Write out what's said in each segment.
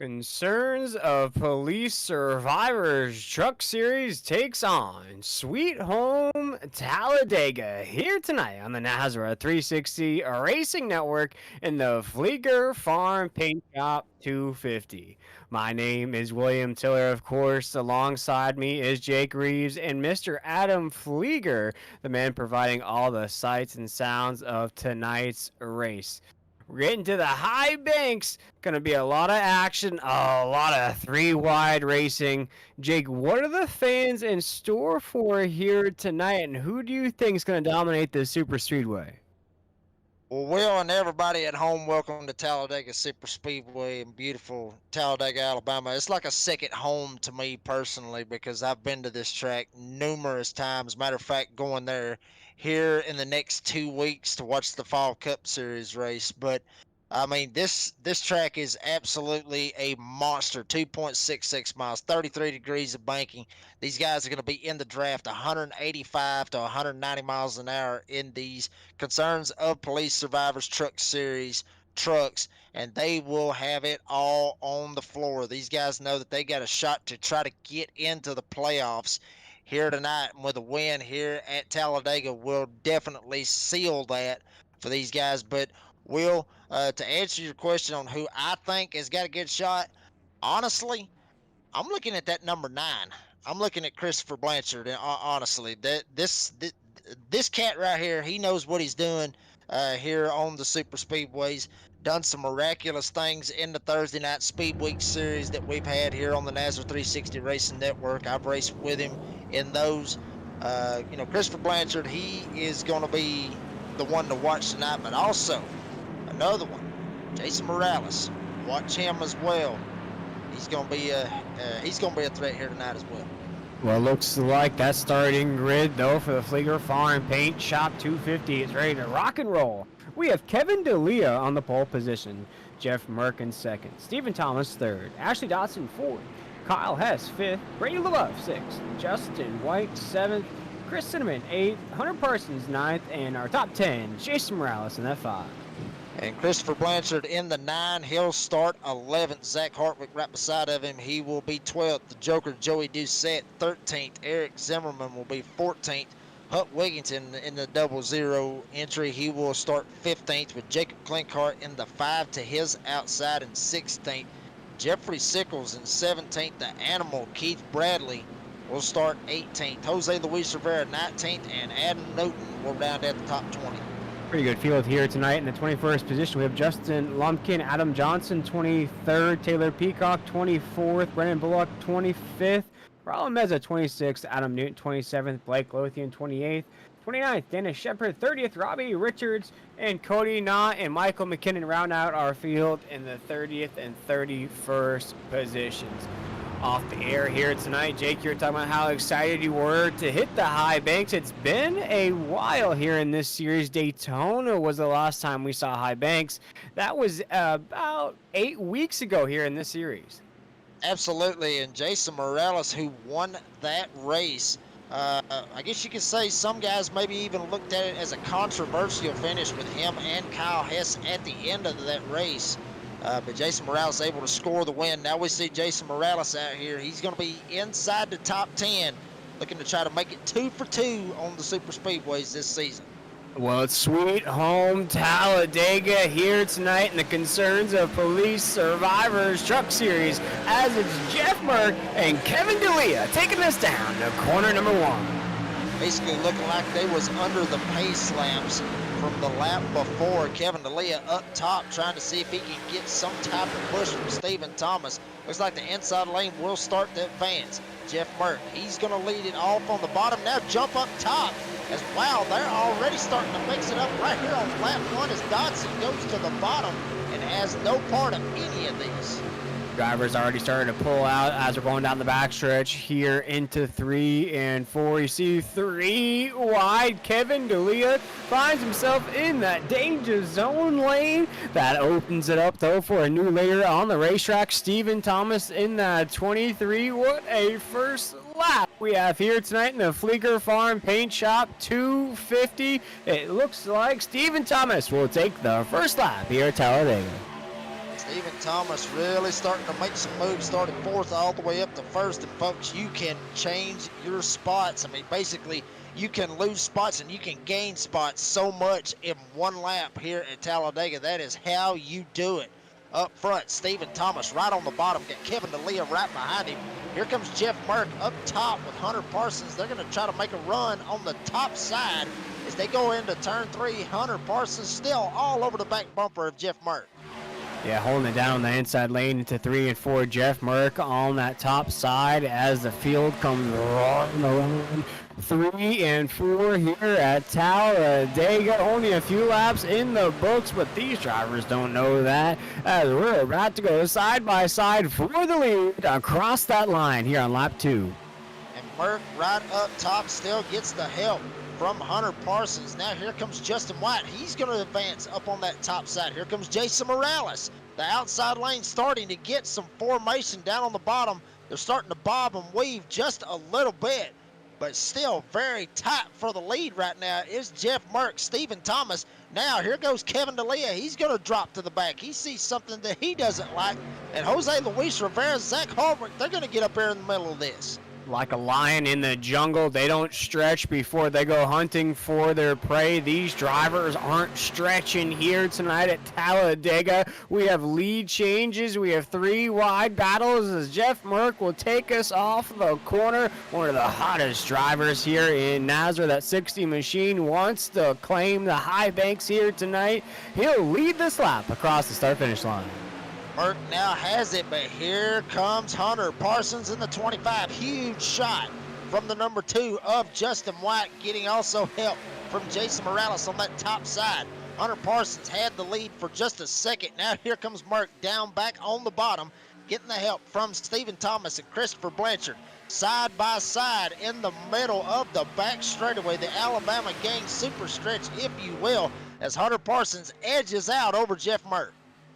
Concerns of Police Survivors Truck Series takes on Sweet Home Talladega here tonight on the NASRA 360 Racing Network in the Fleeger Farm Paint Shop 250. My name is William Tiller, of course. Alongside me is Jake Reeves and Mr. Adam Fleeger, the man providing all the sights and sounds of tonight's race. We're getting to the high banks. Going to be a lot of action, a lot of three-wide racing. Jake, what are the fans in store for here tonight, and who do you think is going to dominate the Superspeedway? Well, Will and everybody at home, welcome to Talladega Superspeedway in beautiful Talladega, Alabama. It's like a second home to me personally because I've been to this track numerous times. Matter of fact, going there here in the next 2 weeks to watch the Fall Cup Series race. But I mean, this track is absolutely a monster. 2.66 miles, 33 degrees of banking. These guys are going to be in the draft 185 to 190 miles an hour in these Concerns of Police Survivors Truck Series trucks, and they will have it all on the floor. These guys know that they got a shot to try to get into the playoffs here tonight, and with a win here at Talladega will definitely seal that for these guys. But Will, to answer your question on who I think has got a good shot, honestly, I'm looking at that number 9. I'm looking at Christopher Blanchard, and honestly, this cat right here, he knows what he's doing here on the Super Speedways. Done some miraculous things in the Thursday Night Speed Week series that we've had here on the NASRA 360 Racing Network. I've raced with him in those. Christopher Blanchard, he is going to be the one to watch tonight, but also another one, Jason Morales. Watch him as well. He's going to be a threat here tonight as well. Well, looks like that starting grid, though, for the Fleeger Farm Paint Shop 250 is ready to rock and roll. We have Kevin D'Elia on the pole position, Jeff Merck in second, Stephen Thomas third, Ashley Dotson fourth, Kyle Hess fifth, Brady LaBeouf sixth, Justin White seventh, Chris Cinnamon eighth, Hunter Parsons ninth, and our top 10, Jason Morales in that 5. And Christopher Blanchard in the 9. He'll start 11th. Zach Hartwick right beside of him. He will be 12th. The Joker, Joey Doucette, 13th. Eric Zimmerman will be 14th. Hutt Wigginton in the 00 entry. He will start 15th with Jacob Klinkart in the 5 to his outside in 16th. Jeffrey Sickles in 17th. The Animal, Keith Bradley, will start 18th. Jose Luis Rivera 19th. And Adam Newton will round at the top 20. Pretty good field here tonight. In the 21st position, we have Justin Lumpkin, Adam Johnson, 23rd, Taylor Peacock, 24th, Brennan Bullock, 25th, Raul Meza, 26th, Adam Newton, 27th, Blake Lothian, 28th, 29th, Dennis Shepard, 30th, Robbie Richards, and Cody Knott and Michael McKinnon round out our field in the 30th and 31st positions. Off the air here tonight, Jake, you're talking about how excited you were to hit the high banks. It's been a while here in this series. Daytona was the last time we saw high banks. That was about 8 weeks ago here in this series. Absolutely, and Jason Morales, who won that race, I guess you could say some guys maybe even looked at it as a controversial finish with him and Kyle Hess at the end of that race. But Jason Morales able to score the win. Now we see Jason Morales out here. He's going to be inside the top 10, looking to try to make it 2 for 2 on the Super Speedways this season. Well, it's Sweet Home Talladega here tonight in the Concerns of Police Survivors Truck Series, as it's Jeff Merck and Kevin D'Elia taking us down to corner number 1. Basically looking like they was under the pace lamps from the lap before. Kevin D'Elia up top trying to see if he can get some type of push from Stephen Thomas. Looks like the inside lane will start the advance. Jeff Merck, he's going to lead it off on the bottom. Now jump up top as wow, they're already starting to mix it up right here on lap 1 as Dodson goes to the bottom and has no part of any of these. Drivers already starting to pull out as we're going down the backstretch here into 3 and 4. You see 3 wide. Kevin D'Elia finds himself in that danger zone lane. That opens it up, though, for a new leader on the racetrack. Stephen Thomas in that 23. What a first lap we have here tonight in the Fleeger Farm Paint Shop 250. It looks like Stephen Thomas will take the first lap here at Talladega. Stephen Thomas really starting to make some moves, started fourth all the way up to first. And folks, you can change your spots. I mean, basically, you can lose spots and you can gain spots so much in one lap here at Talladega. That is how you do it. Up front, Stephen Thomas right on the bottom. Got Kevin DeLea right behind him. Here comes Jeff Merck up top with Hunter Parsons. They're going to try to make a run on the top side as they go into turn 3. Hunter Parsons still all over the back bumper of Jeff Merck. Yeah, holding it down on the inside lane into 3 and 4. Jeff Merck on that top side as the field comes rolling around. 3 and 4 here at Talladega. Only a few laps in the books, but these drivers don't know that, as we're about to go side by side for the lead across that line here on lap 2. And Merck right up top still gets the help from Hunter Parsons. Now here comes Justin White. He's going to advance up on that top side. Here comes Jason Morales. The outside lane starting to get some formation down on the bottom. They're starting to bob and weave just a little bit, but still very tight for the lead right now is Jeff Merck. Stephen Thomas. Now here goes Kevin DeLea. He's going to drop to the back. He sees something that he doesn't like. And Jose Luis Rivera, Zach Hallmark, they're going to get up here in the middle of this. Like a lion in the jungle, they don't stretch before they go hunting for their prey. These drivers aren't stretching here tonight at Talladega. We have lead changes. We have 3 wide battles as Jeff Merck will take us off the corner. One of the hottest drivers here in NASCAR. That 60 machine wants to claim the high banks here tonight. He'll lead this lap across the start-finish line. Merck now has it, but here comes Hunter Parsons in the 25. Huge shot from the number 2 of Justin White, getting also help from Jason Morales on that top side. Hunter Parsons had the lead for just a second. Now here comes Merck down back on the bottom, getting the help from Stephen Thomas and Christopher Blanchard. Side by side in the middle of the back straightaway, the Alabama gang super stretch, if you will, as Hunter Parsons edges out over Jeff Merck.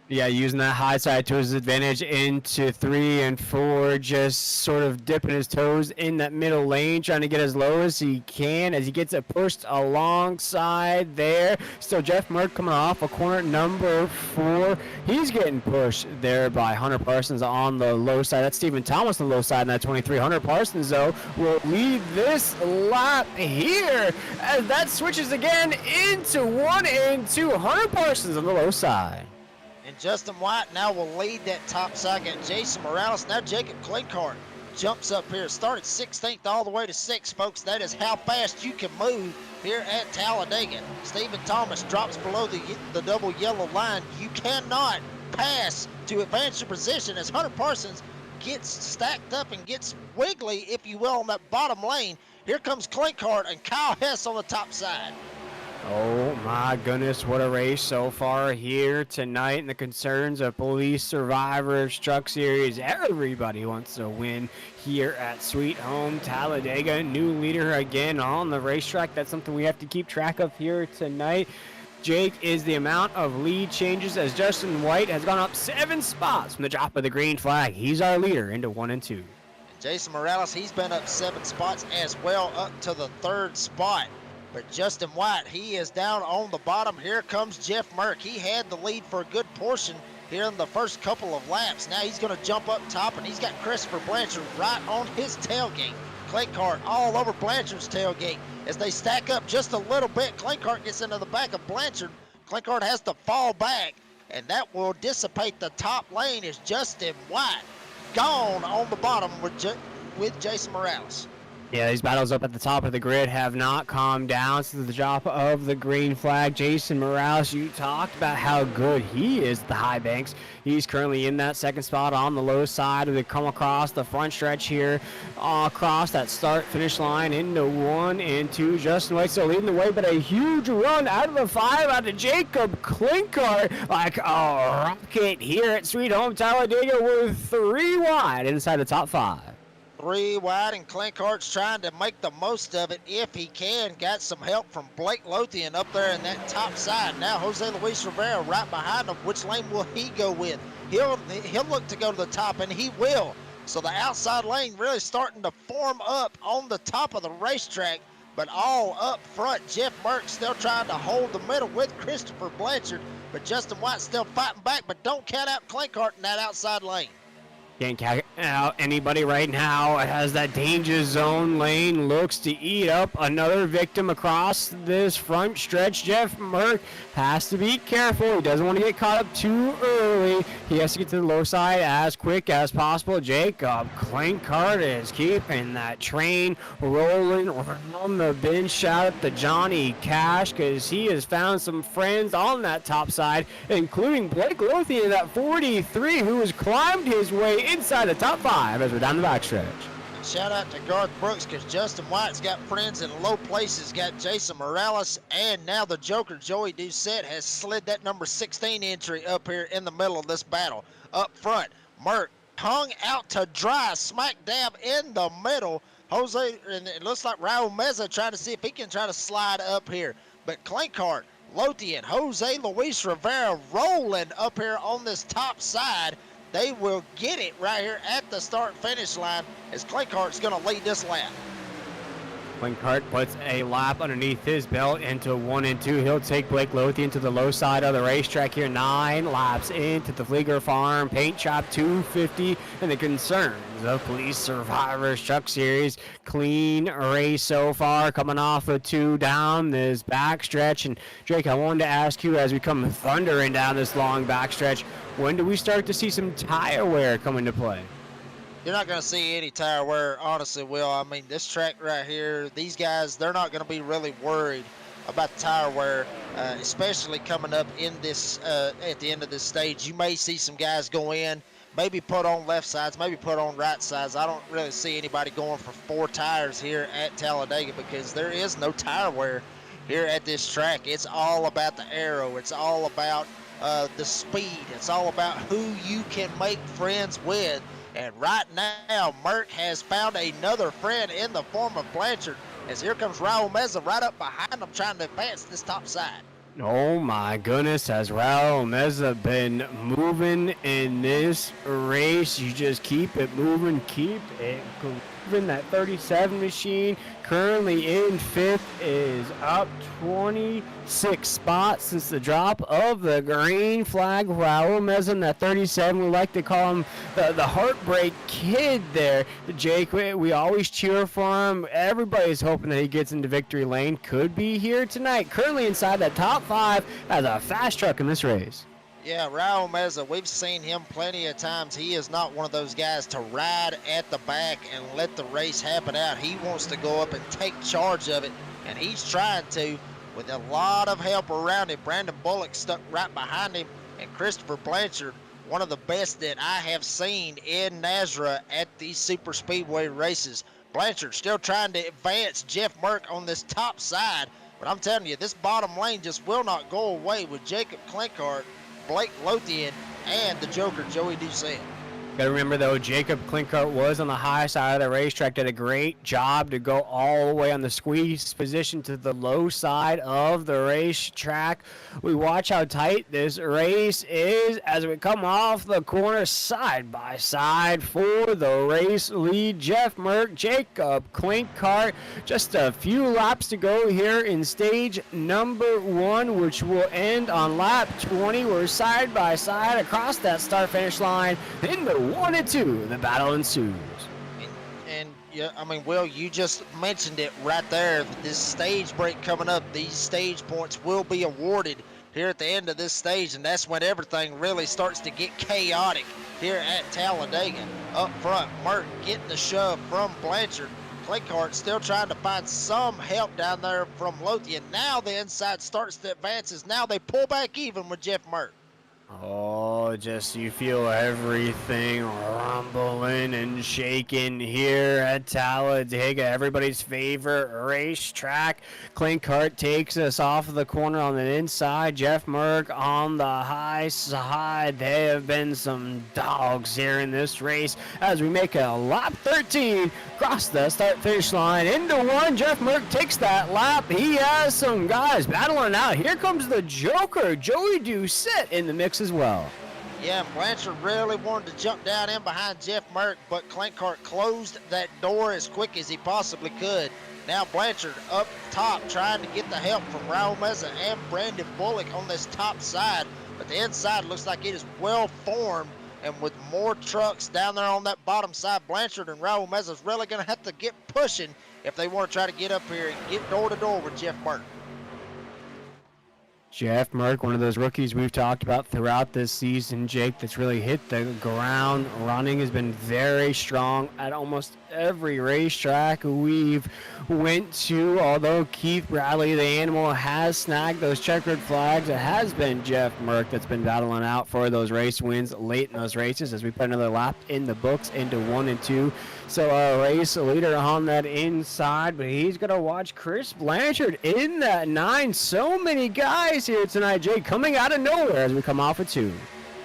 Yeah, using that high side to his advantage into 3 and 4, just sort of dipping his toes in that middle lane, trying to get as low as he can as he gets it pushed alongside there. Still Jeff Merck coming off a corner number 4. He's getting pushed there by Hunter Parsons on the low side. That's Stephen Thomas on the low side in that 23. Hunter Parsons, though, will lead this lap here as that switches again into 1 and 2. Hunter Parsons on the low side. And Justin White now will lead that top side. Got Jason Morales. Now Jacob Clenkart jumps up here. Started 16th all the way to 6th, folks. That is how fast you can move here at Talladega. Stephen Thomas drops below the double yellow line. You cannot pass to advance your position as Hunter Parsons gets stacked up and gets wiggly, if you will, on that bottom lane. Here comes Clenkart and Kyle Hess on the top side. Oh my goodness, what a race so far here tonight, and the concerns of Police Survivors Truck Series. Everybody wants to win here at Sweet Home Talladega. New leader again on the racetrack. That's something we have to keep track of here tonight. Jake, is the amount of lead changes as Justin White has gone up 7 spots from the drop of the green flag. He's our leader into 1 and 2. Jason Morales, he's been up 7 spots as well, up to the 3rd spot. But Justin White, he is down on the bottom. Here comes Jeff Merck. He had the lead for a good portion here in the first couple of laps. Now he's going to jump up top, and he's got Christopher Blanchard right on his tailgate. Clenkart all over Blanchard's tailgate. As they stack up just a little bit, Clenkart gets into the back of Blanchard. Clenkart has to fall back, and that will dissipate the top lane as Justin White gone on the bottom with Jason Morales. Yeah, these battles up at the top of the grid have not calmed down since the drop of the green flag. Jason Morales, you talked about how good he is at the high banks. He's currently in that 2nd spot on the low side. They come across the front stretch here, across that start-finish line into 1 and 2. Justin White still leading the way, but a huge run out of the 5 out of Jacob Clenkart like a rocket here at Sweet Home Talladega with 3 wide inside the top 5. 3 wide, and Clenkart's trying to make the most of it if he can. Got some help from Blake Lothian up there in that top side. Now Jose Luis Rivera right behind him. Which lane will he go with? He'll look to go to the top, and he will. So the outside lane really starting to form up on the top of the racetrack. but all up front. Jeff Merck still trying to hold the middle with Christopher Blanchard, but Justin White still fighting back, but don't count out Clinkart in that outside lane. Can't count out anybody right now. It has that danger zone lane. Looks to eat up another victim across this front stretch. Jeff Merck has to be careful. He doesn't want to get caught up too early. He has to get to the low side as quick as possible. Jacob Clinkart is keeping that train rolling around the bend. Shout out to Johnny Cash because he has found some friends on that top side, including Blake Lothian at 43, who has climbed his way inside the top 5 as we're down the backstretch. Shout out to Garth Brooks because Justin White's got friends in low places. Got Jason Morales, and now the Joker, Joey Doucette, has slid that number 16 entry up here in the middle of this battle. Up front, Merck hung out to dry, smack dab in the middle. Jose, and it looks like Raul Meza trying to see if he can try to slide up here. But Clinkart, Lothian, Jose Luis Rivera rolling up here on this top side. They will get it right here at the start-finish line as Clinkart's going to lead this lap. Clinkart puts a lap underneath his belt into 1 and 2. He'll take Blake Lothian to the low side of the racetrack here. 9 laps into the Fleeger Farm Paint Shop 250. And the concerns of Police Survivors Truck Series. Clean race so far, coming off of 2 down this backstretch. And Drake, I wanted to ask you, as we come thundering down this long backstretch, when do we start to see some tire wear come into play? You're not going to see any tire wear, honestly, Will. I mean, this track right here, these guys, they're not going to be really worried about tire wear, especially coming up in this, at the end of this stage. You may see some guys go in, maybe put on left sides, maybe put on right sides. I don't really see anybody going for 4 tires here at Talladega because there is no tire wear here at this track. It's all about the aero. It's all about the speed. It's all about who you can make friends with. And right now, Merck has found another friend in the form of Blanchard, as here comes Raul Meza right up behind him trying to advance this top side. Oh my goodness, has Raul Meza been moving in this race? You just keep it moving, keep it moving. That 37 machine currently in 5th is up 26 spots since the drop of the green flag. Raul Meza in that 37, we like to call him the heartbreak kid there. Jake, we always cheer for him. Everybody's hoping that he gets into victory lane. Could be here tonight. Currently inside that top 5 as a fast truck in this race. Yeah, Raul Meza, we've seen him plenty of times. He is not one of those guys to ride at the back and let the race happen out. He wants to go up and take charge of it, and he's trying to with a lot of help around him. Brandon Bullock stuck right behind him, and Christopher Blanchard, one of the best that I have seen in Nazareth at these super speedway races. Blanchard still trying to advance Jeff Merck on this top side, but I'm telling you, this bottom lane just will not go away with Jacob Clinkart, Blake Lothian, and the Joker, Joey Doucette. Gotta remember though, Jacob Clinkart was on the high side of the racetrack, did a great job to go all the way on the squeeze position to the low side of the racetrack. We watch how tight this race is as we come off the corner side by side for the race lead. Jeff Merck, Jacob Clinkart, just a few laps to go here in stage number 1, which will end on lap 20. We're side by side across that start finish line in the 1 and 2, the battle ensues. And yeah, I mean, Will, you just mentioned it right there. This stage break coming up, these stage points will be awarded here at the end of this stage, and that's when everything really starts to get chaotic here at Talladega. Up front, Merck getting the shove from Blanchard. Clinkart still trying to find some help down there from Lothian. Now the inside starts to advance. Now they pull back even with Jeff Merck. Oh, just you feel everything rumbling and shaking here at Talladega, everybody's favorite racetrack. Clinkart takes us off of the corner on the inside. Jeff Merck on the high side. There have been some dogs here in this race as we make a lap 13 across the start-finish line into 1. Jeff Merck takes that lap. He has some guys battling out. Here comes the Joker, Joey Doucette, in the mix as well. Yeah, Blanchard really wanted to jump down in behind Jeff Merck, but Clinkart closed that door as quick as he possibly could. Now Blanchard up top trying to get the help from Raul Meza and Brandon Bullock on this top side. But the inside looks like it is well formed. And with more trucks down there on that bottom side, Blanchard and Raul Meza is really going to have to get pushing if they want to try to get up here and get door to door with Jeff Merck. Jeff Merck, one of those rookies we've talked about throughout this season, Jake, that's really hit the ground running, has been very strong at almost every racetrack we've went to. Although Keith Bradley, the animal, has snagged those checkered flags, it has been Jeff Merck that's been battling out for those race wins late in those races as we put another lap in the books into 1 and 2. So a race leader on that inside, but he's going to watch Chris Blanchard in that 9. So many guys here tonight, Jake, coming out of nowhere as we come off of 2.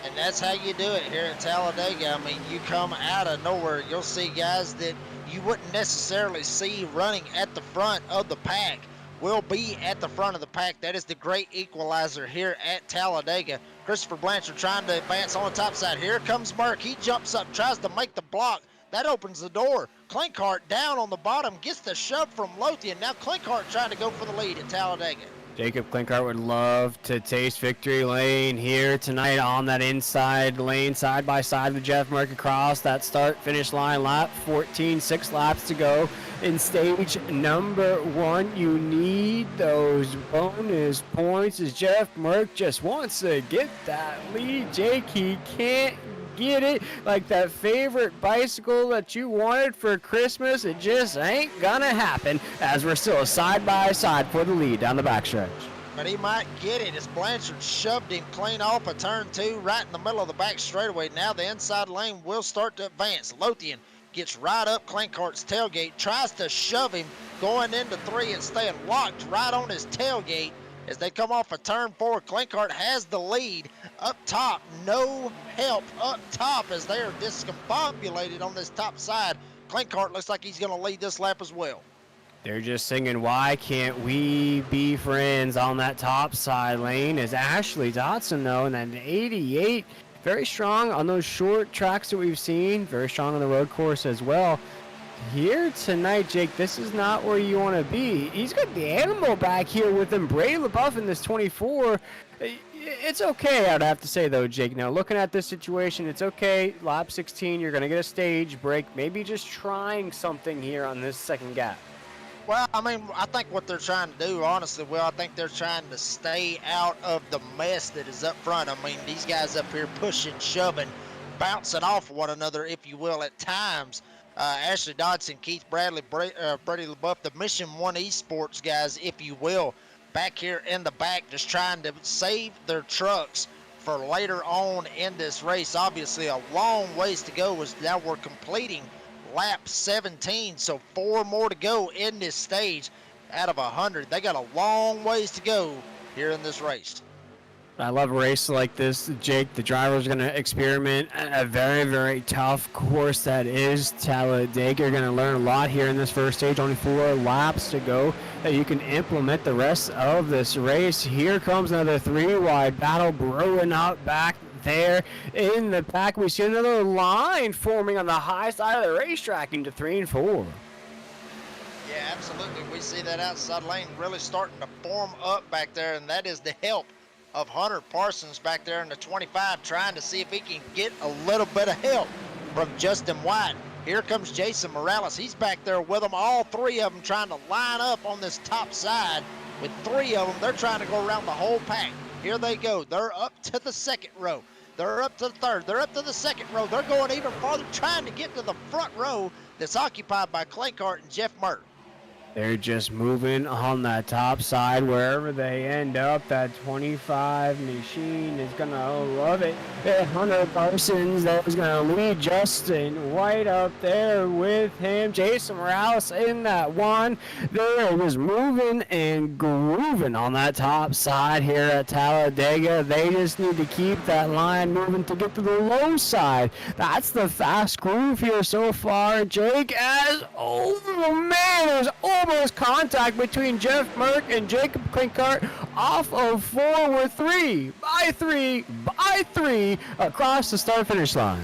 And that's how you do it here at Talladega. I mean, you come out of nowhere, you'll see guys that you wouldn't necessarily see running at the front of the pack will be at the front of the pack. That is the great equalizer here at Talladega. Christopher Blanchard trying to advance on the top side. Here comes Merck. He jumps up, tries to make the block. That opens the door. Clinkhart down on the bottom, gets the shove from Lothian. Now Clinkhart trying to go for the lead at Talladega. Jacob Clinkhart would love to taste victory lane here tonight on that inside lane, side by side with Jeff Merck across that start-finish line. Lap 14, 6 laps to go in stage number 1. You need those bonus points as Jeff Merck just wants to get that lead. Jake, he can't get it. Like that favorite bicycle that you wanted for Christmas, it just ain't gonna happen as we're still side by side for the lead down the backstretch. But he might get it as Blanchard shoved him clean off of turn 2 right in the middle of the back straightaway. Now the inside lane will start to advance. Lothian gets right up Clinkhart's tailgate, tries to shove him going into 3 and staying locked right on his tailgate. As they come off of turn 4, Clinkhart has the lead up top. No help up top as they are discombobulated on this top side. Clinkhart looks like he's going to lead this lap as well. They're just singing, why can't we be friends on that top side lane as Ashley Dotson, though, in that 88. Very strong on those short tracks that we've seen. Very strong on the road course as well. Here tonight, Jake, this is not where you want to be. He's got the animal back here with him. Brady LaBeouf in this 24. It's okay, I'd have to say, though, Jake. Now, looking at this situation, it's okay. Lap 16, you're going to get a stage break. Maybe just trying something here on this second gap. Well, I mean, I think what they're trying to do, honestly, I think they're trying to stay out of the mess that is up front. I mean, these guys up here pushing, shoving, bouncing off one another, if you will, at times. Ashley Dodson, Keith Bradley, Brady LaBeouf, the Mission 1 Esports guys, if you will, back here in the back just trying to save their trucks for later on in this race. Obviously, a long ways to go as now we're completing lap 17, so 4 more to go in this stage out of 100. They got a long ways to go here in this race. I love a race like this, Jake. The driver's going to experiment a very, very tough course that is Talladega. You're going to learn a lot here in this first stage. Only 4 laps to go that you can implement the rest of this race. Here comes another 3-wide battle brewing up back there in the pack. We see another line forming on the high side of the racetrack into 3 and 4. Yeah, absolutely. We see that outside lane really starting to form up back there, and that is the help of Hunter Parsons back there in the 25, trying to see if he can get a little bit of help from Justin White. Here comes Jason Morales. He's back there with them, all 3 of them trying to line up on this top side. With 3 of them, they're trying to go around the whole pack. Here they go. They're up to the second row. They're up to the third. They're up to the second row. They're going even farther, trying to get to the front row that's occupied by Clinkhart and Jeff Merck. They're just moving on that top side wherever they end up. That 25 machine is going to love it. Hunter Parsons, that was going to lead Justin White up there with him. Jason Morales in that 1. They're just moving and grooving on that top side here at Talladega. They just need to keep that line moving to get to the low side. That's the fast groove here so far, Jake. Oh man, there's almost contact between Jeff Merck and Jacob Clinkhart off of 4 with 3 by 3 across the start-finish line.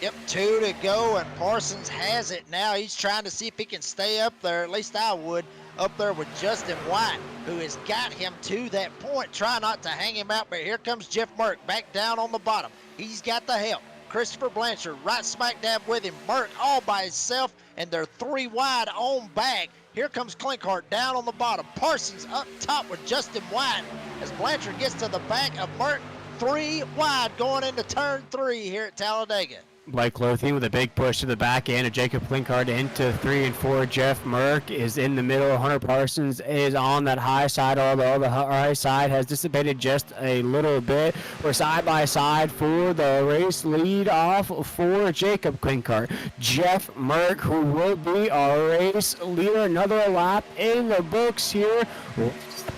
Yep, 2 to go, and Parsons has it now. He's trying to see if he can stay up there. At least I would. up there with Justin White, who has got him to that point. Try not to hang him out, but here comes Jeff Merck back down on the bottom. He's got the help. Christopher Blanchard right smack dab with him. Merck all by himself, and they're 3 wide on back. Here comes Clinkhart down on the bottom. Parsons up top with Justin White as Blanchard gets to the back of Merck. 3 wide going into turn 3 here at Talladega. Blake Lothian with a big push to the back end of Jacob Clinkhart into 3 and 4. Jeff Merck is in the middle. Hunter Parsons is on that high side, although the high side has dissipated just a little bit. We're side by side for the race lead off for Jacob Clinkhart. Jeff Merck, who will be our race leader. Another lap in the books here.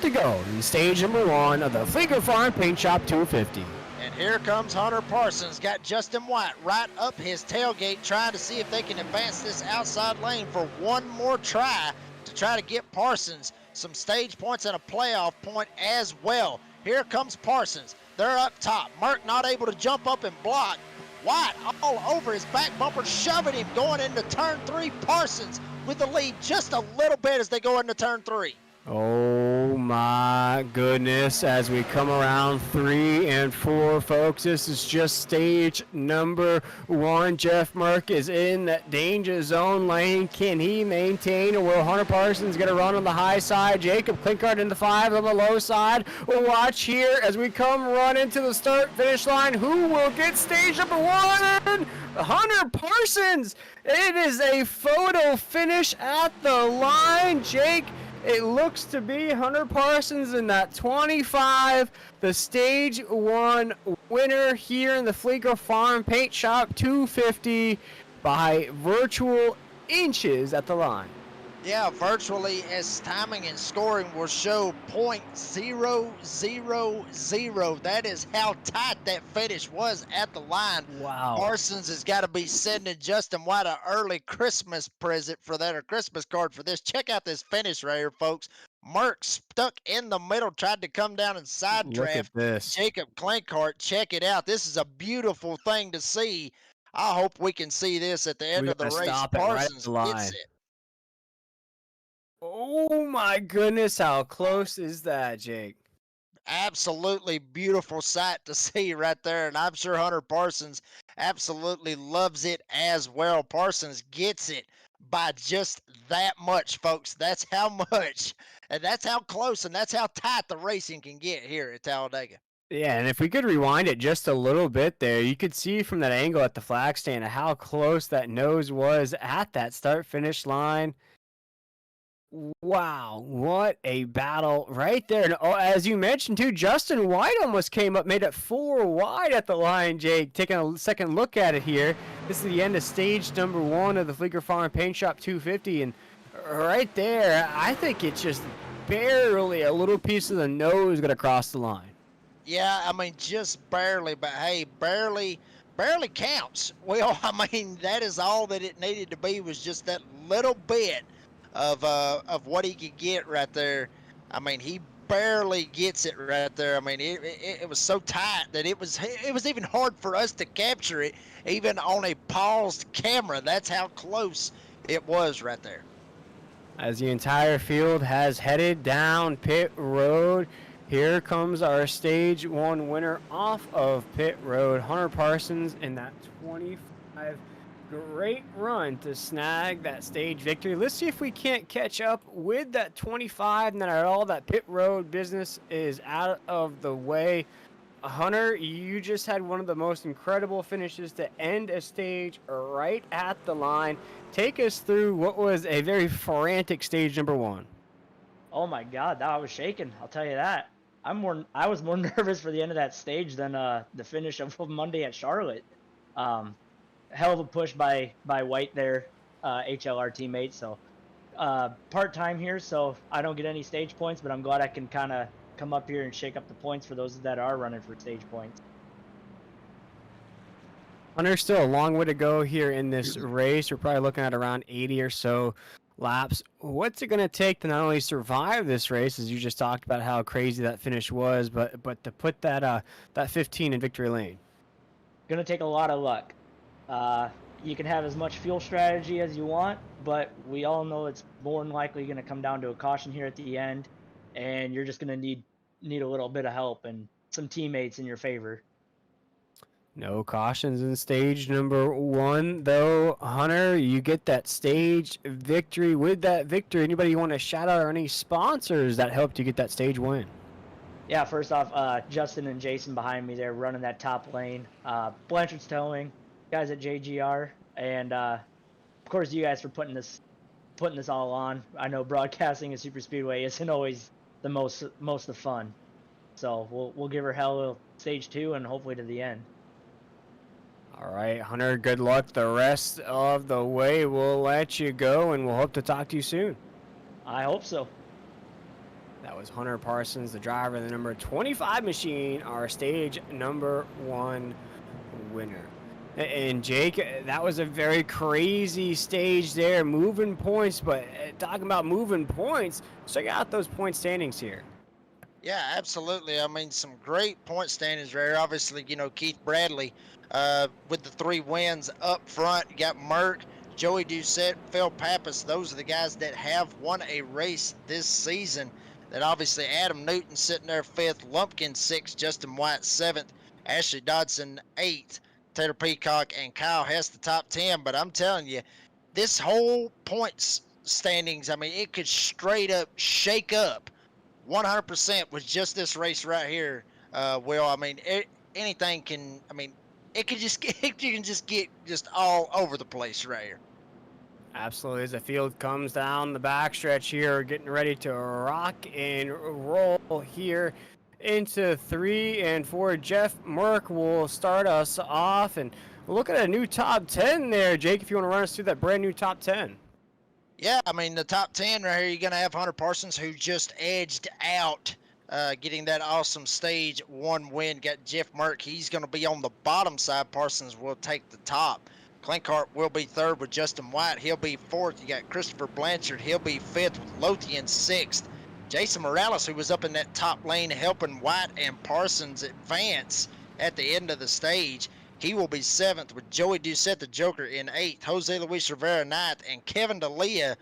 To go in stage number 1 of the Fleeger Farm Paint Shop 250. And here comes Hunter Parsons, got Justin White right up his tailgate, trying to see if they can advance this outside lane for one more try to try to get Parsons some stage points and a playoff point as well. Here comes Parsons. They're up top. Merck not able to jump up and block. White all over his back bumper, shoving him going into turn 3. Parsons with the lead just a little bit as they go into turn 3. Oh my goodness, as we come around 3 and 4, folks, this is just stage number 1. Jeff Merck is in that danger zone lane. Can he maintain, or will Hunter Parsons get a run on the high side? Jacob Clinkhart in the 5 on the low side. We'll watch here as we come run into the start-finish line. Who will get stage number 1? Hunter Parsons! It is a photo finish at the line, Jake. It looks to be Hunter Parsons in that 25, the stage 1 winner here in the Fleeger Farm Paint Shop 250 by virtual inches at the line. Yeah, virtually, as timing and scoring will show .000. That is how tight that finish was at the line. Wow. Parsons has got to be sending Justin White an early Christmas present for that, or Christmas card for this. Check out this finish right here, folks. Merck stuck in the middle, tried to come down and side draft Jacob Clinkhart. Check it out. This is a beautiful thing to see. I hope we can see this at the end of the race. Parsons gets it. Oh my goodness, how close is that, Jake? Absolutely beautiful sight to see right there, and I'm sure Hunter Parsons absolutely loves it as well. Parsons gets it by just that much, folks. That's how much, and that's how close, and that's how tight the racing can get here at Talladega. Yeah, and if we could rewind it just a little bit there, you could see from that angle at the flag stand how close that nose was at that start-finish line. Wow, what a battle right there. And as you mentioned too, Justin White almost came up, made it 4 wide at the line, Jake. Taking a second look at it here. This is the end of stage number 1 of the Fleeger Farm Paint Shop 250. And right there, I think it's just barely a little piece of the nose going to cross the line. Yeah, I mean, just barely, but hey, barely counts. Well, I mean, that is all that it needed to be, was just that little bit of what he could get right there. I mean, he barely gets it right there. I mean, it was so tight that it was even hard for us to capture it, even on a paused camera. That's how close it was right there. As the entire field has headed down pit road, here comes our stage 1 winner off of pit road, Hunter Parsons, in that 25. Great run to snag that stage victory. Let's see if we can't catch up with that 25 and that all that pit road business is out of the way. Hunter, you just had one of the most incredible finishes to end a stage right at the line. Take us through what was a very frantic stage number 1. Oh my God, I was shaking. I'll tell you that. I was more nervous for the end of that stage than the finish of Monday at Charlotte. Hell of a push by White there, HLR teammate. So part-time here, so I don't get any stage points, but I'm glad I can kind of come up here and shake up the points for those that are running for stage points. Hunter, still a long way to go here in this race. We're probably looking at around 80 or so laps. What's it going to take to not only survive this race, as you just talked about how crazy that finish was, but to put that 15 in victory lane? Going to take a lot of luck. you can have as much fuel strategy as you want, but we all know it's more than likely going to come down to a caution here at the end, and you're just going to need a little bit of help and some teammates in your favor. No cautions in stage number 1, though. Hunter, you get that stage victory. With that victory, anybody you want to shout out or any sponsors that helped you get that stage win? Yeah, first off, Justin and Jason behind me there running that top lane. Blanchard's Towing, guys at JGR, and of course you guys for putting this all on. I know broadcasting at Superspeedway isn't always the most of fun, so we'll give her hell stage 2 and hopefully to the end. All right, Hunter, good luck the rest of the way. We'll let you go, and we'll hope to talk to you soon. I hope so. That was Hunter Parsons, the driver of the number 25 machine, our stage number 1 winner. And Jake, that was a very crazy stage there, moving points, but talking about moving points, check out those point standings here. Yeah, absolutely. I mean, some great point standings there. Obviously, you know, Keith Bradley with the 3 wins up front. You got Merck, Joey Doucette, Phil Pappas. Those are the guys that have won a race this season. Then obviously Adam Newton sitting there 5th, Lumpkin 6th, Justin White 7th, Ashley Dodson 8th, Taylor Peacock and Kyle Hess the top 10. But I'm telling you, this whole points standings, I mean, it could straight up shake up 100% with just this race right here. Well, I mean, anything can, I mean, it could just get, you can just get just all over the place right here. Absolutely, as the field comes down the backstretch here, getting ready to rock and roll here into 3 and 4. Jeff Merck will start us off, and look at a new top 10 there. Jake, if you want to run us through that brand new top 10. Yeah, I mean, the top 10 right here, you're going to have Hunter Parsons, who just edged out, getting that awesome stage 1 win. Got Jeff Merck. He's going to be on the bottom side. Parsons will take the top. Clinkart will be 3rd with Justin White. He'll be 4th. You got Christopher Blanchard. He'll be 5th with Lothian 6th. Jason Morales, who was up in that top lane helping White and Parsons advance at the end of the stage, he will be 7th with Joey Doucette, the Joker, in 8th. Jose Luis Rivera 9th, and Kevin D'Elia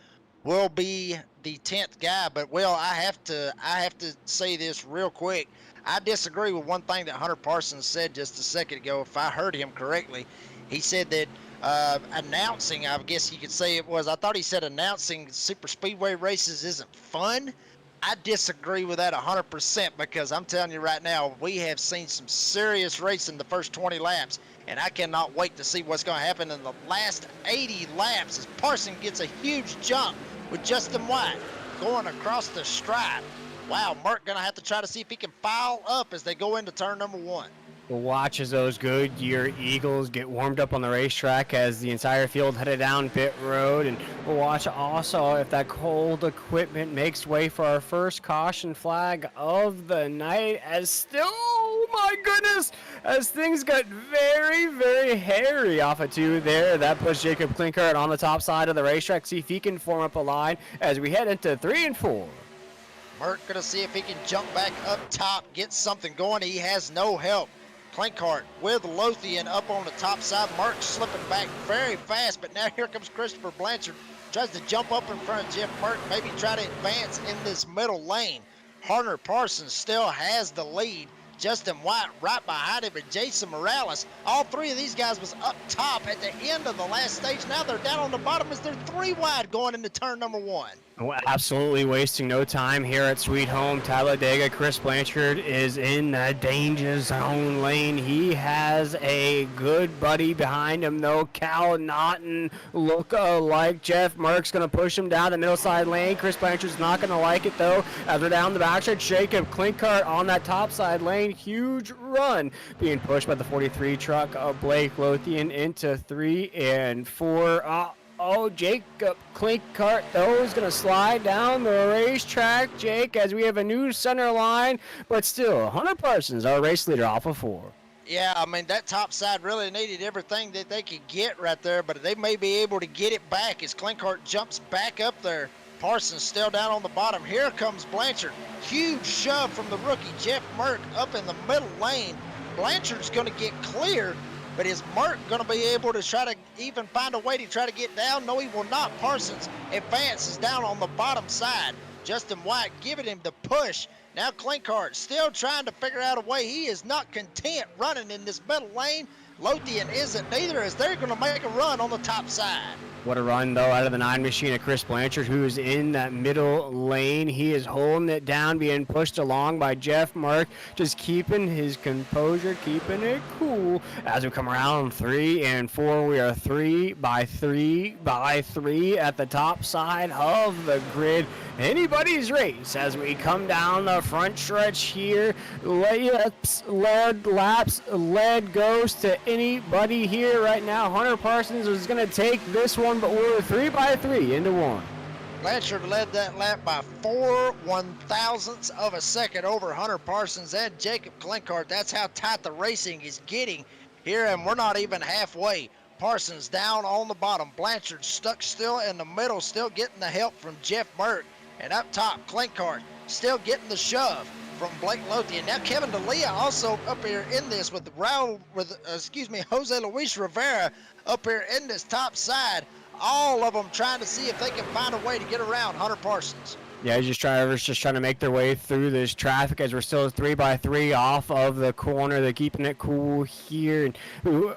will be the 10th guy. But well, I have to say this real quick. I disagree with one thing that Hunter Parsons said just a second ago. If I heard him correctly, he said that announcing, I guess you could say it was, I thought he said announcing super speedway races isn't fun. I disagree with that 100% because I'm telling you right now, we have seen some serious racing the first 20 laps, and I cannot wait to see what's going to happen in the last 80 laps as Parsons gets a huge jump with Justin White going across the stripe. Wow, Merck going to have to try to see if he can file up as they go into turn number 1. We'll watch as those Goodyear Eagles get warmed up on the racetrack as the entire field headed down pit road, and we'll watch also if that cold equipment makes way for our first caution flag of the night as still, oh my goodness, as things got very, very hairy off of 2 there. That puts Jacob Klinkert on the top side of the racetrack. See if he can form up a line as we head into 3 and 4. Merck gonna see if he can jump back up top, get something going. He has no help. Klinkart with Lothian up on the top side. Merck slipping back very fast, but now here comes Christopher Blanchard. Tries to jump up in front of Jeff Merck, maybe try to advance in this middle lane. Hunter Parsons still has the lead. Justin White right behind him, and Jason Morales. All 3 of these guys was up top at the end of the last stage. Now they're down on the bottom as they're 3 wide going into turn number 1. Well, absolutely wasting no time here at Sweet Home Talladega. Chris Blanchard is in the danger zone lane. He has a good buddy behind him, though. Cal Naughton look like Jeff Merck's going to push him down the middle side lane. Chris Blanchard's not going to like it, though. As we're down the backstretch, Jacob Klinkart on that top side lane. Huge run being pushed by the 43 truck of Blake Lothian into 3 and 4. Jacob Klinkart, though, is going to slide down the racetrack, Jake, as we have a new center line. But still, Hunter Parsons, our race leader, off of 4. Yeah, I mean, that top side really needed everything that they could get right there, but they may be able to get it back as Klinkart jumps back up there. Parsons still down on the bottom. Here comes Blanchard. Huge shove from the rookie, Jeff Merck, up in the middle lane. Blanchard's going to get clear, but is Merck going to be able to try to even find a way to try to get down? No, he will not. Parsons advances down on the bottom side. Justin White giving him the push. Now Clinkart still trying to figure out a way. He is not content running in this middle lane. Lothian isn't neither, as they're going to make a run on the top side. What a run, though, out of the 9 machine of Chris Blanchard, who is in that middle lane. He is holding it down, being pushed along by Jeff Mark, just keeping his composure, keeping it cool. As we come around 3 and 4, we are 3 by 3 by 3 at the top side of the grid. Anybody's race as we come down the front stretch here. Lead goes to anybody here right now. Hunter Parsons is going to take this one, but we're 3 by 3 into 1. Blanchard led that lap by 4 1/1000ths of a second over Hunter Parsons and Jacob Clinkart. That's how tight the racing is getting here, and we're not even halfway. Parsons down on the bottom. Blanchard stuck still in the middle, still getting the help from Jeff Merck. And up top, Clinkart still getting the shove from Blake Lothian. Now Kevin D'Elia also up here in this with Jose Luis Rivera up here in this top side. All of them trying to see if they can find a way to get around Hunter Parsons. Yeah, just trying to make their way through this traffic as we're still 3 by 3 off of the corner. They're keeping it cool here. And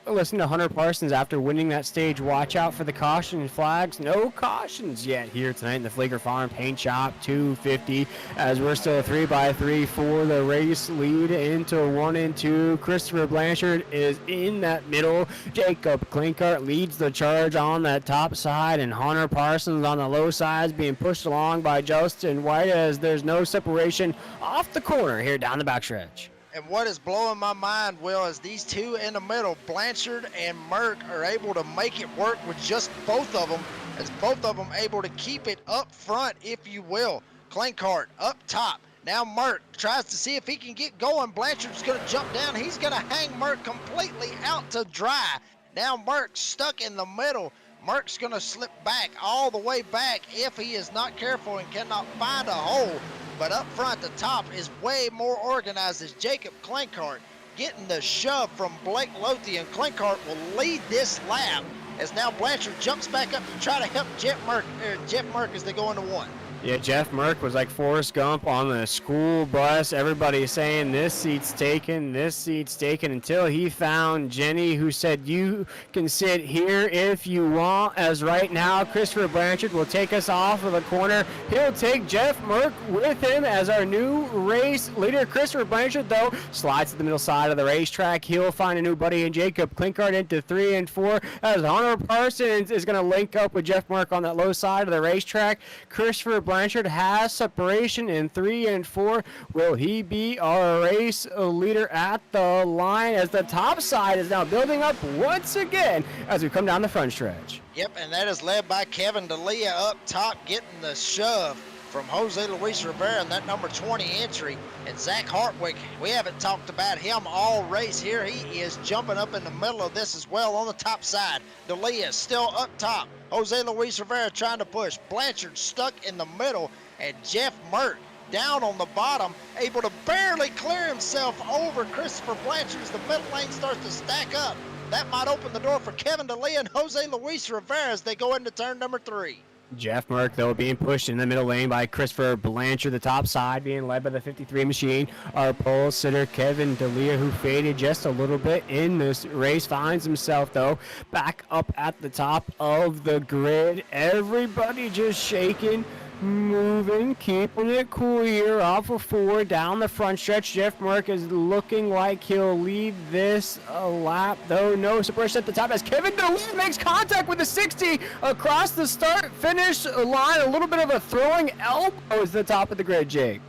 listen to Hunter Parsons after winning that stage. Watch out for the caution flags. No cautions yet here tonight in the Fleeger Farm Paint Shop 250 as we're still 3 by 3 for the race lead into 1 and 2. Christopher Blanchard is in that middle. Jacob Clinkart leads the charge on that top side, and Hunter Parsons on the low sides being pushed along by Justin White as there's no separation off the corner here down the backstretch. And what is blowing my mind, Will, is these two in the middle, Blanchard and Merck, are able to make it work with just both of them, as both of them able to keep it up front, if you will. Clinkart up top. Now Merck tries to see if he can get going. Blanchard's going to jump down. He's going to hang Merck completely out to dry. Now Merck stuck in the middle. Merck's going to slip back, all the way back, if he is not careful and cannot find a hole. But up front, the top is way more organized as Jacob Clinkart getting the shove from Blake Lothian. Clinkart will lead this lap as now Blanchard jumps back up to try to help Jeff Merck as they go into 1. Yeah, Jeff Merck was like Forrest Gump on the school bus. Everybody saying this seat's taken, until he found Jenny, who said you can sit here if you want. As right now, Christopher Blanchard will take us off of the corner. He'll take Jeff Merck with him as our new race leader. Christopher Blanchard, though, slides to the middle side of the racetrack. He'll find a new buddy in Jacob Clinkart into 3 and 4 as Hunter Parsons is going to link up with Jeff Merck on that low side of the racetrack. Christopher Blanchard has separation in 3 and 4. Will he be our race leader at the line as the top side is now building up once again as we come down the front stretch? Yep, and that is led by Kevin D'Elia up top, getting the shove from Jose Luis Rivera in that number 20 entry. And Zach Hartwig, we haven't talked about him all race here. He is jumping up in the middle of this as well on the top side. D'Elia still up top. Jose Luis Rivera trying to push. Blanchard stuck in the middle, and Jeff Merck down on the bottom, able to barely clear himself over Christopher Blanchard as the middle lane starts to stack up. That might open the door for Kevin D'Elia and Jose Luis Rivera as they go into turn number 3. Jeff Merck, though, being pushed in the middle lane by Christopher Blanchard, the top side being led by the 53 machine. Our pole sitter, Kevin D'Elia, who faded just a little bit in this race, finds himself, though, back up at the top of the grid. Everybody just shaking, moving, keeping it cool here off of 4 down the front stretch. Jeff Merck is looking like he'll lead this lap, though no separation at the top as Kevin D'Elia makes contact with the 60 across the start-finish line. A little bit of a throwing elbow is the top of the grid, Jake.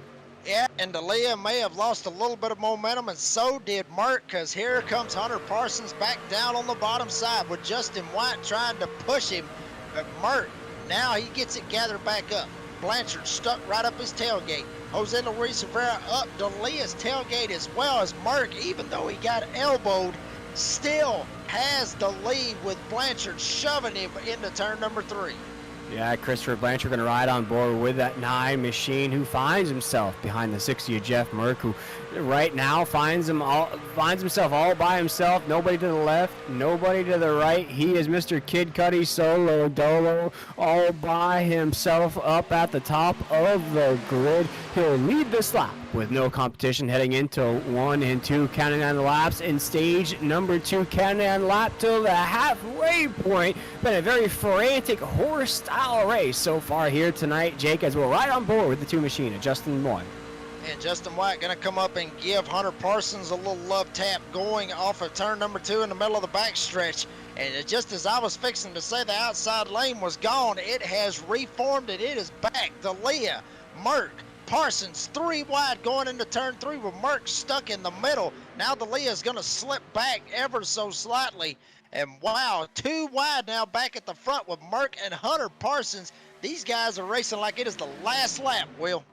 Yeah, and D'Elia may have lost a little bit of momentum, and so did Merck, because here comes Hunter Parsons back down on the bottom side with Justin White trying to push him. But Merck, now he gets it gathered back up. Blanchard stuck right up his tailgate. Jose Luis Rivera up D'Elia's tailgate as well as Merck, even though he got elbowed, still has the lead with Blanchard shoving him into turn number 3. Yeah, Christopher Blanchard going to ride on board with that 9 machine, who finds himself behind the 60 of Jeff Merck, who right now finds himself all by himself. Nobody to the left, nobody to the right. He is Mr. Kid Cudi solo dolo, all by himself up at the top of the grid. He'll lead this lap with no competition heading into 1 and 2, counting down the laps in stage number 2, counting down the lap till the halfway point. Been a very frantic horse-style race so far here tonight, Jake, as we're right on board with the 2 machine at Justin White. And Justin White going to come up and give Hunter Parsons a little love tap going off of turn number 2 in the middle of the backstretch. And just as I was fixing to say the outside lane was gone, it has reformed and it is back to Leah, Merck, Parsons 3 wide going into turn 3 with Merck stuck in the middle. Now the Leah's going to slip back ever so slightly. And wow, 2 wide now back at the front with Merck and Hunter Parsons. These guys are racing like it is the last lap, Will.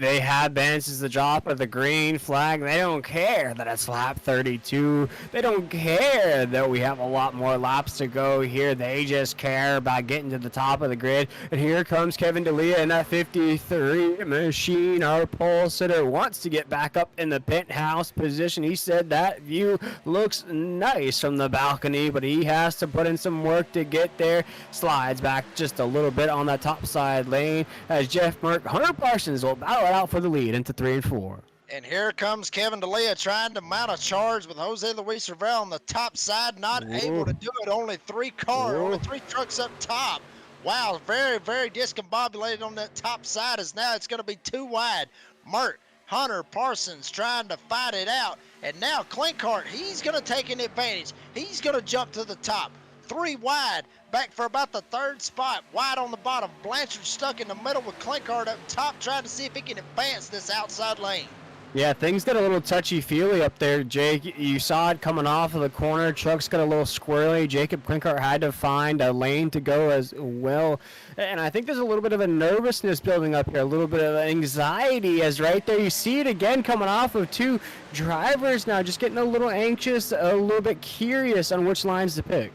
They have been since the drop of the green flag. They don't care that it's lap 32. They don't care that we have a lot more laps to go here. They just care about getting to the top of the grid. And here comes Kevin D'Elia in that 53 machine. Our pole sitter wants to get back up in the penthouse position. He said that view looks nice from the balcony, but he has to put in some work to get there. Slides back just a little bit on that top side lane as Jeff Merck, Hunter Parsons will battle it out for the lead into 3 and 4. And here comes Kevin D'Elia trying to mount a charge with Jose Luis Rivera on the top side, not able to do it. Only 3 trucks up top. Wow, very, very discombobulated on that top side as now it's going to be 2 wide. Merck, Hunter Parsons trying to fight it out. And now Clinkhart, he's going to take an advantage. He's going to jump to the top. 3 wide, back for about the 3rd spot, wide on the bottom. Blanchard stuck in the middle with Clinkhart up top, trying to see if he can advance this outside lane. Yeah, things got a little touchy-feely up there, Jake. You saw it coming off of the corner. Trucks got a little squirrely. Jacob Clinkhart had to find a lane to go as well. And I think there's a little bit of a nervousness building up here, a little bit of anxiety, as right there you see it again coming off of 2 drivers now, just getting a little anxious, a little bit curious on which lines to pick.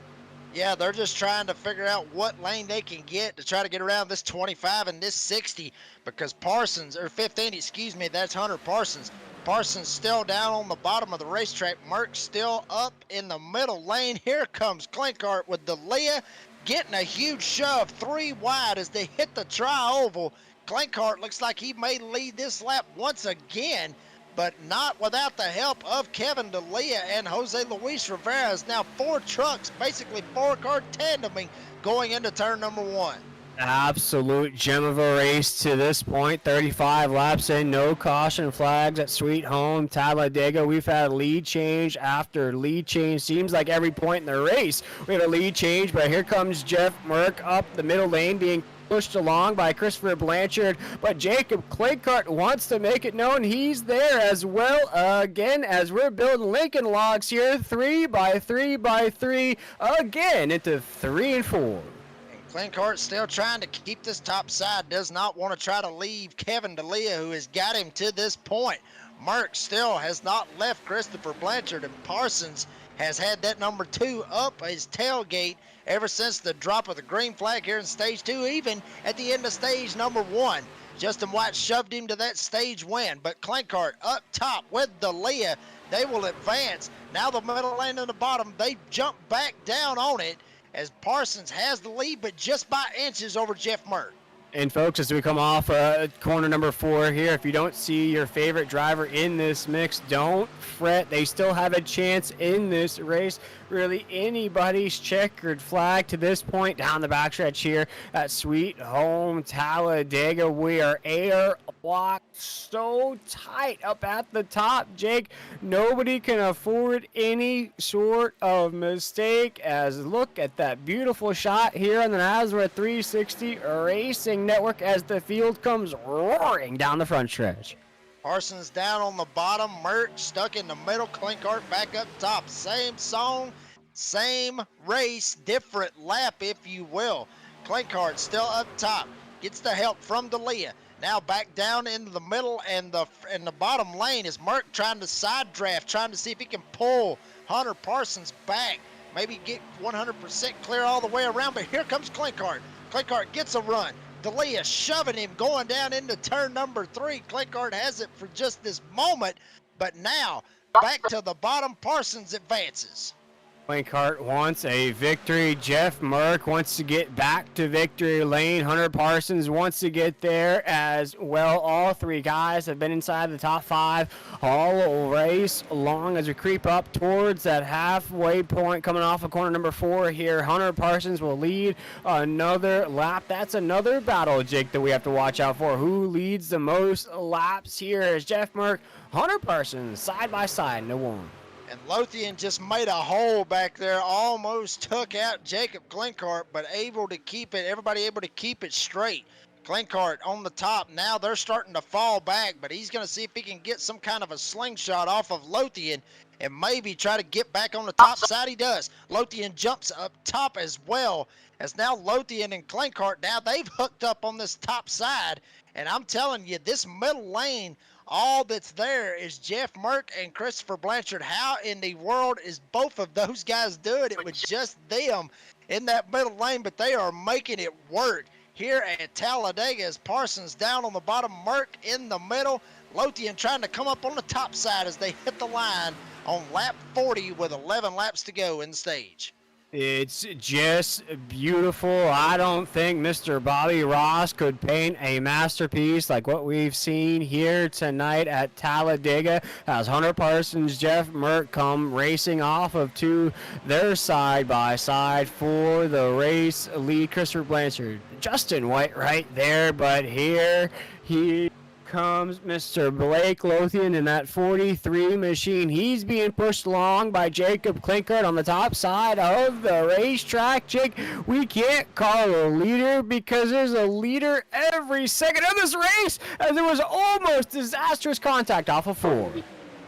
Yeah, they're just trying to figure out what lane they can get to try to get around this 25 and this 60, because Parsons, or 15, excuse me, that's Hunter Parsons. Parsons still down on the bottom of the racetrack. Merck still up in the middle lane. Here comes Clinkhart with D'Elia getting a huge shove 3 wide as they hit the tri-oval. Clinkhart looks like he may lead this lap once again, but not without the help of Kevin D'Elia and Jose Luis Rivera. Now 4 trucks, basically 4-car tandeming going into turn number 1. Absolute gem of a race to this point. 35 laps in, no caution flags at Sweet Home Talladega. We've had lead change after lead change. Seems like every point in the race we have a lead change, but here comes Jeff Merck up the middle lane being pushed along by Christopher Blanchard, but Jacob Clinkhart wants to make it known he's there as well. Again, as we're building Lincoln logs here, 3 by 3 by 3 again into 3 and 4. Clinkhart still trying to keep this top side, does not want to try to leave Kevin D'Elia, who has got him to this point. Merck still has not left Christopher Blanchard, and Parsons has had that number 2 up his tailgate ever since the drop of the green flag here in stage 2, even at the end of stage number 1. Justin White shoved him to that stage win, but Clinkhart up top with D'Elia, they will advance. Now the middle lane and the bottom, they jump back down on it as Parsons has the lead, but just by inches over Jeff Merck. And folks, as we come off corner number 4 here, if you don't see your favorite driver in this mix, don't fret. They still have a chance in this race. Really anybody's checkered flag to this point down the backstretch here at Sweet Home Talladega. We are air locked so tight up at the top, Jake. Nobody can afford any sort of mistake, as look at that beautiful shot here on the Nazareth 360 Racing Network as the field comes roaring down the front stretch. Parsons down on the bottom, Merck stuck in the middle, Clinkhart back up top. Same song, same race, different lap, if you will. Clinkhart still up top, gets the help from D'Elia. Now back down into the middle and the bottom lane is Merck trying to side draft, trying to see if he can pull Hunter Parsons back. Maybe get 100% clear all the way around, but here comes Clinkhart. Clenkart gets a run. D'Elia shoving him going down into turn number 3. Clenkart has it for just this moment, but now back to the bottom. Parsons advances. Clenkart wants a victory. Jeff Merck wants to get back to victory lane. Hunter Parsons wants to get there as well. All 3 guys have been inside the top 5 all race long as we creep up towards that halfway point coming off of corner number 4 here. Hunter Parsons will lead another lap. That's another battle, Jake, that we have to watch out for. Who leads the most laps here is Jeff Merck, Hunter Parsons, side by side, no one. And Lothian just made a hole back there, almost took out Jacob Clenkart, but able to keep it, everybody able to keep it straight. Clenkart on the top. Now they're starting to fall back, but he's going to see if he can get some kind of a slingshot off of Lothian and maybe try to get back on the top side. He does. Lothian jumps up top as well, as now Lothian and Clenkart, now they've hooked up on this top side. And I'm telling you, this middle lane, all that's there is Jeff Merck and Christopher Blanchard. How in the world is both of those guys doing it with just them in that middle lane? But they are making it work here at Talladega as Parsons down on the bottom, Merck in the middle. Lothian trying to come up on the top side as they hit the line on lap 40 with 11 laps to go in the stage. It's just beautiful. I don't think Mr. Bobby Ross could paint a masterpiece like what we've seen here tonight at Talladega as Hunter Parsons, Jeff Merck come racing off of to their side by side for the race lead. Christopher Blanchard, Justin White right there, but here he comes Mr. Blake Lothian in that 43 machine. He's being pushed along by Jacob Clenkart on the top side of the racetrack. Jake, we can't call a leader because there's a leader every second of this race as there was almost disastrous contact off of 4.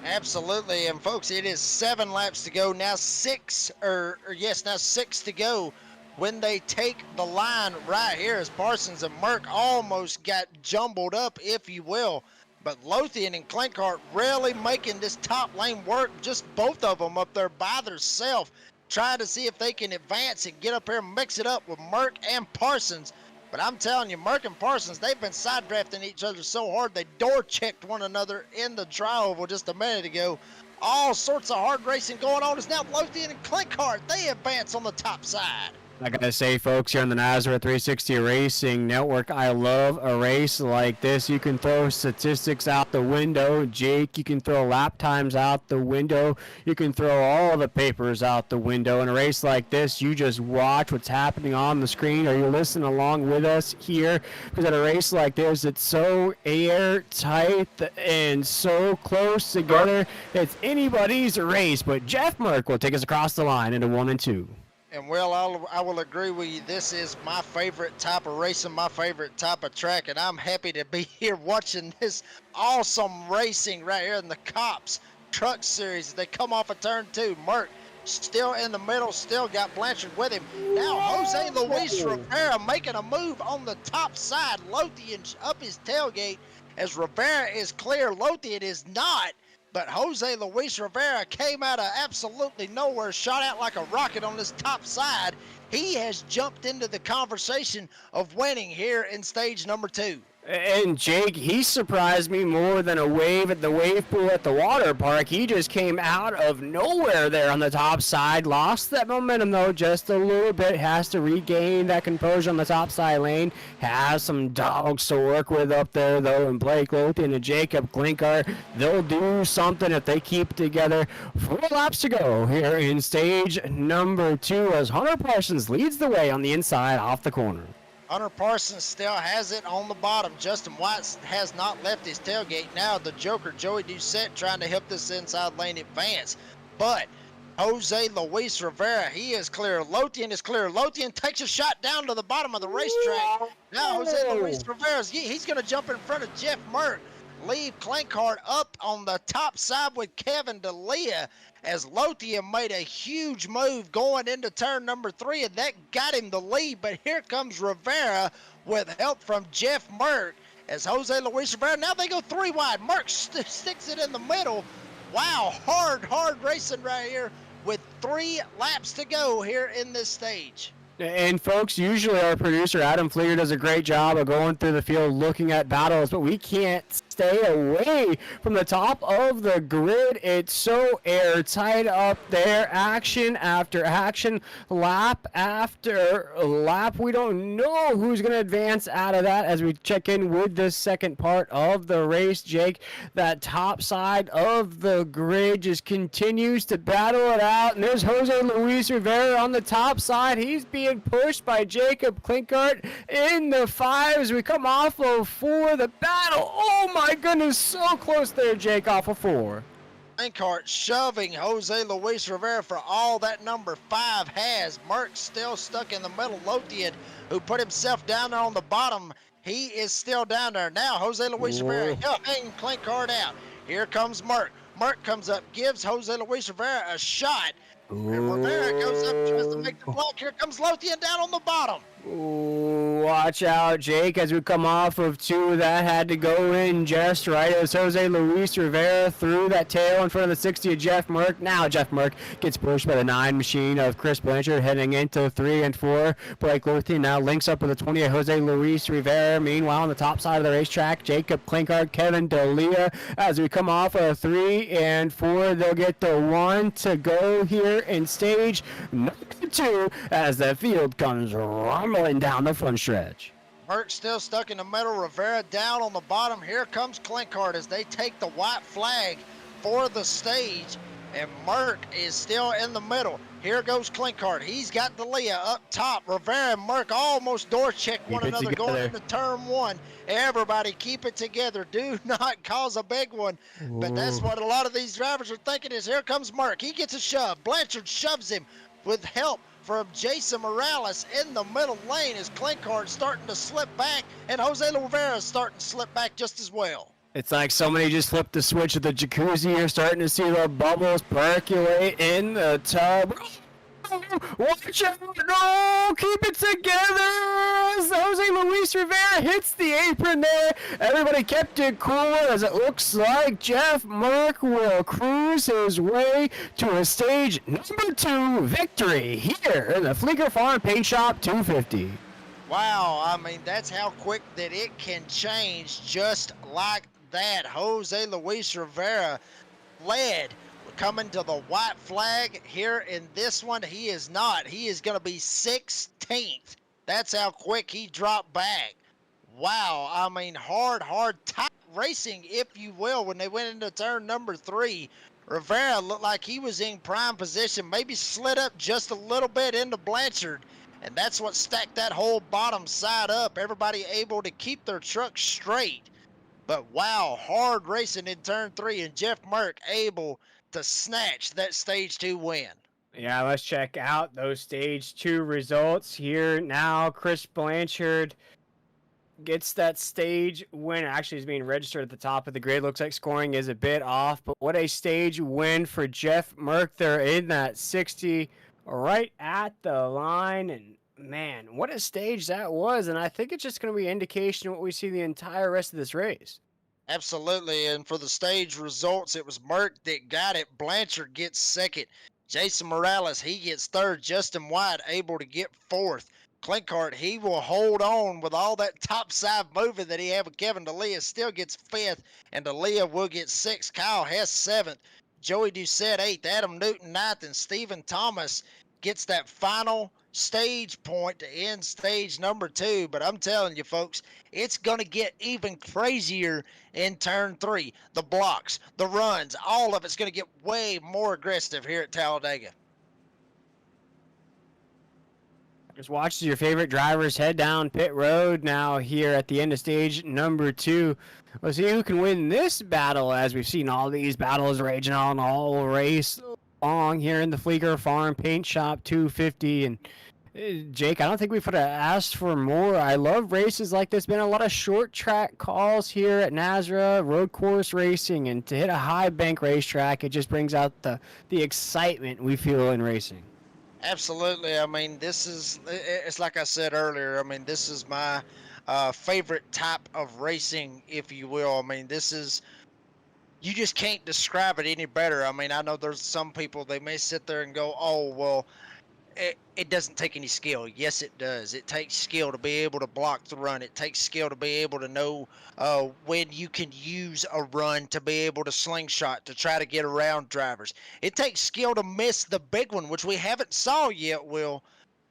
Absolutely, and folks, it is 7 laps to go now. 6 to go when they take the line right here as Parsons and Merck almost got jumbled up, if you will. But Lothian and Clenkart really making this top lane work, just both of them up there by themselves, trying to see if they can advance and get up here and mix it up with Merck and Parsons. But I'm telling you, Merck and Parsons, they've been side drafting each other so hard, they door checked one another in the tri-oval just a minute ago. All sorts of hard racing going on. It's now Lothian and Clenkart. They advance on the top side. I gotta say, folks, here on the Nazareth 360 Racing Network, I love a race like this. You can throw statistics out the window, Jake. You can throw lap times out the window. You can throw all the papers out the window. In a race like this, you just watch what's happening on the screen, or you listen along with us here. Because at a race like this, it's so airtight and so close together. It's anybody's race. But Jeff Merck will take us across the line into 1 and 2. And well, I will agree with you. This is my favorite type of racing, my favorite type of track, and I'm happy to be here watching this awesome racing right here in the C.O.P.S Truck Series. They come off of turn 2. Merck still in the middle, still got Blanchard with him. Now Jose Luis Rivera making a move on the top side. Lothian up his tailgate as Rivera is clear. Lothian is not. But Jose Luis Rivera came out of absolutely nowhere, shot out like a rocket on this top side. He has jumped into the conversation of winning here in stage number 2. And Jake, he surprised me more than a wave at the wave pool at the water park. He just came out of nowhere there on the top side. Lost that momentum, though, just a little bit. Has to regain that composure on the top side lane. Has some dogs to work with up there, though. And Blake Lothian and Jacob Clenkart, they'll do something if they keep together. 4 laps to go here in stage number 2 as Hunter Parsons leads the way on the inside off the corner. Hunter Parsons still has it on the bottom. Justin White has not left his tailgate. Now the Joker, Joey Doucette, trying to help this inside lane advance. But Jose Luis Rivera, he is clear. Lothian is clear. Lothian takes a shot down to the bottom of the racetrack. Now Jose Luis Rivera, he's going to jump in front of Jeff Merck. Leave Clenkart up on the top side with Kevin D'Elia as Lothian made a huge move going into turn number 3, and that got him the lead. But here comes Rivera with help from Jeff Merck as Jose Luis Rivera. Now they go 3 wide. Merck sticks it in the middle. Wow, hard racing right here with 3 laps to go here in this stage. And folks, usually our producer Adam Fleeger does a great job of going through the field looking at battles, but we can't stay away from the top of the grid. It's so airtight up there. Action after action, lap after lap. We don't know who's going to advance out of that as we check in with the second part of the race. Jake, that top side of the grid just continues to battle it out. And there's Jose Luis Rivera on the top side. He's being pushed by Jacob Klinkert in the 5s. We come off of 4. The battle, oh my goodness, so close there, Jake, off of 4. Klinkert shoving Jose Luis Rivera for all that number 5 has. Merckx still stuck in the middle. Lothian, who put himself down there on the bottom, he is still down there. Now Jose Luis Rivera helping Klinkert out. Here comes Merckx. Merckx comes up, gives Jose Luis Rivera a shot. And Rivera goes up, tries to make the block. Here comes Lothian down on the bottom. Ooh, watch out, Jake, as we come off of 2. That had to go in just right as Jose Luis Rivera threw that tail in front of the 60 of Jeff Merck. Now Jeff Merck gets pushed by the 9 machine of Chris Blanchard heading into 3 and 4. Blake Lothian now links up with the 20 of Jose Luis Rivera. Meanwhile, on the top side of the racetrack, Jacob Klinkert, Kevin D'Elia. As we come off of 3 and 4, they'll get the 1 to go here in stage number 2 as the field comes rumbling down the front stretch. Merckx still stuck in the middle. Rivera down on the bottom. Here comes Klinkert as they take the white flag for the stage. And Merckx is still in the middle. Here goes Klinkert. He's got D'Elia up top. Rivera and Merckx almost door check one another going into turn 1. Everybody keep it together. Do not cause a big one. Ooh. But that's what a lot of these drivers are thinking is here comes Merckx. He gets a shove. Blanchard shoves him with help from Jason Morales in the middle lane as Klinkert starting to slip back, and Jose Rivera is starting to slip back just as well. It's like somebody just flipped the switch of the jacuzzi. You're starting to see the bubbles percolate in the tub. Watch out! No! Keep it together! As Jose Luis Rivera hits the apron there. Everybody kept it cool as it looks like Jeff Merck will cruise his way to a stage number 2 victory here in the Fleeger Farm Paint Shop 250. Wow, I mean, that's how quick that it can change just like that. Jose Luis Rivera led coming to the white flag here in this one. He is not. He is going to be 16th. That's how quick he dropped back. Wow, I mean, hard, tight racing, if you will, when they went into turn number 3. Rivera looked like he was in prime position, maybe slid up just a little bit into Blanchard, and that's what stacked that whole bottom side up. Everybody able to keep their truck straight. But wow, hard racing in turn 3, and Jeff Merck able to snatch that stage 2 win. Yeah, let's check out those stage 2 results here now. Chris Blanchard gets that stage win. Actually, is being registered at the top of the grid. Looks like scoring is a bit off, but what a stage win for Jeff Merck there in that 60 right at the line. And man, what a stage that was. And I think it's just going to be an indication of what we see the entire rest of this race. Absolutely, and for the stage results, it was Merck that got it. Blanchard gets second. Jason Morales, he gets third. Justin White able to get fourth. Klinkert, he will hold on with all that top side moving that he had with Kevin D'Elia, still gets fifth, and D'Elia will get sixth. Kyle Hess seventh. Joey Doucette eighth. Adam Newton ninth, and Stephen Thomas gets that final stage point to end stage number 2. But I'm telling you, folks, it's going to get even crazier in turn 3. The blocks, the runs, all of it's going to get way more aggressive here at Talladega. Just watch your favorite drivers head down pit road now here at the end of stage number 2. We'll see who can win this battle, as we've seen all these battles raging on all race long here in the Fleeger Farm Paint Shop 250. And Jake, I don't think we could have asked for more. I love races like this. Been a lot of short track calls here at Nazareth, road course racing, and to hit a high bank racetrack, it just brings out the excitement we feel in racing. Absolutely. I mean, it's like I said earlier, I mean, this is my favorite type of racing, if you will. I mean, you just can't describe it any better. I mean, I know there's some people, they may sit there and go, oh, well, it doesn't take any skill. Yes, it does. It takes skill to be able to block the run. It takes skill to be able to know when you can use a run to be able to slingshot to try to get around drivers. It takes skill to miss the big one, which we haven't saw yet, Will.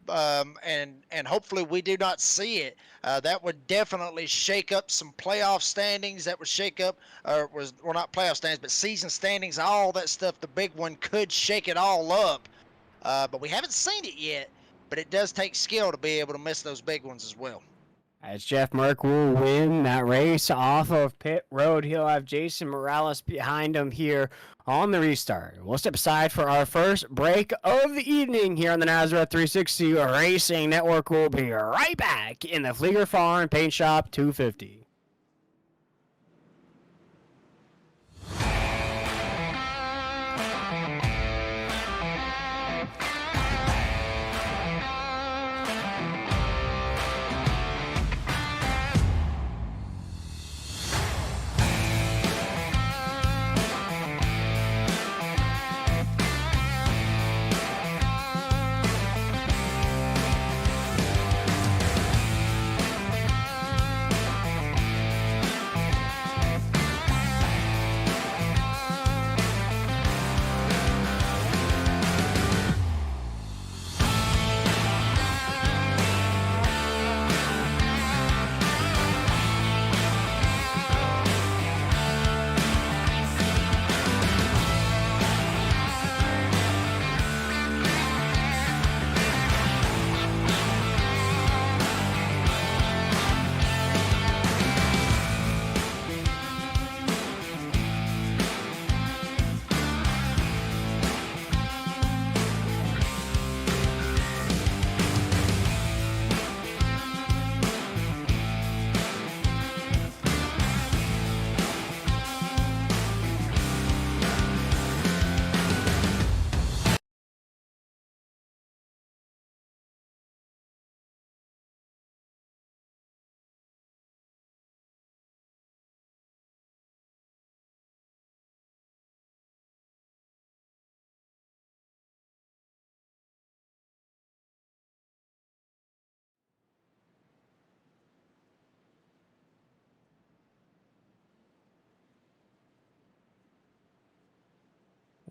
And hopefully we do not see it. That would definitely shake up some playoff standings. That would shake up, well, not playoff standings, but season standings, all that stuff. The big one could shake it all up. But we haven't seen it yet. But it does take skill to be able to miss those big ones as well. As Jeff Merck will win that race off of pit road, he'll have Jason Morales behind him here on the restart. We'll step aside for our first break of the evening here on the Nazareth 360 Racing Network. We'll be right back in the Fleeger Farm Paint Shop 250.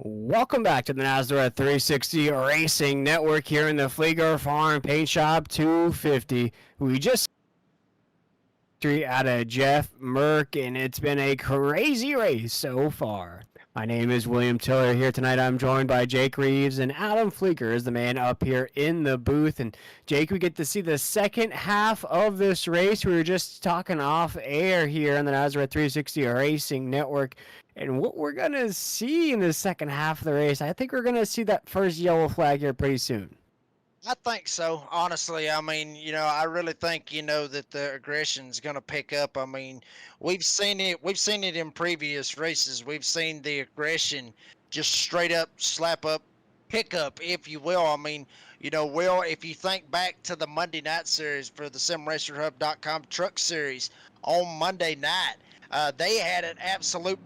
Welcome back to the Nazareth 360 Racing Network here in the Fleeger Farm Paint Shop 250. We just out of Jeff Merck, and it's been a crazy race so far. My name is William Tiller. Here tonight I'm joined by Jake Reeves, and Adam Fleeger is the man up here in the booth. And Jake, we get to see the second half of this race. We were just talking off air here on the Nazareth 360 Racing Network. And what we're going to see in the second half of the race, I think we're going to see that first yellow flag here pretty soon. I think so, honestly. I mean, I really think, that the aggression's going to pick up. I mean, we've seen it in previous races. We've seen the aggression just straight up, slap up, pick up, if you will. I mean, Will, if you think back to the Monday night series for the SimRacerHub.com Truck Series on Monday night, they had an absolute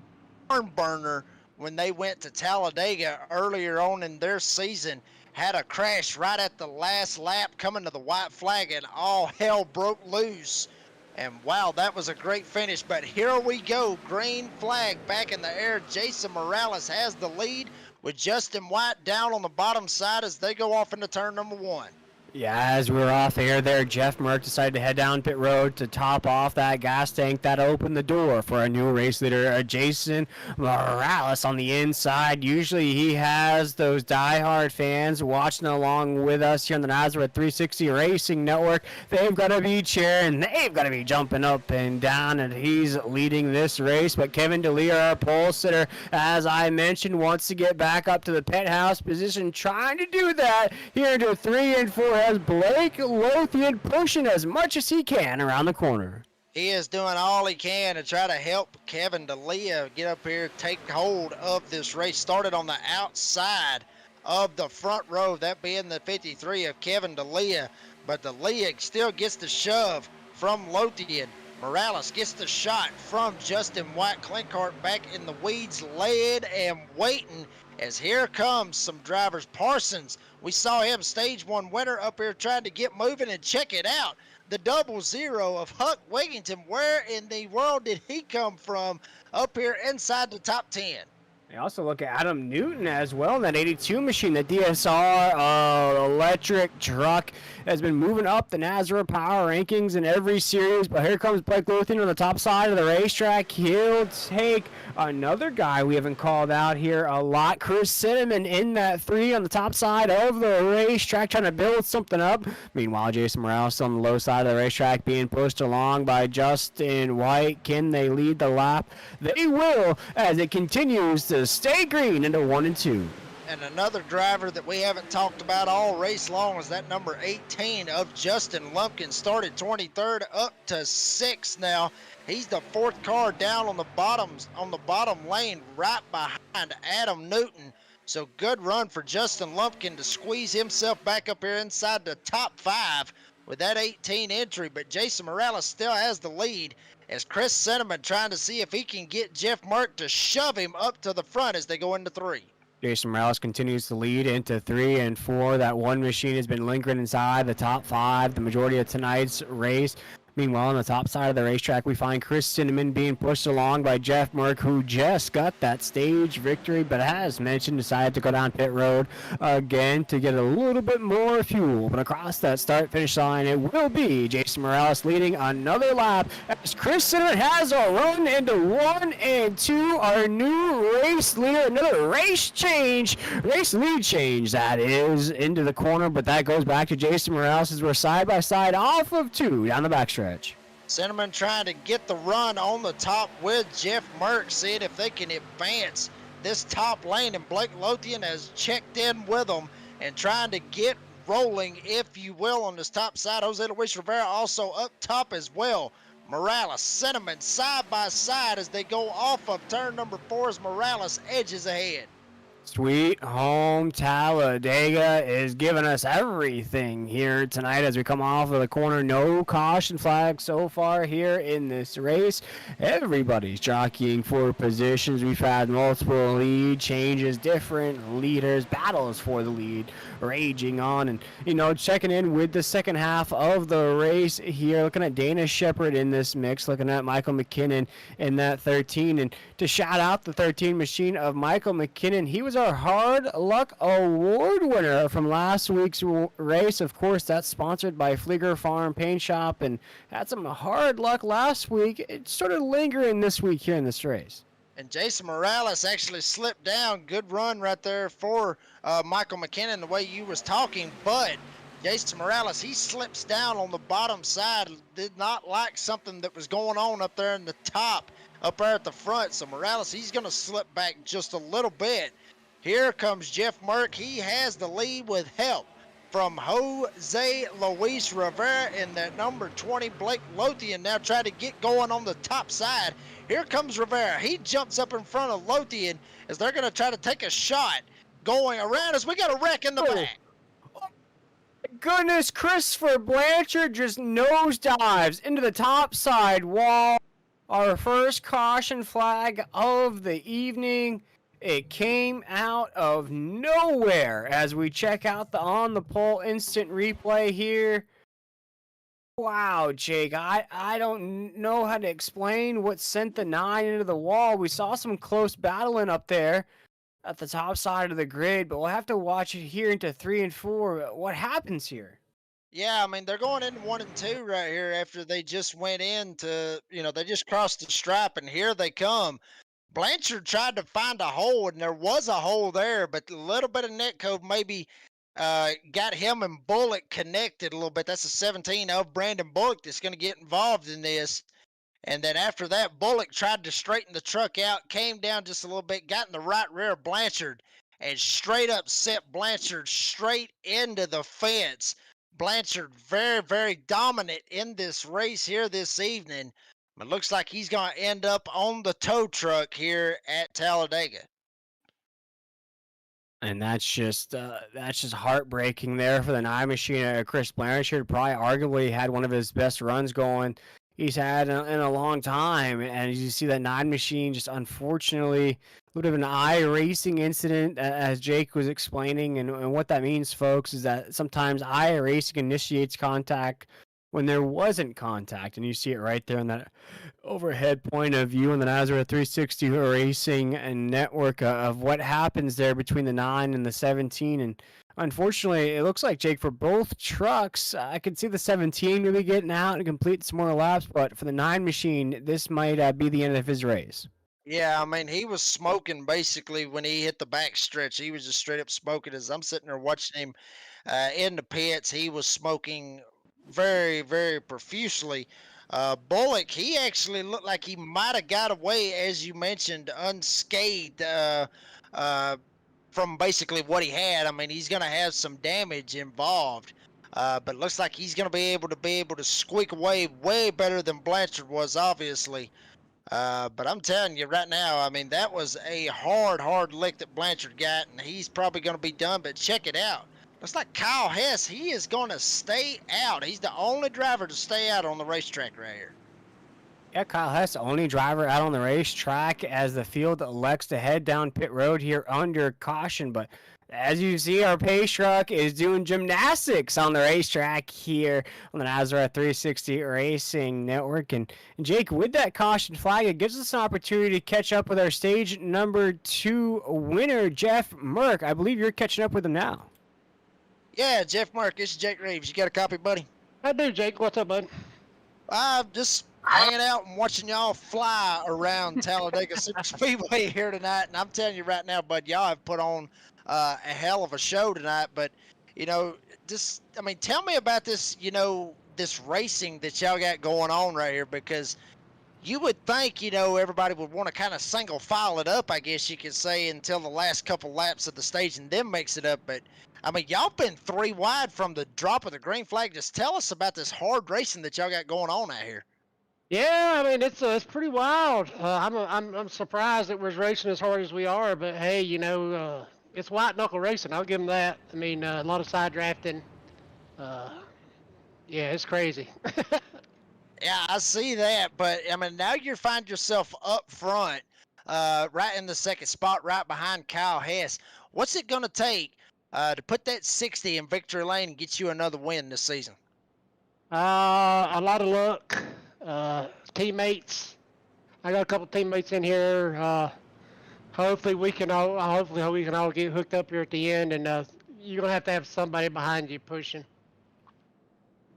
barn burner when they went to Talladega earlier on in their season. Had a crash right at the last lap coming to the white flag, and all hell broke loose. And wow, that was a great finish. But here we go, green flag back in the air. Jason Morales has the lead with Justin White down on the bottom side as they go off into turn number one. Yeah, as we were off air there, Jeff Merck decided to head down pit road to top off that gas tank. That opened the door for a new race leader, Jason Morales on the inside. Usually he has those diehard fans watching along with us here on the Nazareth 360 Racing Network. They've got to be cheering. They've got to be jumping up and down, and he's leading this race. But Kevin DeLear, our pole sitter, as I mentioned, wants to get back up to the penthouse position, trying to do that here into 3 and 4. Has Blake Lothian pushing as much as he can around the corner. He is doing all he can to try to help Kevin DeLear get up here, take hold of this race. Started on the outside of the front row, that being the 53 of Kevin DeLear, but DeLear still gets the shove from Lothian. Morales gets the shot from Justin White. Clinkart back in the weeds, led and waiting as here comes some drivers. Parsons, we saw him stage 1 winner up here trying to get moving, and check it out. The 00 of Huck Wigington. Where in the world did he come from up here inside the top 10? You also look at Adam Newton as well in that 82 machine. The DSR electric truck has been moving up the NASCAR power rankings in every series. But here comes Blake Lothian on the top side of the racetrack. He'll take another guy we haven't called out here a lot. Chris Cinnamon in that 3 on the top side of the racetrack trying to build something up. Meanwhile, Jason Morales on the low side of the racetrack being pushed along by Justin White. Can they lead the lap? They will as it continues to stay green into 1 and 2. And another driver that we haven't talked about all race long is that number 18 of Justin Lumpkin. Started 23rd up to 6th now. He's the 4th car down on the bottom lane right behind Adam Newton. So good run for Justin Lumpkin to squeeze himself back up here inside the top 5 with that 18 entry. But Jason Morales still has the lead as Chris Cinnamon trying to see if he can get Jeff Merck to shove him up to the front as they go into 3. Jason Morales continues to lead into 3 and 4. That one machine has been lingering inside the top 5 the majority of tonight's race. Meanwhile, on the top side of the racetrack, we find Chris Cinnamon being pushed along by Jeff Merck, who just got that stage victory, but as mentioned, decided to go down pit road again to get a little bit more fuel. But across that start-finish line, it will be Jason Morales leading another lap as Chris Cinnamon has a run into 1 and 2. Our new race leader, another race lead change, that is, into the corner, but that goes back to Jason Morales as we're side-by-side off of 2 down the backstretch. Cinnamon trying to get the run on the top with Jeff Merck, seeing if they can advance this top lane, and Blake Lothian has checked in with them and trying to get rolling, if you will, on this top side. Jose Luis Rivera also up top as well. Morales, Cinnamon side by side as they go off of turn number 4 as Morales edges ahead. Sweet home Talladega is giving us everything here tonight as we come off of the corner. No caution flag so far here in this race. Everybody's jockeying for positions. We've had multiple lead changes, different leaders, battles for the lead raging on. And, you know, checking in with the second half of the race here, looking at Dana Shepard in this mix, looking at Michael McKinnon in that 13. And to shout out the 13 machine of Michael McKinnon, he was our Hard Luck Award winner from last week's race. Of course, that's sponsored by Fleeger Farm Paint Shop, and had some hard luck last week. It's sort of lingering this week here in this race. And Jason Morales actually slipped down. Good run right there for Michael McKinnon, the way you was talking. But Jason Morales, he slips down on the bottom side. Did not like something that was going on up there in the top, up there at the front. So Morales, he's going to slip back just a little bit. Here comes Jeff Merck. He has the lead with help from Jose Luis Rivera in that number 20. Blake Lothian now trying to get going on the top side. Here comes Rivera. He jumps up in front of Lothian as they're going to try to take a shot going around as we got a wreck in the back. Oh, goodness, Christopher Blanchard just nosedives into the top side wall. Our first caution flag of the evening. It came out of nowhere as we check out the on the pole instant replay here. Wow, Jake, I don't know how to explain what sent the 9 into the wall. We saw some close battling up there at the top side of the grid, but we'll have to watch it here into 3 and 4. What happens here? Yeah, I mean, they're going into 1 and 2 right here after they just went into, they just crossed the stripe, and here they come. Blanchard tried to find a hole, and there was a hole there, but a little bit of netcode maybe got him and Bullock connected a little bit. That's a 17 of Brandon Bullock that's going to get involved in this. And then after that, Bullock tried to straighten the truck out, came down just a little bit, got in the right rear of Blanchard, and straight up set Blanchard straight into the fence. Blanchard very, very dominant in this race here this evening. It looks like he's going to end up on the tow truck here at Talladega. And that's just heartbreaking there for the 9 machine. Chris Blanchard probably arguably had one of his best runs going he's had in a long time. And you see that 9 machine just unfortunately a little bit of an iRacing incident, as Jake was explaining. And what that means, folks, is that sometimes iRacing initiates contact when there wasn't contact. And you see it right there in that overhead point of view on the Nazareth 360 Racing and network of what happens there between the 9 and the 17. And unfortunately, it looks like, Jake, for both trucks, I could see the 17 really getting out and complete some more laps, but for the 9 machine, this might be the end of his race. Yeah, I mean, he was smoking basically when he hit the back stretch. He was just straight up smoking. As I'm sitting there watching him in the pits, he was smoking very, very profusely. Bullock, he actually looked like he might have got away, as you mentioned, unscathed from basically what he had. I mean, he's going to have some damage involved. But looks like he's going to be able to squeak away way better than Blanchard was, obviously. But I'm telling you right now, I mean, that was a hard lick that Blanchard got, and he's probably going to be done. But check it out. Looks like Kyle Hess, he is going to stay out. He's the only driver to stay out on the racetrack right here. Yeah, Kyle Hess, the only driver out on the racetrack as the field elects to head down pit road here under caution. But as you see, our pace truck is doing gymnastics on the racetrack here on the Nazareth 360 Racing Network. And Jake, with that caution flag, it gives us an opportunity to catch up with our stage number 2 winner, Jeff Merck. I believe you're catching up with him now. Yeah, Jeff Merck, this is Jake Reeves. You got a copy, buddy? I do, Jake. What's up, bud? I'm just hanging out and watching y'all fly around Talladega Superspeedway here tonight. And I'm telling you right now, bud, y'all have put on a hell of a show tonight. But, you know, just, I mean, tell me about this, you know, this racing that y'all got going on right here, because you would think, you know, everybody would want to kind of single file it up, I guess you could say, until the last couple laps of the stage and then mix it up. But, I mean, y'all been 3 wide from the drop of the green flag. Just tell us about this hard racing that y'all got going on out here. Yeah, I mean it's pretty wild. I'm surprised that we're racing as hard as we are, but hey, you know, it's white knuckle racing. I'll give them that. I mean, a lot of side drafting. Yeah, it's crazy. Yeah, I see that, but I mean, now you find yourself up front, right in the second spot, right behind Kyle Hess. What's it gonna take to put that 60 in victory lane and get you another win this season? A lot of luck. Teammates. I got a couple teammates in here. Hopefully we can all get hooked up here at the end, and you're gonna have to have somebody behind you pushing.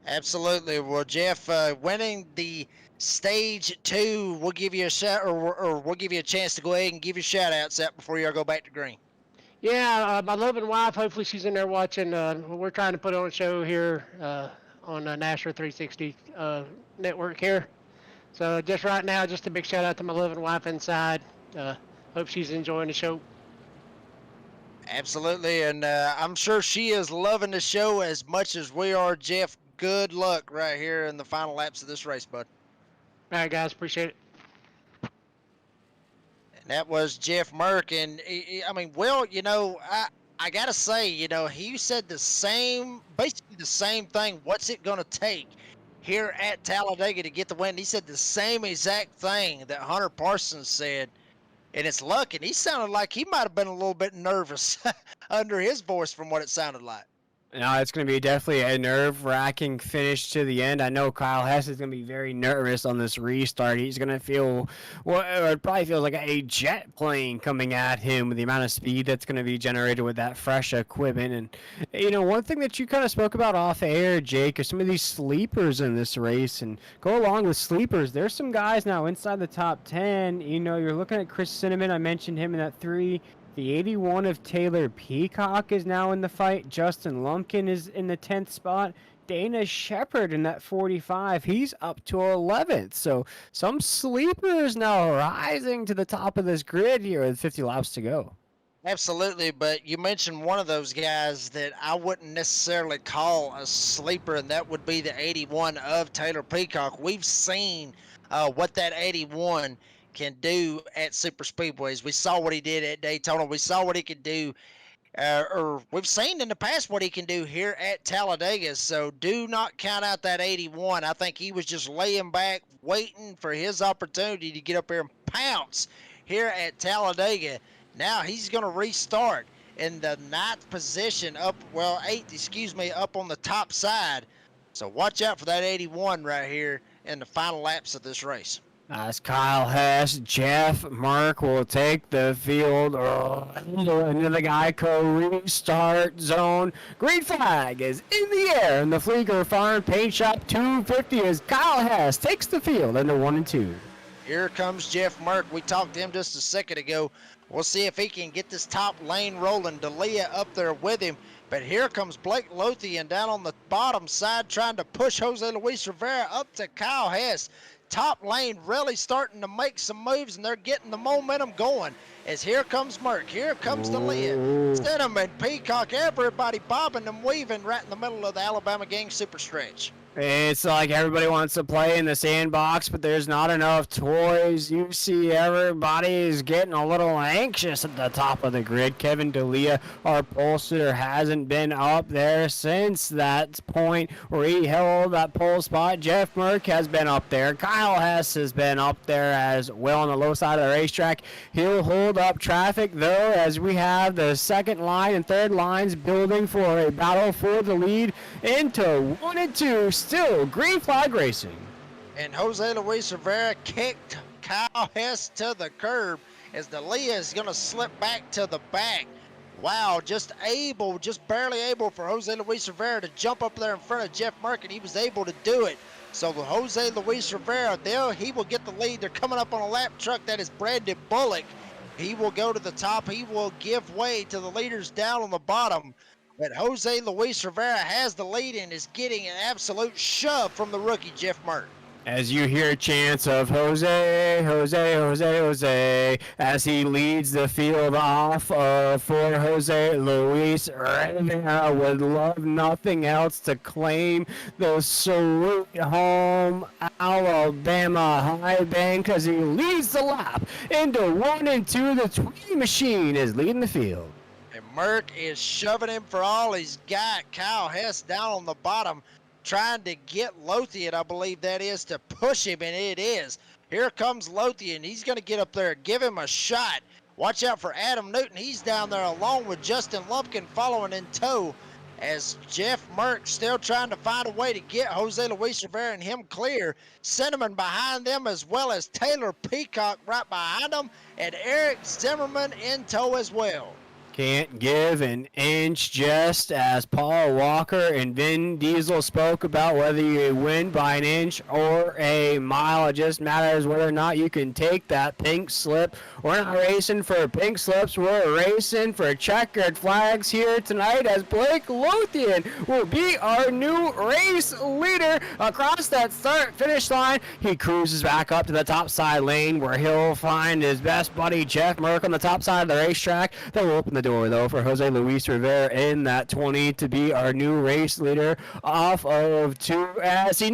Absolutely. Well, Jeff, winning the stage 2, we'll give you a shout, or we'll give you a chance to go ahead and give your shout outs out before you go back to green. Yeah, my loving wife, hopefully she's in there watching. We're trying to put on a show here on Nashville 360 network here. So just right now, just a big shout out to my loving wife inside. Hope she's enjoying the show. Absolutely, and I'm sure she is loving the show as much as we are, Jeff. Good luck right here in the final laps of this race, bud. All right, guys, appreciate it. And that was Jeff Merck, and I mean, well, you know, I gotta say, you know, he said basically the same thing. What's it gonna take here at Talladega to get the win? He said the same exact thing that Hunter Parsons said, and it's luck. And he sounded like he might have been a little bit nervous under his voice from what it sounded like. No, it's going to be definitely a nerve-wracking finish to the end. I know Kyle Hess is going to be very nervous on this restart. He's going to feel, well, it probably feels like a jet plane coming at him with the amount of speed that's going to be generated with that fresh equipment. And, you know, one thing that you kind of spoke about off air, Jake, are some of these sleepers in this race. And go along with sleepers, there's some guys now inside the top 10. You know, you're looking at Chris Cinnamon. I mentioned him in that 3. The 81 of Taylor Peacock is now in the fight. Justin Lumpkin is in the 10th spot. Dana Shepard in that 45. He's up to 11th. So some sleepers now rising to the top of this grid here with 50 laps to go. Absolutely, but you mentioned one of those guys that I wouldn't necessarily call a sleeper, and that would be the 81 of Taylor Peacock. We've seen what that 81 can do at super speedways. We saw what he did at Daytona. We saw what he could do or we've seen in the past what he can do here at Talladega. So do not count out that 81. I think he was just laying back, waiting for his opportunity to get up here and pounce here at Talladega. Now he's going to restart in the 9th position up, well, 8th, excuse me, up on the top side. So watch out for that 81 right here in the final laps of this race. As Kyle Hess, Jeff Mark will take the field into the Geico restart zone. Green flag is in the air in the Fleeger Farm Paint Shop 250 as Kyle Hess takes the field into 1 and 2. Here comes Jeff Mark. We talked to him just a second ago. We'll see if he can get this top lane rolling. D'Elia up there with him. But here comes Blake Lothian down on the bottom side trying to push Jose Luis Rivera up to Kyle Hess. Top lane really starting to make some moves, and they're getting the momentum going. As here comes Merck, here comes D'Elia, Cinnamon, Peacock, everybody bobbing and weaving right in the middle of the Alabama Gang Super Stretch. It's like everybody wants to play in the sandbox, but there's not enough toys. You see everybody is getting a little anxious at the top of the grid. Kevin D'Elia, our pole sitter, hasn't been up there since that point where he held that pole spot. Jeff Merck has been up there. Kyle Hess has been up there as well on the low side of the racetrack. He'll hold up traffic, though, as we have the second line and third lines building for a battle for the lead into 1 and 2. Still green flag racing. And Jose Luis Rivera kicked Kyle Hess to the curb as D'Elia is going to slip back to the back. Wow, just barely able for Jose Luis Rivera to jump up there in front of Jeff Merck, and he was able to do it. So Jose Luis Rivera, he will get the lead. They're coming up on a lap truck that is Brandon Bullock. He will go to the top. He will give way to the leaders down on the bottom. But Jose Luis Rivera has the lead and is getting an absolute shove from the rookie, Jeff Merck. As you hear chants of Jose, Jose, Jose, Jose, as he leads the field off for Jose Luis Rivera would love nothing else to claim the sweet home Alabama high bank as he leads the lap into 1 and 2. The Tweety machine is leading the field. And Merck is shoving him for all he's got. Kyle Hess down on the bottom trying to get Lothian, I believe that is, to push him, and it is. Here comes Lothian. He's going to get up there, give him a shot. Watch out for Adam Newton. He's down there along with Justin Lumpkin following in tow as Jeff Merck still trying to find a way to get Jose Luis Rivera and him clear. Cinnamon behind them, as well as Taylor Peacock right behind them, and Eric Zimmerman in tow as well. Can't give an inch, just as Paul Walker and Vin Diesel spoke about whether you win by an inch or a mile. It just matters whether or not you can take that pink slip. We're not racing for pink slips. We're racing for checkered flags here tonight as Blake Lothian will be our new race leader across that start-finish line. He cruises back up to the top side lane where he'll find his best buddy Jeff Merck on the top side of the racetrack. They'll open the door though for Jose Luis Rivera in that 20 to be our new race leader off of 2 as he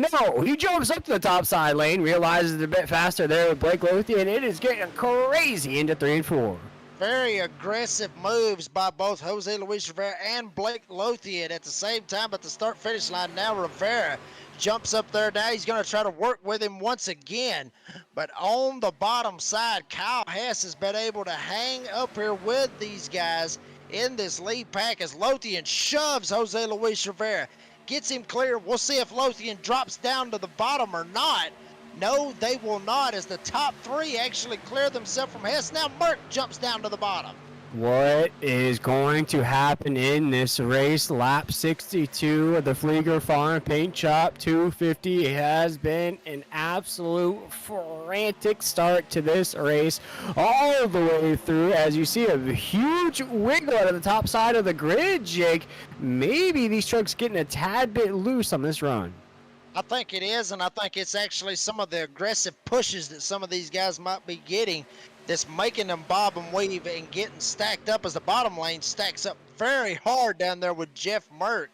jumps up to the top side lane, realizes it's a bit faster there with Blake Lothian. It is getting crazy into 3 and 4. Very aggressive moves by both Jose Luis Rivera and Blake Lothian at the same time at the start finish line. Now Rivera jumps up there. Now he's going to try to work with him once again. But on the bottom side, Kyle Hess has been able to hang up here with these guys in this lead pack as Lothian shoves Jose Luis Rivera. Gets him clear. We'll see if Lothian drops down to the bottom or not. No, they will not, as the top 3 actually clear themselves from Hess. Now Merck jumps down to the bottom. What is going to happen in this race? Lap 62 of the Fleeger Farm Paint Shop 250 has been an absolute frantic start to this race all the way through. As you see a huge wiggle out of the top side of the grid, Jake. Maybe these trucks getting a tad bit loose on this run. I think it is, and I think it's actually some of the aggressive pushes that some of these guys might be getting that's making them bob and weave and getting stacked up as the bottom lane stacks up very hard down there with Jeff Merck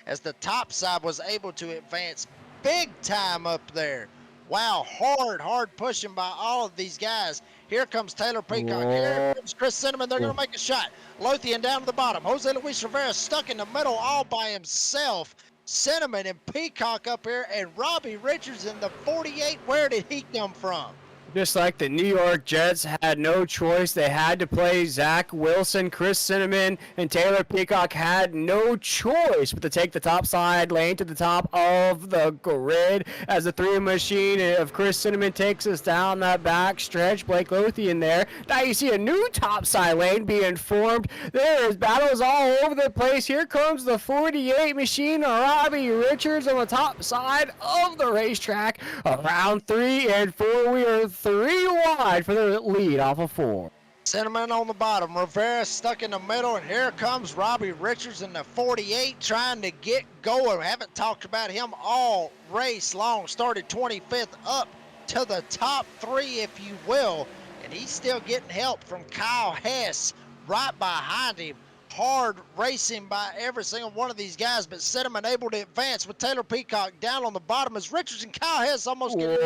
as the top side was able to advance big time up there. Wow, hard pushing by all of these guys. Here comes Taylor Peacock. Here comes Chris Cinnamon. They're going to make a shot. Lothian down to the bottom. Jose Luis Rivera stuck in the middle all by himself. Cinnamon and Peacock up here, and Robbie Richards in the 48. Where did he come from? Just like the New York Jets had no choice, they had to play Zach Wilson. Chris Cinnamon and Taylor Peacock had no choice but to take the top side lane to the top of the grid as the three machine of Chris Cinnamon takes us down that back stretch. Blake Lothian there. Now you see a new top side lane being formed. There's battles all over the place. Here comes the 48 machine, Robbie Richards on the top side of the racetrack. Around 3 and 4, we are 3 wide for the lead off of 4. Cinnamon on the bottom, Rivera stuck in the middle, and here comes Robbie Richards in the 48 trying to get going. We haven't talked about him all race long. Started 25th up to the top 3, if you will, and he's still getting help from Kyle Hess right behind him. Hard racing by every single one of these guys, but Cinnamon able to advance with Taylor Peacock down on the bottom as Richards and Kyle Hess almost get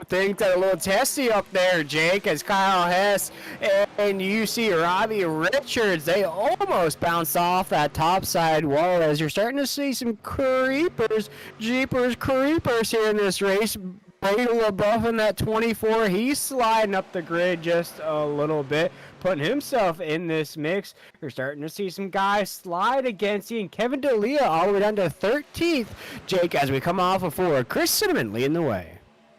Things are a little testy up there, Jake, as Kyle Hess and you see Robbie Richards, they almost bounced off that topside wall as you're starting to see some creepers, jeepers creepers here in this race. Bradle above in that 24, he's sliding up the grid just a little bit, putting himself in this mix. You're starting to see some guys slide against you, and Kevin D'Elia all the way down to 13th. Jake, as we come off of 4, Chris Cinnamon leading the way.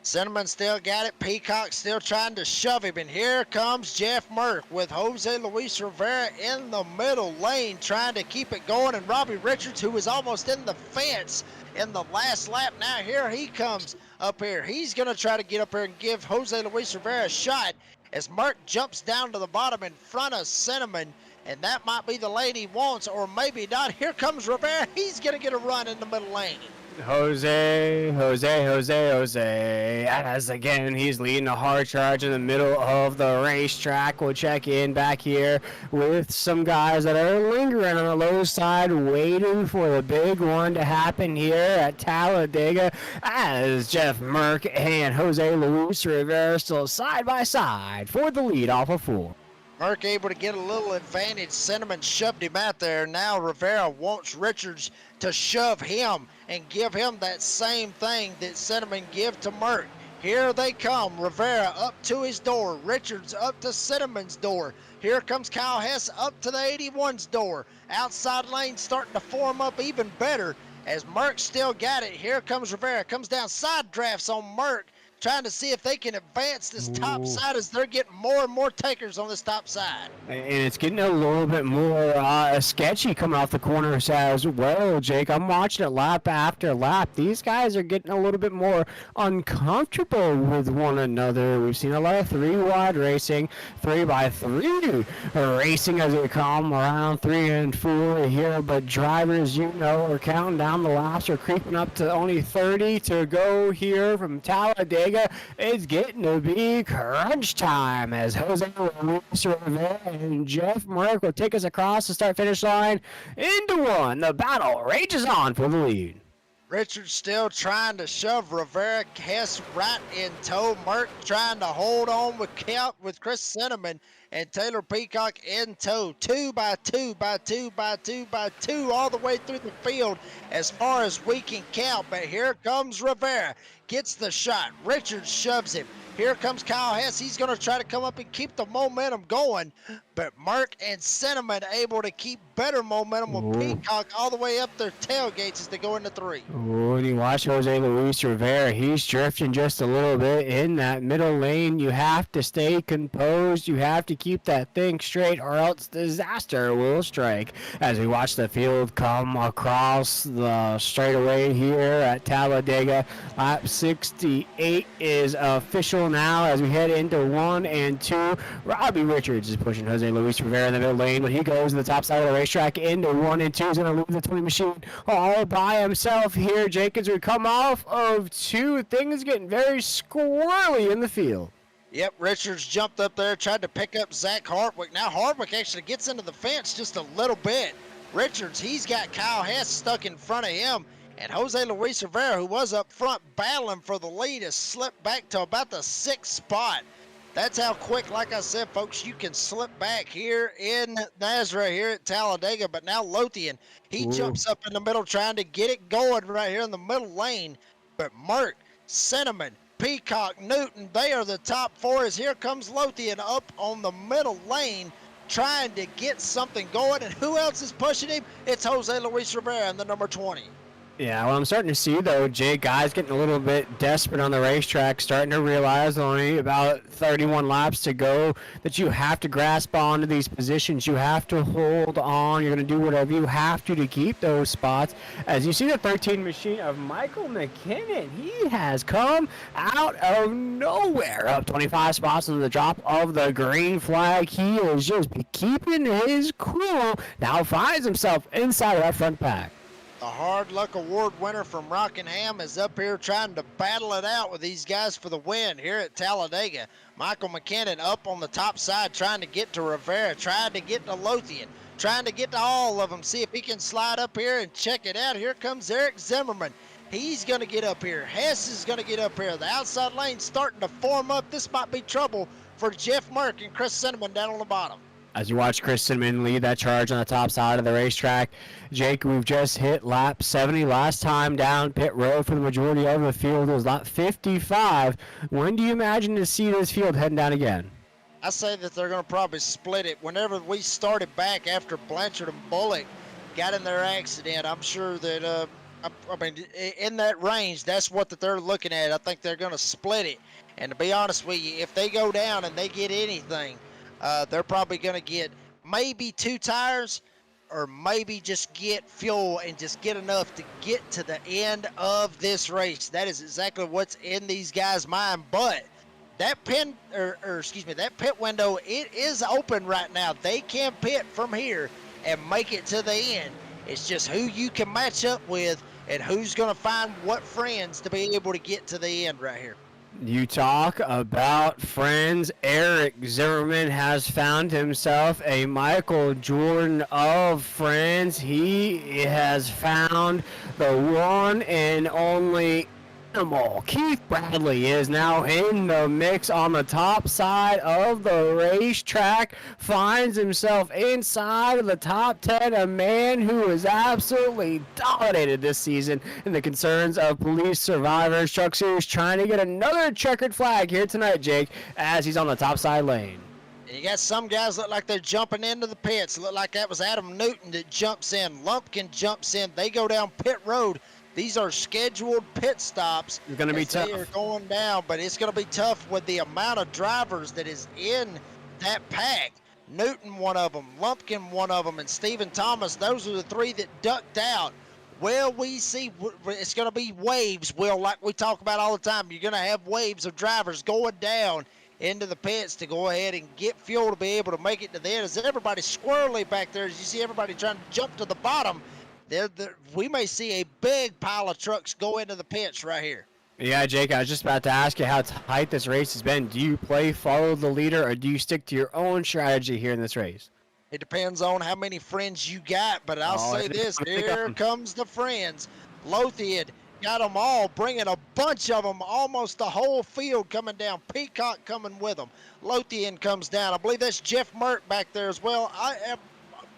Cinnamon still got it. Peacock still trying to shove him. And here comes Jeff Merck with Jose Luis Rivera in the middle lane trying to keep it going. And Robbie Richards, who was almost in the fence in the last lap. Now here he comes up here. He's going to try to get up here and give Jose Luis Rivera a shot as Merck jumps down to the bottom in front of Cinnamon. And that might be the lane he wants, or maybe not. Here comes Rivera. He's going to get a run in the middle lane. Jose, as again, he's leading a hard charge in the middle of the racetrack. We'll check in back here with some guys that are lingering on the low side, waiting for the big one to happen here at Talladega, as Jeff Merck and Jose Luis Rivera still side by side for the lead off of 4. Merck able to get a little advantage. Cinnamon shoved him out there. Now Rivera wants Richards to shove him and give him that same thing that Cinnamon give to Merck. Here they come. Rivera up to his door. Richards up to Cinnamon's door. Here comes Kyle Hess up to the 81's door. Outside lane starting to form up even better as Merck still got it. Here comes Rivera. Comes down side drafts on Merck, trying to see if they can advance this top side as they're getting more and more takers on this top side. And it's getting a little bit more sketchy coming off the corners as well, Jake. I'm watching it lap after lap. These guys are getting a little bit more uncomfortable with one another. We've seen a lot of 3-wide racing, 3x3 racing as we come around 3 and 4 here, but drivers, you know, are counting down the laps. Are creeping up to only 30 to go here from Talladega. It's getting to be crunch time as Jose Luis Rivera and Jeff Merck will take us across the start-finish line into 1. The battle rages on for the lead. Richards still trying to shove Rivera. Hess right in tow. Merck trying to hold on with Chris Cinnamon and Taylor Peacock in tow. 2 by 2 by 2 by 2 by 2 all the way through the field as far as we can count. But here comes Rivera. Gets the shot. Richards shoves him. Here comes Kyle Hess. He's going to try to come up and keep the momentum going. But Merck and Cinnamon able to keep better momentum with Peacock all the way up their tailgates as they go into 3. When you watch Jose Luis Rivera, he's drifting just a little bit in that middle lane. You have to stay composed. You have to keep that thing straight or else disaster will strike. As we watch the field come across the straightaway here at Talladega, lap 68 is official now as we head into 1 and 2. Robbie Richards is pushing Jose Luis Rivera in the middle lane, but he goes to the top side of the racetrack into 1 and 2. He's going to lose the 20 machine all by himself here. Jenkins would come off of 2. Things getting very squirrely in the field. Yep, Richards jumped up there, tried to pick up Zach Hardwick. Now Hardwick actually gets into the fence just a little bit. Richards, he's got Kyle Hess stuck in front of him. And Jose Luis Rivera, who was up front battling for the lead, has slipped back to about the 6th spot. That's how quick, like I said, folks, you can slip back here in Nazareth here at Talladega. But now Lothian, he jumps up in the middle trying to get it going right here in the middle lane. But Mert, Cinnamon, Peacock, Newton, they are the top 4 as here comes Lothian up on the middle lane trying to get something going. And who else is pushing him? It's Jose Luis Rivera in the number 20. Yeah, what I'm starting to see, though, Jake, guys getting a little bit desperate on the racetrack, starting to realize only about 31 laps to go that you have to grasp onto these positions. You have to hold on. You're going to do whatever you have to keep those spots. As you see the 13 machine of Michael McKinnon, he has come out of nowhere, up 25 spots to the drop of the green flag. He is just keeping his cool. Now finds himself inside of that front pack. The Hard Luck Award winner from Rockingham is up here trying to battle it out with these guys for the win here at Talladega. Michael McKinnon up on the top side trying to get to Rivera, trying to get to Lothian, trying to get to all of them. See if he can slide up here and check it out. Here comes Eric Zimmerman. He's going to get up here. Hess is going to get up here. The outside lane's starting to form up. This might be trouble for Jeff Merck and Chris Cinnamon down on the bottom. As you watch Chris Cinnamon lead that charge on the top side of the racetrack, Jake, we've just hit lap 70. Last time down pit road for the majority of the field was lap 55. When do you imagine to see this field heading down again? I say that they're going to probably split it. Whenever we started back after Blanchard and Bullock got in their accident, I'm sure that, I mean, in that range, that's what that they're looking at. I think they're going to split it. And to be honest with you, if they go down and they get anything, they're probably going to get maybe 2 tires or maybe just get fuel and just get enough to get to the end of this race. That is exactly what's in these guys' mind. But that that pit window, it is open right now. They can pit from here and make it to the end. It's just who you can match up with and who's going to find what friends to be able to get to the end right here. You talk about friends. Eric Zimmerman has found himself a Michael Jordan of friends. He has found the one and only animal. Keith Bradley is now in the mix on the top side of the racetrack. Finds himself inside of the top 10. A man who has absolutely dominated this season in the concerns of police survivors. Truck Series trying to get another checkered flag here tonight, Jake, as he's on the top side lane. You got some guys look like they're jumping into the pits. Look like that was Adam Newton that jumps in. Lumpkin jumps in. They go down pit road. These are scheduled pit stops. It's going to be tough. They are going down, but it's going to be tough with the amount of drivers that is in that pack. Newton, one of them. Lumpkin, one of them. And Stephen Thomas, those are the 3 that ducked out. Well, we see it's going to be waves, Will, like we talk about all the time. You're going to have waves of drivers going down into the pits to go ahead and get fuel to be able to make it to the end. As everybody's squirrely back there, as you see everybody trying to jump to the bottom, we may see a big pile of trucks go into the pits right here. Yeah, Jake, I was just about to ask you how tight this race has been. Do you follow the leader, or do you stick to your own strategy here in this race? It depends on how many friends you got, but I'll say this, here comes the friends. Lothian got them all, bringing a bunch of them, almost the whole field coming down. Peacock coming with them. Lothian comes down. I believe that's Jeff Merck back there as well. I am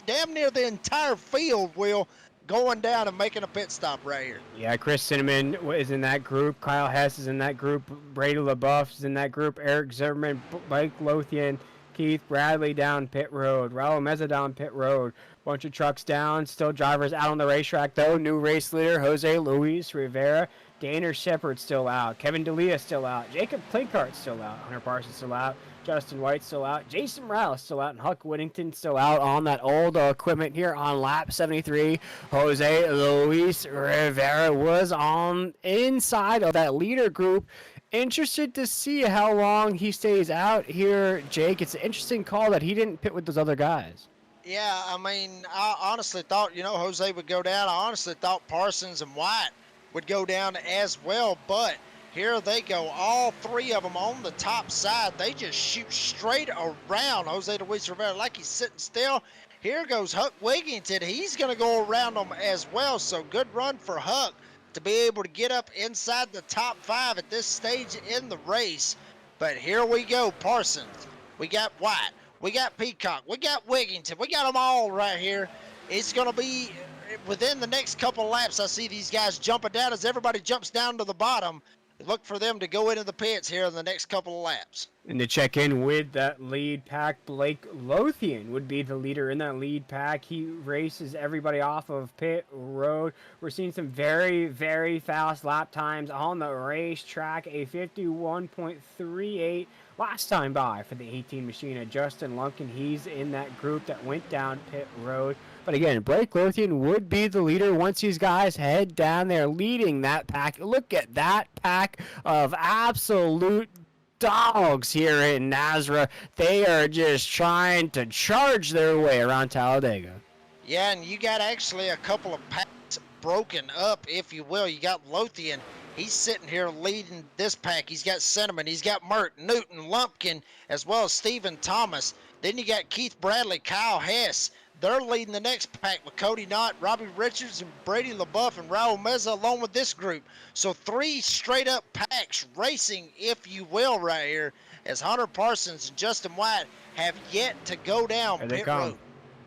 damn near the entire field, Will, going down and making a pit stop right here. Yeah, Chris Cinnamon is in that group. Kyle Hess is in that group. Brady LaBeouf is in that group. Eric Zimmerman, Blake Lothian, Keith Bradley down pit road. Raul Meza down pit road. Bunch of trucks down. Still drivers out on the racetrack, though. New race leader, Jose Luis Rivera. Gainer Shepard still out. Kevin D'Elia still out. Jacob Plinkart still out. Hunter Parsons still out. Justin White still out. Jason Morales still out. And Huck Whittington still out on that old equipment here on lap 73. Jose Luis Rivera was on inside of that leader group. Interested to see how long he stays out here, Jake. It's an interesting call that he didn't pit with those other guys. Yeah, I mean, I honestly thought, Jose would go down. I honestly thought Parsons and White would go down as well, but here they go, all 3 of them on the top side. They just shoot straight around Jose Luis Rivera like he's sitting still. Here goes Huck Wigington. He's going to go around them as well, so good run for Huck. to be able to get up inside the top 5 at this stage in the race. But here we go, Parsons. We got White. We got Peacock. We got Wigington. We got them all right here. It's going to be within the next couple of laps. I see these guys jumping down as everybody jumps down to the bottom. Look for them to go into the pits here in the next couple of laps. And to check in with that lead pack, Blake Lothian would be the leader in that lead pack. He races everybody off of pit road. We're seeing some very, very fast lap times on the racetrack. A 51.38 last time by for the 18 machine. Justin Lumpkin, he's in that group that went down pit road. But again, Blake Lothian would be the leader once these guys head down there leading that pack. Look at that pack of absolute dogs here in Nazareth. They are just trying to charge their way around Talladega. Yeah, and you got actually a couple of packs broken up, if you will. You got Lothian. He's sitting here leading this pack. He's got Cinnamon. He's got Mert, Newton, Lumpkin, as well as Stephen Thomas. Then you got Keith Bradley, Kyle Hess. They're leading the next pack with Cody Knott, Robbie Richards, and Brady LaBeouf and Raul Meza along with this group. So 3 straight-up packs racing, if you will, right here, as Hunter Parsons and Justin White have yet to go down pit road.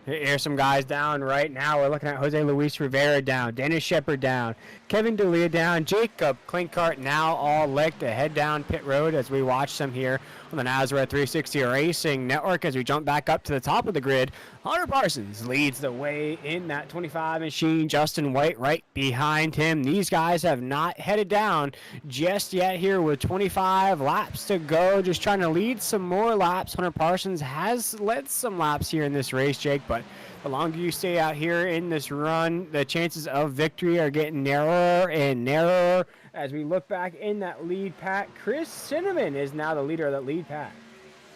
Here's some guys down right now. We're looking at Jose Luis Rivera down, Dennis Shepard down, Kevin D'Elia down, Jacob Klinkart now all licked to head down pit road as we watch them here on the Nazareth 360 Racing Network as we jump back up to the top of the grid. Hunter Parsons leads the way in that 25 machine. Justin White right behind him. These guys have not headed down just yet here with 25 laps to go. Just trying to lead some more laps. Hunter Parsons has led some laps here in this race, Jake, but the longer you stay out here in this run, the chances of victory are getting narrower and narrower. As we look back in that lead pack, Chris Cinnamon is now the leader of that lead pack.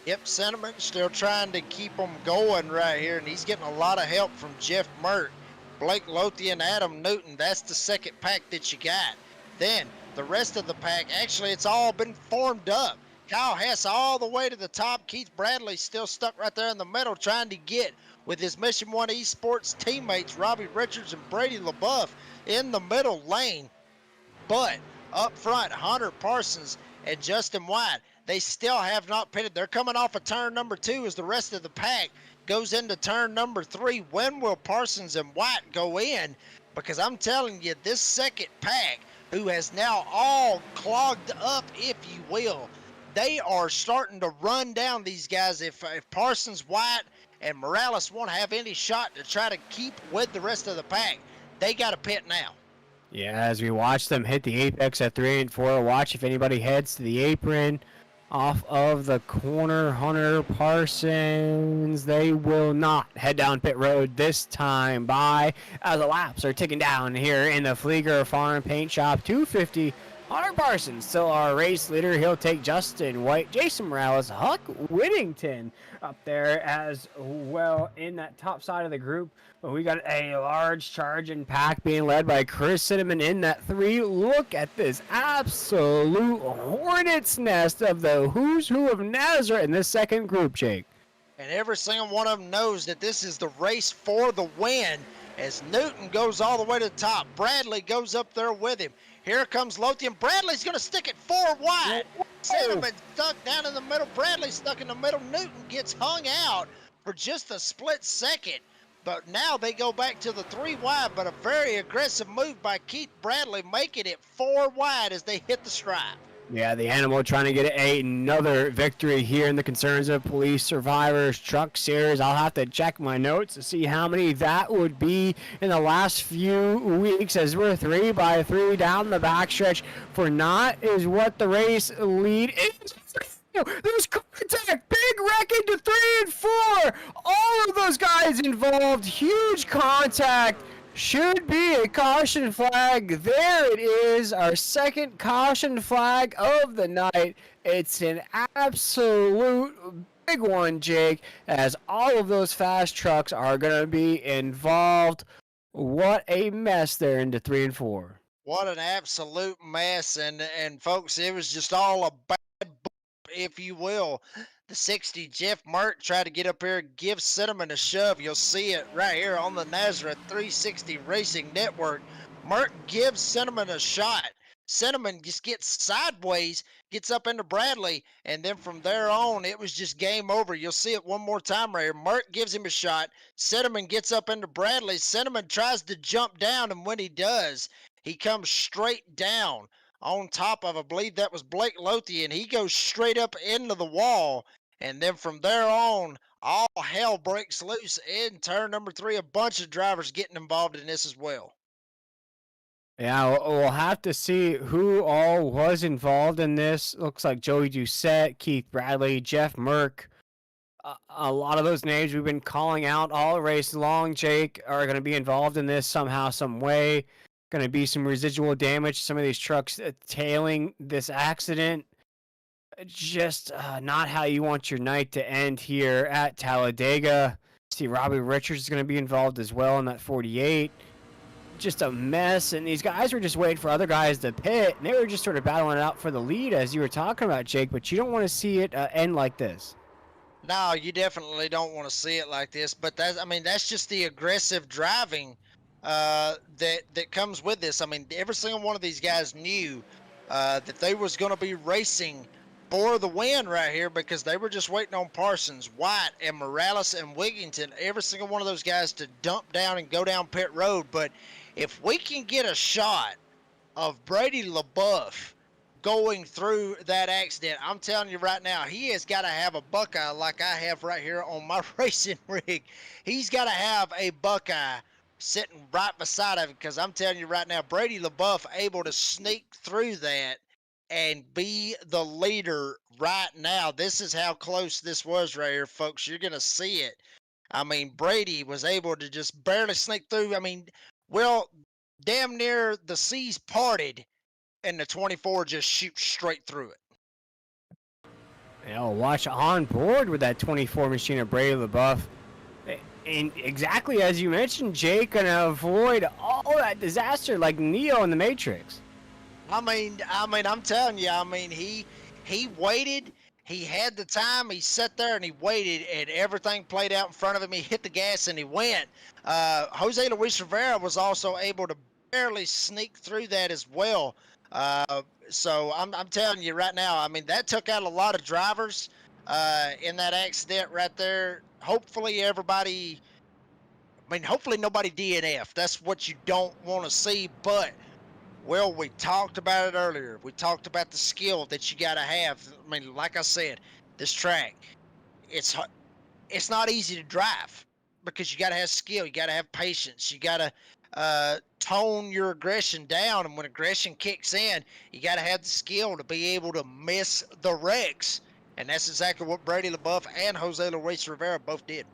Yep, Cinnamon still trying to keep them going right here, and he's getting a lot of help from Jeff Mert, Blake Lothian, Adam Newton. That's the second pack that you got. Then the rest of the pack, actually, it's all been formed up. Kyle Hess all the way to the top. Keith Bradley still stuck right there in the middle trying to get with his Mission 1 Esports teammates, Robbie Richards and Brady LaBeouf in the middle lane. But up front, Hunter Parsons and Justin White, they still have not pitted. They're coming off of turn number 2 as the rest of the pack goes into turn number 3. When will Parsons and White go in? Because I'm telling you, this second pack, who has now all clogged up, if you will, they are starting to run down these guys. If Parsons, White, and Morales won't have any shot to try to keep with the rest of the pack, they got to pit now. Yeah, as we watch them hit the apex at 3 and 4, watch if anybody heads to the apron off of the corner. Hunter Parsons, they will not head down pit road this time by as the laps are ticking down here in the Fleeger Farm Paint Shop. 250. Hunter Parsons still our race leader. He'll take Justin White, Jason Morales, Huck Whittington up there as well in that top side of the group. But we got a large charging pack being led by Chris Cinnamon in that 3. Look at this absolute hornet's nest of the who's who of Nazareth in this second group, Jake. And every single one of them knows that this is the race for the win as Newton goes all the way to the top. Bradley goes up there with him. Here comes Lothian. Bradley's going to stick it 4 wide. Cinnamon stuck down in the middle. Bradley stuck in the middle. Newton gets hung out for just a split second. But now they go back to the 3 wide, but a very aggressive move by Keith Bradley, making it 4 wide as they hit the stripe. Yeah, the Animal trying to get another victory here in the Concerns of Police Survivors Truck Series. I'll have to check my notes to see how many that would be in the last few weeks as we're 3 by 3 down the backstretch. For Knott is what the race lead is. There's contact, big wreck into 3 and 4. All of those guys involved, huge contact. Should be a caution flag. There it is, our second caution flag of the night. It's an absolute big one, Jake, as all of those fast trucks are going to be involved. What a mess there into 3 and 4. What an absolute mess. And folks, it was just all a bad book, if you will. The 60, Jeff Mert tried to get up here and give Cinnamon a shove. You'll see it right here on the Nazareth 360 Racing Network. Merck gives Cinnamon a shot. Cinnamon just gets sideways, gets up into Bradley, and then from there on, it was just game over. You'll see it one more time right here. Merck gives him a shot. Cinnamon gets up into Bradley. Cinnamon tries to jump down, and when he does, he comes straight down on top of, I believe that was Blake Lothian. He goes straight up into the wall, and then from there on, all hell breaks loose in turn number 3. A bunch of drivers getting involved in this as well. Yeah, we'll have to see who all was involved in this. Looks like Joey Doucette, Keith Bradley, Jeff Merck. A lot of those names we've been calling out all race long, Jake, are going to be involved in this somehow, some way. Going to be some residual damage. Some of these trucks tailing this accident. Just not how you want your night to end here at Talladega. See, Robbie Richards is going to be involved as well in that 48. Just a mess, and these guys were just waiting for other guys to pit, and they were just sort of battling it out for the lead, as you were talking about, Jake, but you don't want to see it end like this. No, you definitely don't want to see it like this, but that's just the aggressive driving that comes with this. I mean, every single one of these guys knew that they was going to be racing for the win right here, because they were just waiting on Parsons, White, and Morales and Wigington, every single one of those guys to dump down and go down pit road. But if we can get a shot of Brady LaBeouf going through that accident, I'm telling you right now, he has got to have a Buckeye like I have right here on my racing rig. He's got to have a Buckeye sitting right beside him, because I'm telling you right now, Brady LaBeouf able to sneak through that and be the leader right now. This is how close this was right here, folks. You're going to see it. I mean, Brady was able to just barely sneak through. I mean, well, damn near the seas parted, and the 24 just shoots straight through it. You know, watch on board with that 24 machine of Brady LaBeouf. And exactly as you mentioned, Jake, gonna avoid all that disaster like Neo in the Matrix. I mean, I'm telling you, he waited. He had the time. He sat there and he waited, and everything played out in front of him. He hit the gas and he went. Jose Luis Rivera was also able to barely sneak through that as well. So I'm telling you right now, I mean, that took out a lot of drivers in that accident right there. Hopefully nobody DNF. That's what you don't want to see, but well, we talked about it earlier. We talked about the skill that you got to have. I mean, like I said, this track, it's not easy to drive, because you got to have skill. You got to have patience. You got to tone your aggression down. And when aggression kicks in, you got to have the skill to be able to miss the wrecks. And that's exactly what Brady LaBeouf and Jose Luis Rivera both did.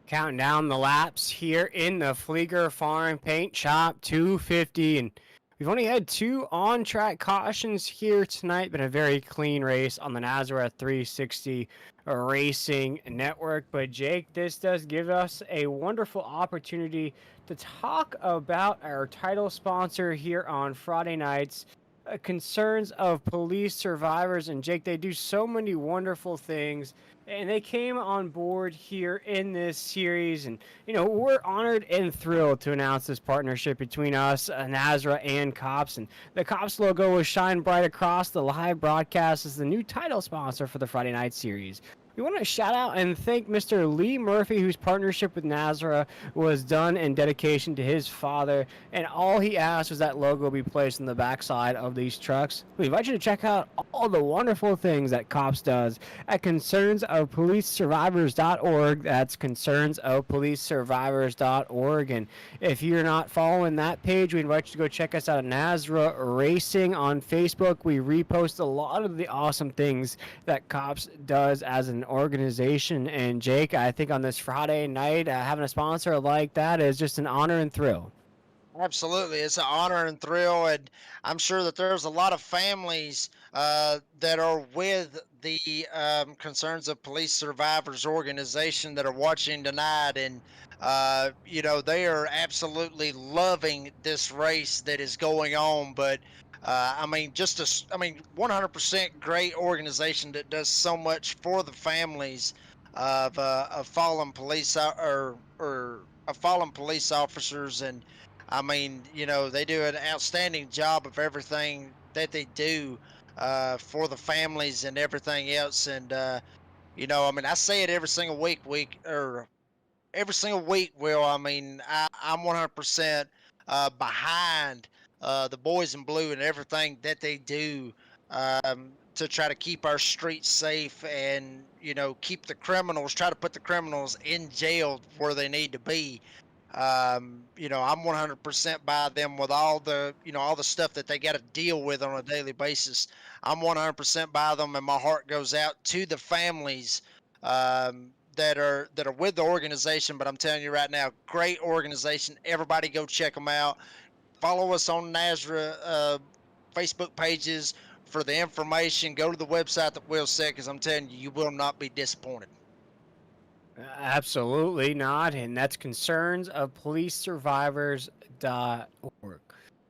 Counting down the laps here in the Fleeger Farm Paint Shop 250, and we've only had 2 on-track cautions here tonight, but a very clean race on the Nazareth 360 Racing Network. But Jake, this does give us a wonderful opportunity to talk about our title sponsor here on Friday nights, Concerns of Police Survivors. And Jake, they do so many wonderful things, and they came on board here in this series, and you know, we're honored and thrilled to announce this partnership between us, Nazra, and C.O.P.S. And the C.O.P.S logo will shine bright across the live broadcast as the new title sponsor for the Friday night series. We want to shout out and thank Mr. Lee Murphy, whose partnership with Nazra was done in dedication to his father, and all he asked was that logo be placed on the backside of these trucks. We invite you to check out all the wonderful things that C.O.P.S does at concernsofpolicesurvivors.org. That's concernsofpolicesurvivors.org. And if you're not following that page, we invite you to go check us out at Nazra Racing on Facebook. We repost a lot of the awesome things that C.O.P.S does as an organization. And Jake, I think on this Friday night, having a sponsor like that is just an honor and thrill. Absolutely, it's an honor and thrill, and I'm sure that there's a lot of families that are with the Concerns of Police Survivors organization that are watching tonight, and you know, they are absolutely loving this race that is going on. But I mean, 100% great organization that does so much for the families of fallen police or of fallen police officers. And I mean, you know, they do an outstanding job of everything that they do for the families and everything else. And you know, I mean, I say it every single every single week, Will. I mean, I'm 100% behind the boys in blue and everything that they do to try to keep our streets safe and, you know, try to put the criminals in jail where they need to be. You know, I'm 100% by them with all the, you know, all the stuff that they got to deal with on a daily basis. I'm 100% by them, and my heart goes out to the families that are with the organization. But I'm telling you right now, great organization. Everybody go check them out. Follow us on Nazareth Facebook pages for the information. Go to the website that Will said, because I'm telling you, you will not be disappointed. Absolutely not, and that's concernsofpolicesurvivors.org.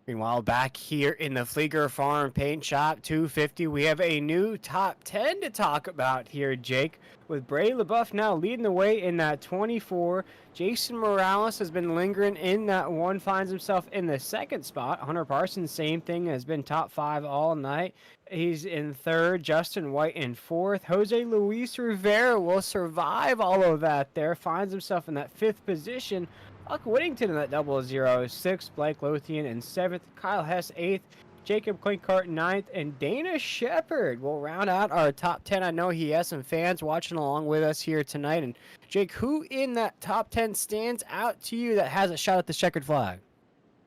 Meanwhile, back here in the Fleeger Farm Paint Shop 250, we have a new top 10 to talk about here, Jake. With Bray LaBeouf now leading the way in that 24. Jason Morales has been lingering in that one, finds himself in the second spot. Hunter Parsons, same thing, has been top 5 all night. He's in third. Justin White in fourth. Jose Luis Rivera will survive all of that there. Finds himself in that 5th position. Buck Whittington in that 0-0. 6th. Blake Lothian in 7th. Kyle Hess 8th. Jacob Klinkart 9th. And Dana Shepard will round out our top 10. I know he has some fans watching along with us here tonight. And Jake, who in that top 10 stands out to you that has a shot at the checkered flag?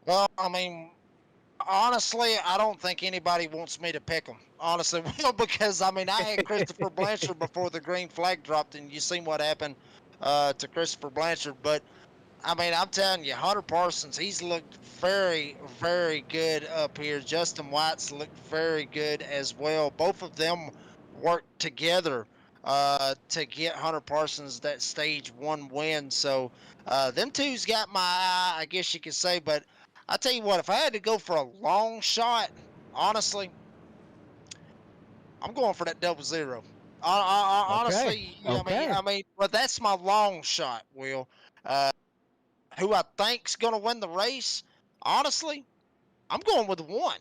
Well, I mean, honestly, I don't think anybody wants me to pick them. Honestly, well, because I mean, I had Christopher Blanchard before the green flag dropped, and you seen what happened to Christopher Blanchard. But I mean, I'm telling you, Hunter Parsons, he's looked very, very good up here. Justin White's looked very good as well. Both of them worked together to get Hunter Parsons that stage 1 win. So them two's got my eye, I guess you could say. But I tell you what, if I had to go for a long shot, honestly, I'm going for that 0-0. Honestly, Okay. I mean, but that's my long shot, Will. Who I think's gonna win the race? Honestly, I'm going with 1.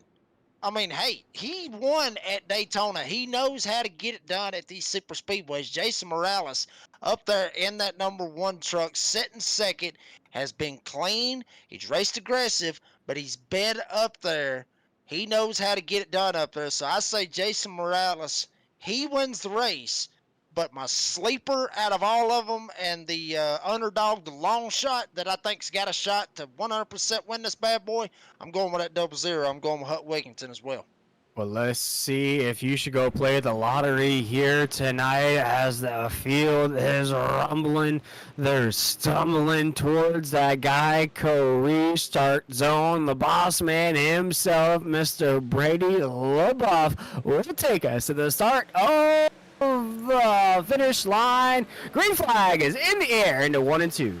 I mean, hey, he won at Daytona. He knows how to get it done at these super speedways. Jason Morales up there in that #1 truck, sitting second, has been clean. He's raced aggressive, but he's been up there. He knows how to get it done up there. So I say Jason Morales, he wins the race. But my sleeper out of all of them and the underdog, the long shot that I think's got a shot to 100% win this bad boy, I'm going with that 0-0. I'm going with Hut Wigington as well. Well, let's see if you should go play the lottery here tonight as the field is rumbling. They're stumbling towards that guy, restart zone. The boss man himself, Mr. Brady LaBeouf, will take us to the start of the finish line. Green flag is in the air into 1 and 2.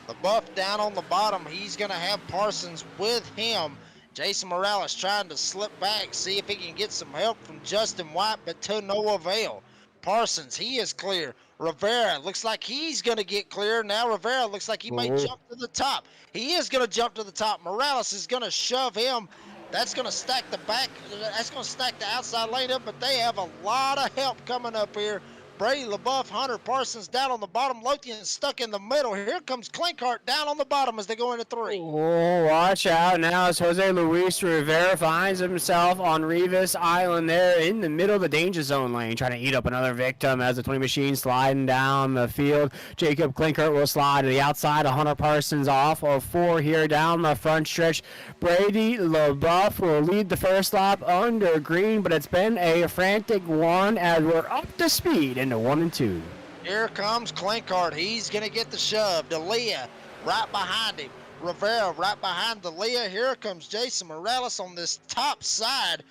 LaBeouf down on the bottom. He's going to have Parsons with him. Jason Morales trying to slip back, see if he can get some help from Justin White, but to no avail. Parsons, he is clear. Rivera looks like he's going to get clear. Now Rivera looks like he may jump to the top. He is going to jump to the top. Morales is going to shove him. That's going to stack the back. That's going to stack the outside lane up, but they have a lot of help coming up here. Brady LaBeouf, Hunter Parsons down on the bottom. Lothian stuck in the middle. Here comes Klinkart down on the bottom as they go into 3. Oh, watch out now as Jose Luis Rivera finds himself on Rivas Island there in the middle of the danger zone lane, trying to eat up another victim as the 20 machine sliding down the field. Jacob Klinkart will slide to the outside. Hunter Parsons off of 4 here down the front stretch. Brady LaBeouf will lead the first lap under green, but it's been a frantic one as we're up to speed into 1 and 2. Here comes Klinkart. He's going to get the shove. D'Elia right behind him. Rivera right behind D'Elia. Here comes Jason Morales on this top side,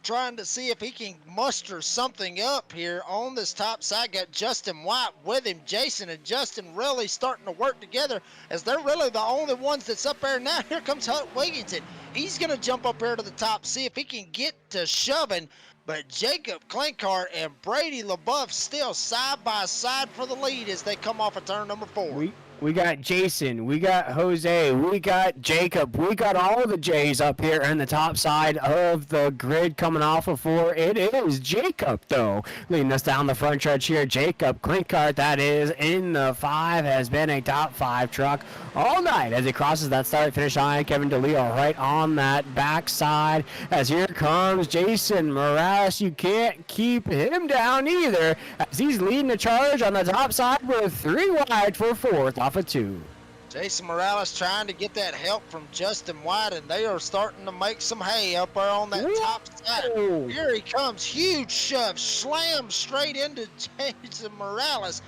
trying to see if he can muster something up here on this top side. Got Justin White with him. Jason and Justin really starting to work together as they're really the only ones that's up there now. Here comes Hut Wigington. He's going to jump up here to the top, see if he can get to shoving But Jacob Klinkart and Brady LaBeouf still side by side for the lead as they come off of turn number 4. We got Jason, we got Jose, we got Jacob, we got all the J's up here in the top side of the grid coming off of 4. It is Jacob, though, leading us down the front stretch here. Jacob Klinkart, that is, in the 5, has been a top 5 truck all night as he crosses that start-finish line. Kevin DeLeo right on that backside as here comes Jason Morales. You can't keep him down either as he's leading the charge on the top side with 3 wide for 4th off of 2. Jason Morales trying to get that help from Justin White, and they are starting to make some hay up there on that top side. Here he comes, huge shove, slam straight into Jason Morales.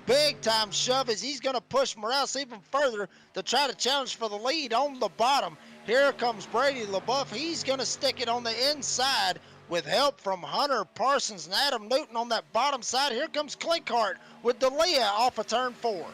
Big time shove as he's going to push Morales even further to try to challenge for the lead on the bottom. Here comes Brady LaBeouf. He's going to stick it on the inside with help from Hunter Parsons and Adam Newton on that bottom side. Here comes Klinkart with D'Elia off of turn 4.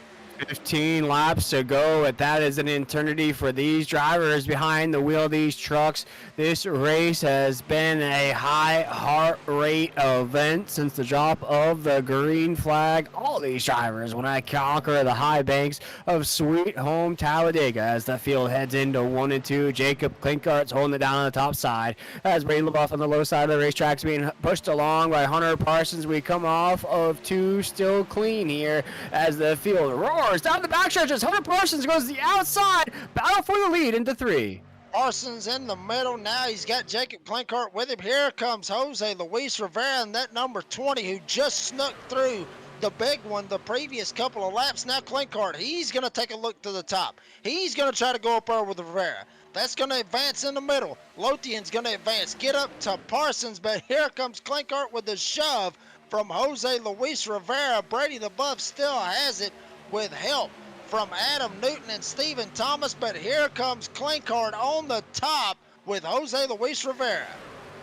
15 laps to go, but that is an eternity for these drivers behind the wheel of these trucks. This race has been a high heart rate event since the drop of the green flag. All these drivers want to conquer the high banks of Sweet Home Talladega as the field heads into 1 and 2. Jacob Klinkart's holding it down on the top side as Brady LaBeouf on the low side of the racetrack is being pushed along by Hunter Parsons. We come off of 2 still clean here as the field roars down the backstretch as Hunter Parsons goes to the outside, battle for the lead into 3. Parsons in the middle. Now he's got Jacob Klinkart with him. Here comes Jose Luis Rivera and that number 20 who just snuck through the big one the previous couple of laps. Now Klinkart, he's going to take a look to the top. He's going to try to go up there with Rivera. That's going to advance in the middle. Lothian's going to advance, get up to Parsons, but here comes Klinkart with the shove from Jose Luis Rivera. Brady LaBeouf still has it with help from Adam Newton and Stephen Thomas, but here comes Klinkart on the top with Jose Luis Rivera.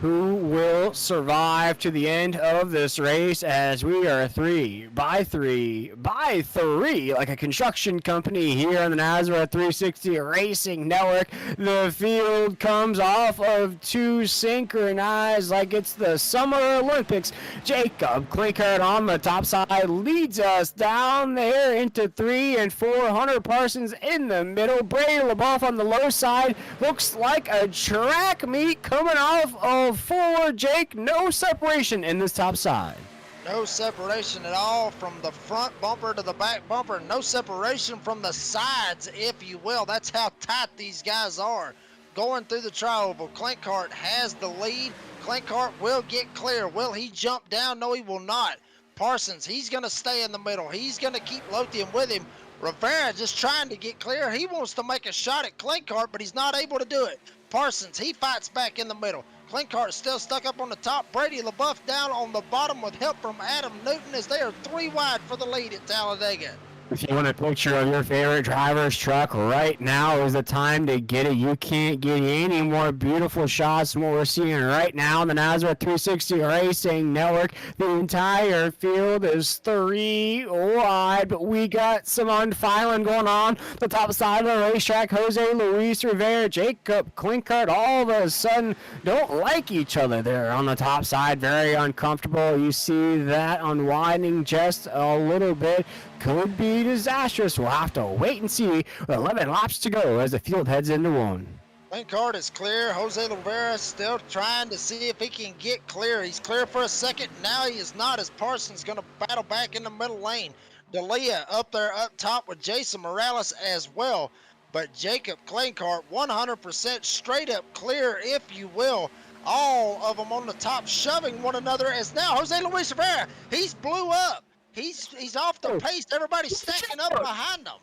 Who will survive to the end of this race as we are 3 by 3 by 3 like a construction company here on the Nazareth 360 Racing Network. The field comes off of 2 synchronized like it's the Summer Olympics. Jacob Klinkart on the top side leads us down there into 3 and 4. Hunter Parsons in the middle. Brady LaBeouf on the low side. Looks like a track meet coming off of forward, Jake. No separation in this top side. No separation at all from the front bumper to the back bumper. No separation from the sides, if you will. That's how tight these guys are. Going through the tri-oval, Klinkart has the lead. Klinkart will get clear. Will he jump down? No, he will not. Parsons, he's going to stay in the middle. He's going to keep Lothian with him. Rivera just trying to get clear. He wants to make a shot at Klinkart, but he's not able to do it. Parsons, he fights back in the middle. Klinkart still stuck up on the top. Brady LaBeouf down on the bottom with help from Adam Newton as they are 3 wide for the lead at Talladega. If you want a picture of your favorite driver's truck, right now is the time to get it. You can't get any more beautiful shots than what we're seeing right now on the Nazareth 360 Racing Network. The entire field is 3 wide, but we got some unfiling going on. The top side of the racetrack, Jose Luis Rivera, Jacob Klinkart, all of a sudden don't like each other there on the top side. Very uncomfortable. You see that unwinding just a little bit. Could be disastrous. We'll have to wait and see with 11 laps to go as the field heads into 1. Klinkart is clear. Jose Rivera still trying to see if he can get clear. He's clear for a second. Now he is not as Parsons going to battle back in the middle lane. D'Elia up there up top with Jason Morales as well. But Jacob Klinkart 100% straight up clear, if you will. All of them on the top shoving one another as now Jose Luis Rivera, he's blew up. He's off the pace. Everybody's stacking up behind him.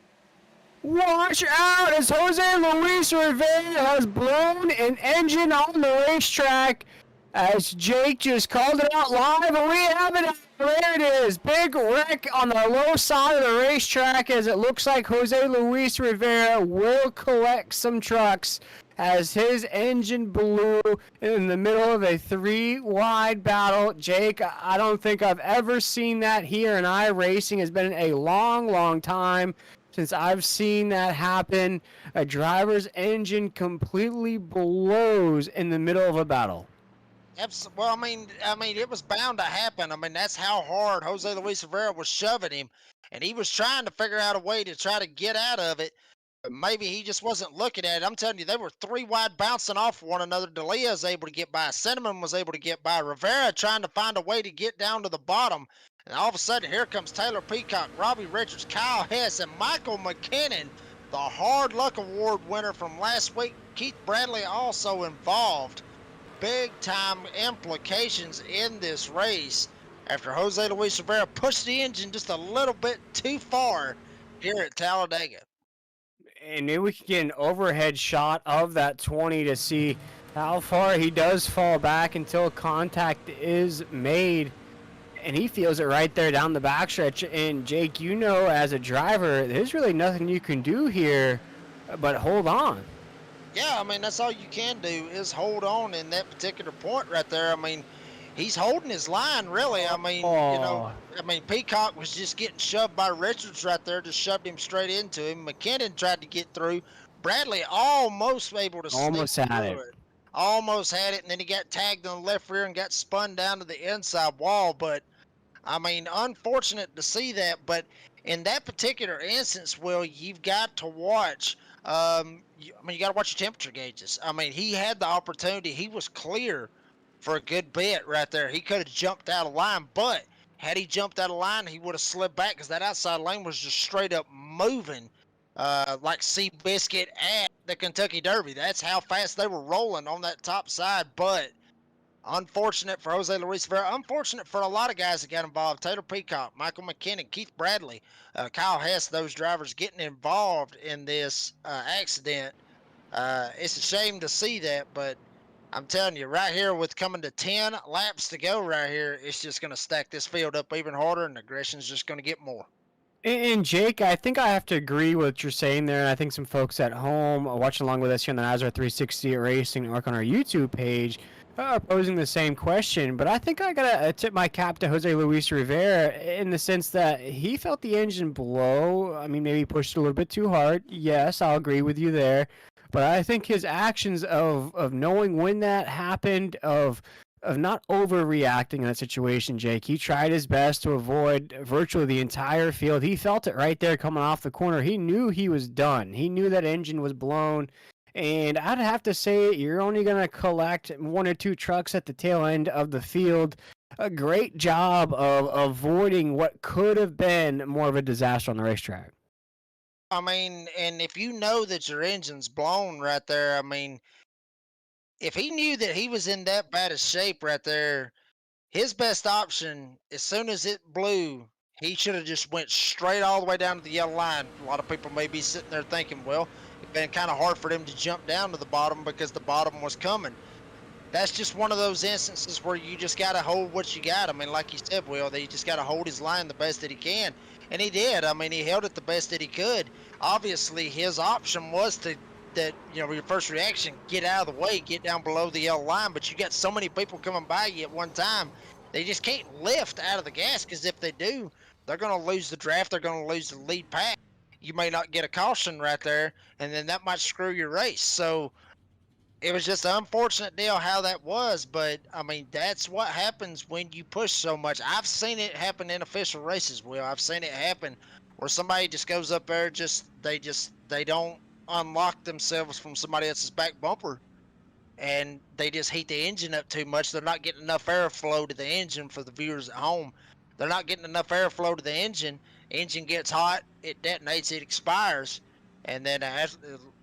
Watch out as Jose Luis Rivera has blown an engine on the racetrack as Jake just called it out live, and we have it. There it is. Big wreck on the low side of the racetrack as it looks like Jose Luis Rivera will collect some trucks as his engine blew in the middle of a 3 wide battle. Jake, I don't think I've ever seen that here in iRacing. It's been a long, long time since I've seen that happen. A driver's engine completely blows in the middle of a battle. Well, I mean, it was bound to happen. I mean, that's how hard Jose Luis Rivera was shoving him, and he was trying to figure out a way to try to get out of it. But maybe he just wasn't looking at it. I'm telling you, they were three wide bouncing off one another. Delia was able to get by. Cinnamon was able to get by. Rivera trying to find a way to get down to the bottom. And all of a sudden, here comes Taylor Peacock, Robbie Richards, Kyle Hess, and Michael McKinnon, the Hard Luck Award winner from last week. Keith Bradley also involved. Big time implications in this race after Jose Luis Rivera pushed the engine just a little bit too far here at Talladega. And maybe we can get an overhead shot of that 20 to see how far he does fall back until contact is made. And he feels it right there down the backstretch. And Jake, you know, as a driver, there's really nothing you can do here but hold on. Yeah, I mean, that's all you can do is hold on in that particular point right there. I mean, he's holding his line, really. I mean, Peacock was just getting shoved by Richards right there, just shoved him straight into him. McKinnon tried to get through. Bradley almost able to Almost had it. Almost had it, and then he got tagged on the left rear and got spun down to the inside wall. But, I mean, unfortunate to see that. But in that particular instance, Will, you've got to watch you got to watch your temperature gauges. I mean, he had the opportunity. He was clear for a good bit right there. He could have jumped out of line, but had he jumped out of line, he would have slid back because that outside lane was just straight up moving like Seabiscuit at the Kentucky Derby. That's how fast they were rolling on that top side. But unfortunate for Jose Luis Rivera. Unfortunate for a lot of guys that got involved. Taylor Peacock, Michael McKinnon, Keith Bradley, Kyle Hess, those drivers getting involved in this accident. It's a shame to see that, but I'm telling you, right here with coming to 10 laps to go right here, it's just going to stack this field up even harder, and aggression's just going to get more. And Jake, I think I have to agree with what you're saying there, and I think some folks at home watching along with us here on the NASCAR 360 Racing Network on our YouTube page are posing the same question, but I think I gotta tip my cap to Jose Luis Rivera in the sense that he felt the engine blow. I mean, maybe he pushed it a little bit too hard. Yes, I'll agree with you there. But I think his actions of knowing when that happened, of not overreacting in that situation, Jake, he tried his best to avoid virtually the entire field. He felt it right there coming off the corner. He knew he was done. He knew that engine was blown. And I'd have to say you're only going to collect one or two trucks at the tail end of the field. A great job of avoiding what could have been more of a disaster on the racetrack. I mean, and if you know that your engine's blown right there, I mean, if he knew that he was in that bad a shape right there, his best option, as soon as it blew, he should have just went straight all the way down to the yellow line. A lot of people may be sitting there thinking, well, it'd been kind of hard for them to jump down to the bottom because the bottom was coming. That's just one of those instances where you just got to hold what you got. I mean, like you said, Will, he just got to hold his line the best that he can. And he did. I mean, he held it the best that he could. Obviously, his option was your first reaction, get out of the way, get down below the yellow line. But you got so many people coming by you at one time, they just can't lift out of the gas, because if they do, they're going to lose the draft. They're going to lose the lead pack. You may not get a caution right there, and then that might screw your race. So it was just an unfortunate deal how that was, but I mean, that's what happens when you push so much. I've seen it happen in official races, Will. I've seen it happen where somebody just goes up there, they don't unlock themselves from somebody else's back bumper, and they just heat the engine up too much. They're not getting enough airflow to the engine. For the viewers at home, they're not getting enough airflow to the engine. Engine gets hot, it detonates, it expires. And then,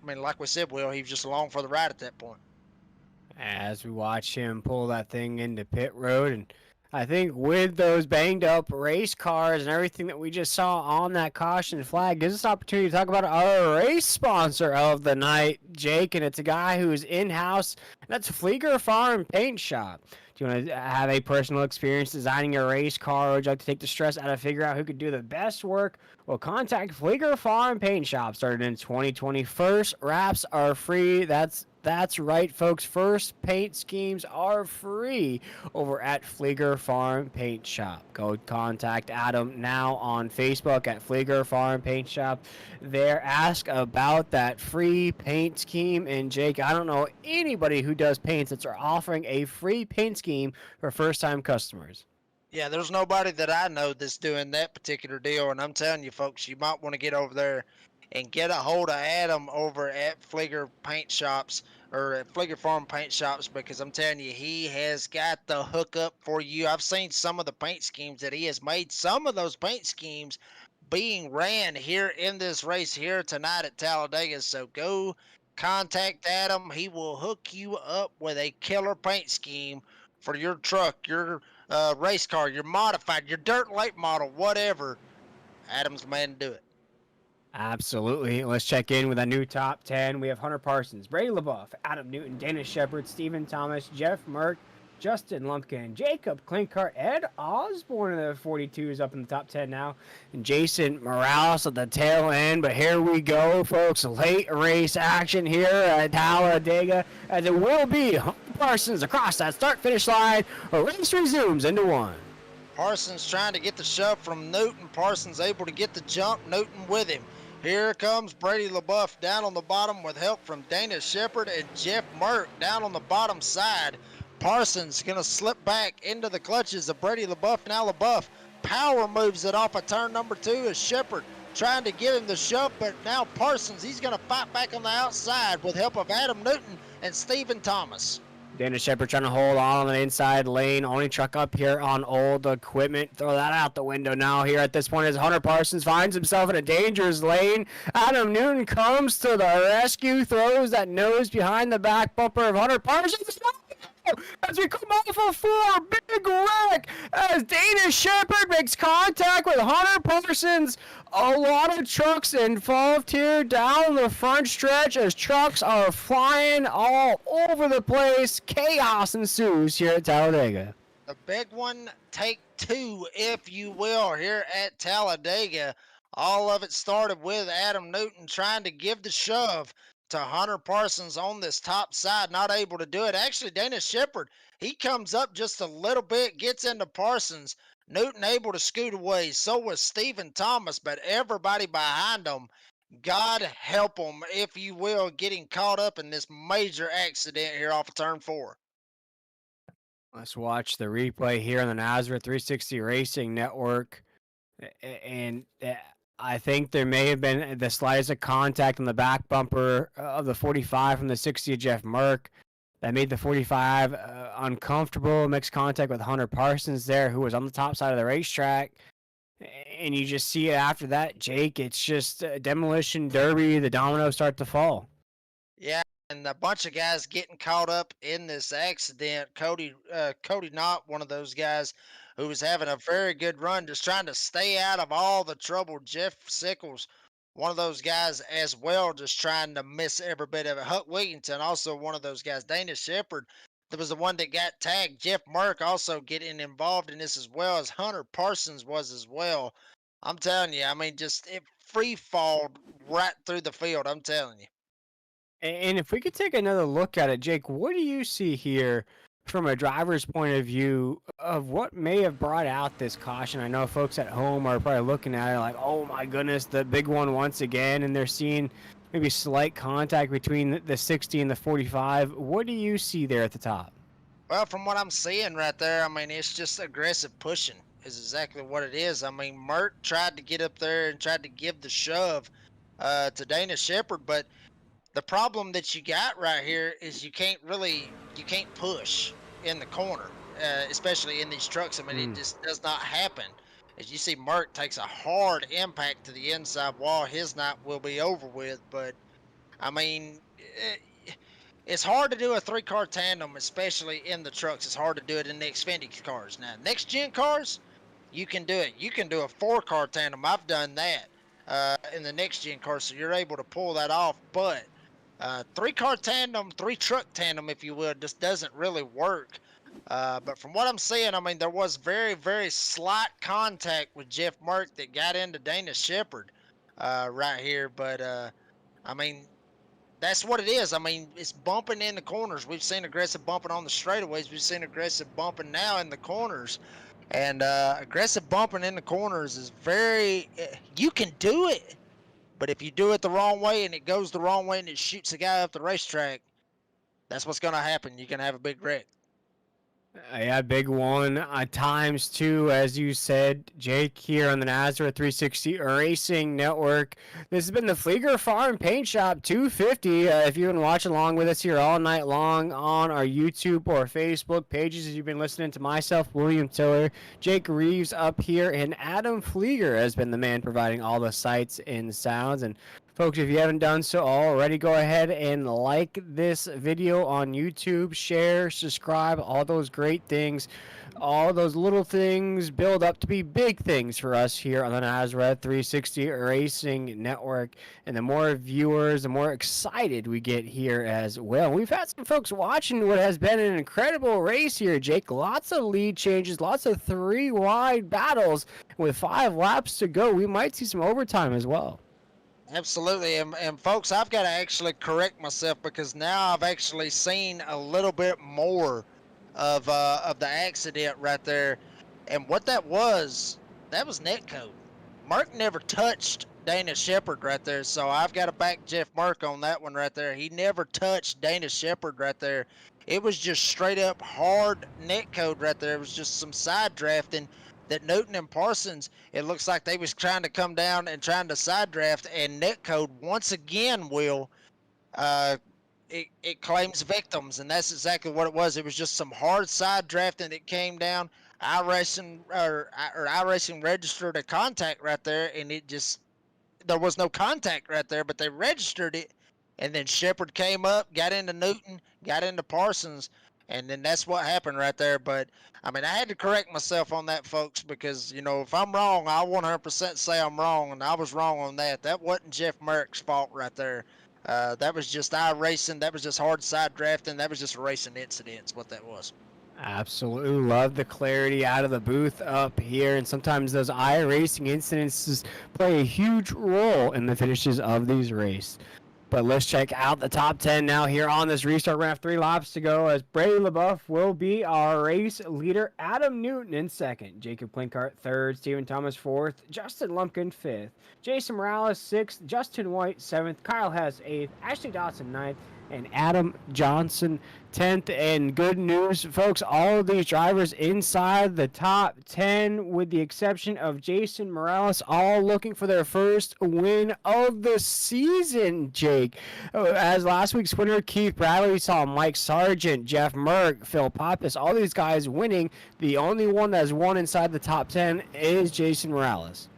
like we said, Will, he was just along for the ride at that point. As we watch him pull that thing into pit road, and I think with those banged up race cars and everything that we just saw on that caution flag, gives us an opportunity to talk about our race sponsor of the night, Jake, and it's a guy who's in-house. That's Fleeger Farm Paint Shop. Do you want to have a personal experience designing a race car, or would you like to take the stress out of figure out who could do the best work? Well, contact Fleeger Farm Paint Shop. Started in 2020. First wraps are free. That's That's right, folks. First paint schemes are free over at Fleeger Farm Paint Shop. Go contact Adam now on Facebook at Fleeger Farm Paint Shop. There, ask about that free paint scheme. And Jake, I don't know anybody who does paints that's offering a free paint scheme for first-time customers. Yeah, there's nobody that I know that's doing that particular deal, and I'm telling you, folks, you might want to get over there and get a hold of Adam over at Fleeger Paint Shops or at Fleeger Farm Paint Shops, because I'm telling you, he has got the hookup for you. I've seen some of the paint schemes that he has made. Some of those paint schemes being ran here in this race here tonight at Talladega. So go contact Adam. He will hook you up with a killer paint scheme for your truck, your race car, your modified, your dirt late model, whatever. Adam's the man to do it. Absolutely. Let's check in with a new top 10. We have Hunter Parsons, Brady LaBeouf, Adam Newton, Dana Shepard, Stephen Thomas, Jeff Merck, Justin Lumpkin, Jacob Klinkart, Ed Osborne in the 42 up in the top 10 now, and Jason Morales at the tail end. But here we go, folks. Late race action here at Talladega, as it will be Hunter Parsons across that start-finish line. A race resumes into one. Parsons trying to get the shove from Newton. Parsons able to get the jump. Newton with him. Here comes Brady LaBeouf down on the bottom with help from Dana Shepard and Jeff Merck down on the bottom side. Parsons going to slip back into the clutches of Brady LaBeouf. Now LaBeouf power moves it off of turn number 2 as Shepard trying to give him the shove, but now Parsons, he's going to fight back on the outside with help of Adam Newton and Stephen Thomas. Dana Shepard trying to hold on the inside lane. Only truck up here on old equipment. Throw that out the window now here at this point as Hunter Parsons finds himself in a dangerous lane. Adam Newton comes to the rescue, throws that nose behind the back bumper of Hunter Parsons. As we come off of 4, big wreck as Dana Shepard makes contact with Hunter Parsons. A lot of trucks involved here down the front stretch as trucks are flying all over the place. Chaos ensues here at Talladega. The big one, take 2, if you will, here at Talladega. All of it started with Adam Newton trying to give the shove to Hunter Parsons on this top side, not able to do it. Actually, Dana Shepard, he comes up just a little bit, gets into Parsons. Newton able to scoot away. So was Stephen Thomas, but everybody behind him, God help them, if you will, getting caught up in this major accident here off of turn 4. Let's watch the replay here on the Nazareth 360 Racing Network. And I think there may have been the slightest of contact on the back bumper of the 45 from the 60 of Jeff Merck that made the 45 uncomfortable. Makes contact with Hunter Parsons there, who was on the top side of the racetrack. And you just see it after that, Jake. It's just a demolition derby. The dominoes start to fall. Yeah, and a bunch of guys getting caught up in this accident. Cody Knott, one of those guys who was having a very good run, just trying to stay out of all the trouble. Jeff Sickles, one of those guys as well, just trying to miss every bit of it. Huck Wigginton, also one of those guys. Dana Shepard, that was the one that got tagged. Jeff Merck also getting involved in this as well, as Hunter Parsons was as well. I'm telling you, I mean, just it free fall right through the field. I'm telling you. And if we could take another look at it, Jake, what do you see here from a driver's point of view of what may have brought out this caution? I know folks at home are probably looking at it like, oh my goodness, the big one once again, and they're seeing maybe slight contact between the 60 and the 45. What do you see there at the top? Well, from what I'm seeing right there, I mean, it's just aggressive pushing is exactly what it is. I mean, Merck tried to get up there and tried to give the shove to Dana Shepard, but the problem that you got right here is you can't push in the corner, especially in these trucks. I mean, it just does not happen. As you see, Merck takes a hard impact to the inside wall. His night will be over with, but I mean, it's hard to do a 3-car tandem, especially in the trucks. It's hard to do it in the Xfinity cars. Now, next gen cars, you can do it. You can do a 4-car tandem. I've done that in the next gen cars, so you're able to pull that off, but 3-car tandem, 3-truck tandem, if you will, just doesn't really work. But from what I'm seeing, I mean, there was very, very slight contact with Jeff Merck that got into Dana Shepard right here. But, I mean, that's what it is. I mean, it's bumping in the corners. We've seen aggressive bumping on the straightaways. We've seen aggressive bumping now in the corners. And aggressive bumping in the corners is very, you can do it. But if you do it the wrong way and it goes the wrong way and it shoots a guy up the racetrack, that's what's going to happen. You're going to have a big wreck. Yeah, big one. Times two, as you said, Jake, here on the Nazareth 360 Racing Network. This has been the Fleeger Farm Paint Shop 250. If you've been watching along with us here all night long on our YouTube or Facebook pages, as you've been listening to myself, William Tiller, Jake Reeves up here, and Adam Fleeger has been the man providing all the sights and sounds. And folks, if you haven't done so already, go ahead and like this video on YouTube, share, subscribe, all those great things. All those little things build up to be big things for us here on the Nazareth 360 Racing Network. And the more viewers, the more excited we get here as well. We've had some folks watching what has been an incredible race here, Jake. Lots of lead changes, lots of 3 wide battles with 5 laps to go. We might see some overtime as well. Absolutely, and folks, I've got to actually correct myself because now I've actually seen a little bit more of the accident right there, and what that was netcode. Mark never touched Dana Shepard right there, so I've got to back Jeff Mark on that one right there. He never touched Dana Shepard right there. It was just straight up hard netcode right there. It was just some side drafting that Newton and Parsons, it looks like they was trying to come down and trying to side draft, and netcode once again it claims victims, and that's exactly what it was. It was just some hard side drafting that came down. iRacing registered a contact right there, and there was no contact right there, but they registered it, and then Shepard came up, got into Newton, got into Parsons, and then that's what happened right there. But I mean, I had to correct myself on that, folks, because, you know, if I'm wrong, I'll 100% say I'm wrong, and I was wrong on that. That wasn't Jeff Merrick's fault right there. That was just iRacing. That was just hard side drafting. That was just a racing incident is what that was. Absolutely love the clarity out of the booth up here, and sometimes those iRacing incidents play a huge role in the finishes of these races. But let's check out the top 10 now here on this restart. We're going to have 3 laps to go as Brady LaBeouf will be our race leader. Adam Newton in second. Jacob Klinkart third. Stephen Thomas fourth. Justin Lumpkin fifth. Jason Morales sixth. Justin White seventh. Kyle Hess eighth. Ashley Dawson ninth. And Adam Johnson 10th. And good news, folks, all of these drivers inside the top 10, with the exception of Jason Morales, all looking for their first win of the season, Jake. As last week's winner, Keith Bradley, we saw Mike Sargent, Jeff Merck, Phil Pappas, all these guys winning. The only one that's won inside the top 10 is Jason Morales.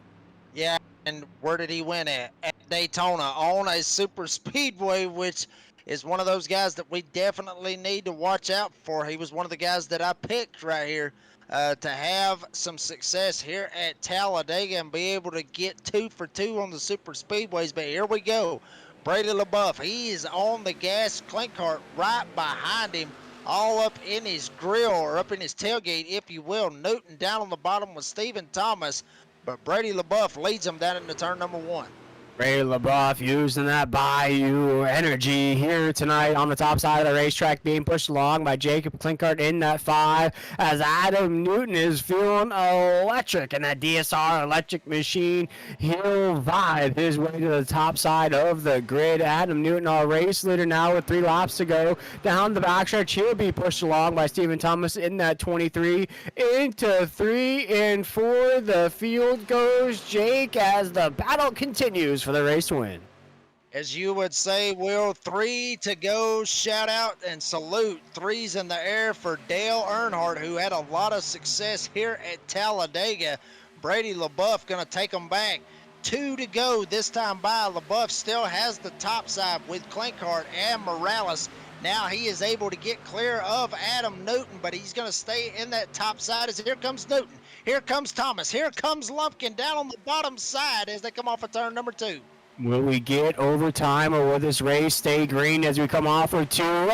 Yeah, and where did he win at? At Daytona on a super speedway, which is one of those guys that we definitely need to watch out for. He was one of the guys that I picked right here to have some success here at Talladega and be able to get 2 for 2 on the super speedways. But here we go. Brady LaBeouf, he is on the gas. Klinkart right behind him, all up in his grill, or up in his tailgate, if you will. Newton down on the bottom with Stephen Thomas, but Brady LaBeouf leads him down into turn number 1. Brady LaBeouf using that Bayou energy here tonight on the top side of the racetrack, being pushed along by Jacob Klinkart in that 5 as Adam Newton is feeling electric in that DSR electric machine. He'll vibe his way to the top side of the grid. Adam Newton, our race leader now with 3 laps to go. Down the backstretch, he'll be pushed along by Stephen Thomas in that 23 into 3 and 4. The field goes, Jake, as the battle continues for the race win. As you would say, Will, 3 to go. Shout out and salute. 3's in the air for Dale Earnhardt, who had a lot of success here at Talladega. Brady LaBeouf going to take them back. 2 to go this time by. LaBeouf still has the top side with Klinkart and Morales. Now he is able to get clear of Adam Newton, but he's going to stay in that top side as here comes Newton. Here comes Thomas. Here comes Lumpkin down on the bottom side as they come off of turn number 2. Will we get overtime, or will this race stay green as we come off of 2?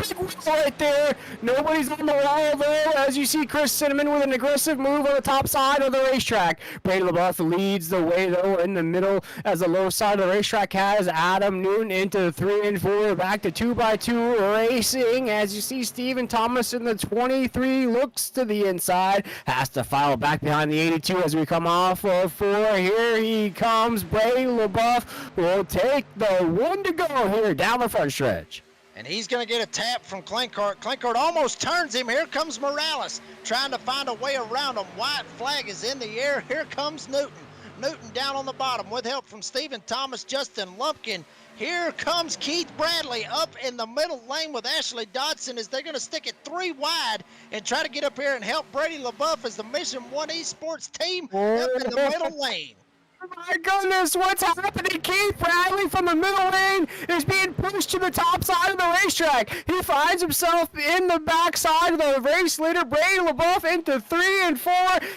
big wheel right there. Nobody's on the wall though, as you see Chris Cinnamon with an aggressive move on the top side of the racetrack. Brady LaBeouf leads the way though in the middle, as the low side of the racetrack has Adam Newton into 3 and 4, back to 2x2 racing. As you see Stephen Thomas in the 23 looks to the inside, has to file back behind the 82 as we come off of 4. Here he comes. Brady LaBeouf will take the 1 to go here down the front stretch. And he's going to get a tap from Clinkart. Clinkart almost turns him. Here comes Morales trying to find a way around him. White flag is in the air. Here comes Newton. Newton down on the bottom with help from Stephen Thomas, Justin Lumpkin. Here comes Keith Bradley up in the middle lane with Ashley Dodson as they're going to stick it 3 wide and try to get up here and help Brady LaBeouf as the Mission 1 Esports team up in the middle lane. Oh my goodness, what's happening? Keith Bradley from the middle lane is being pushed to the top side of the racetrack. He finds himself in the back side of the race leader, Brady LaBeouf, into 3 and 4.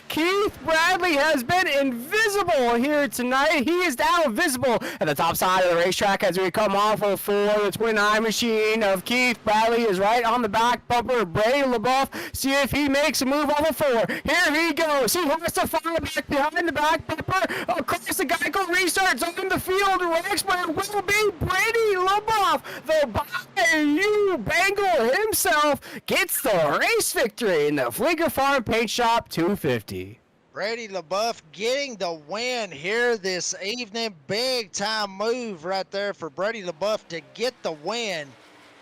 Keith Bradley has been invisible here tonight. He is now visible at the top side of the racetrack as we come off of 4. The 29 machine of Keith Bradley is right on the back bumper of Brady LaBeouf. See if he makes a move off of 4. Here he goes. He has to follow back behind the back bumper. Across the Geico restarts on the field. Rex, but it will be Brady LaBeouf. The Bayou Bengal himself gets the race victory in the Fleeger Farm Paint Shop 250. Brady LaBeouf getting the win here this evening. Big time move right there for Brady LaBeouf to get the win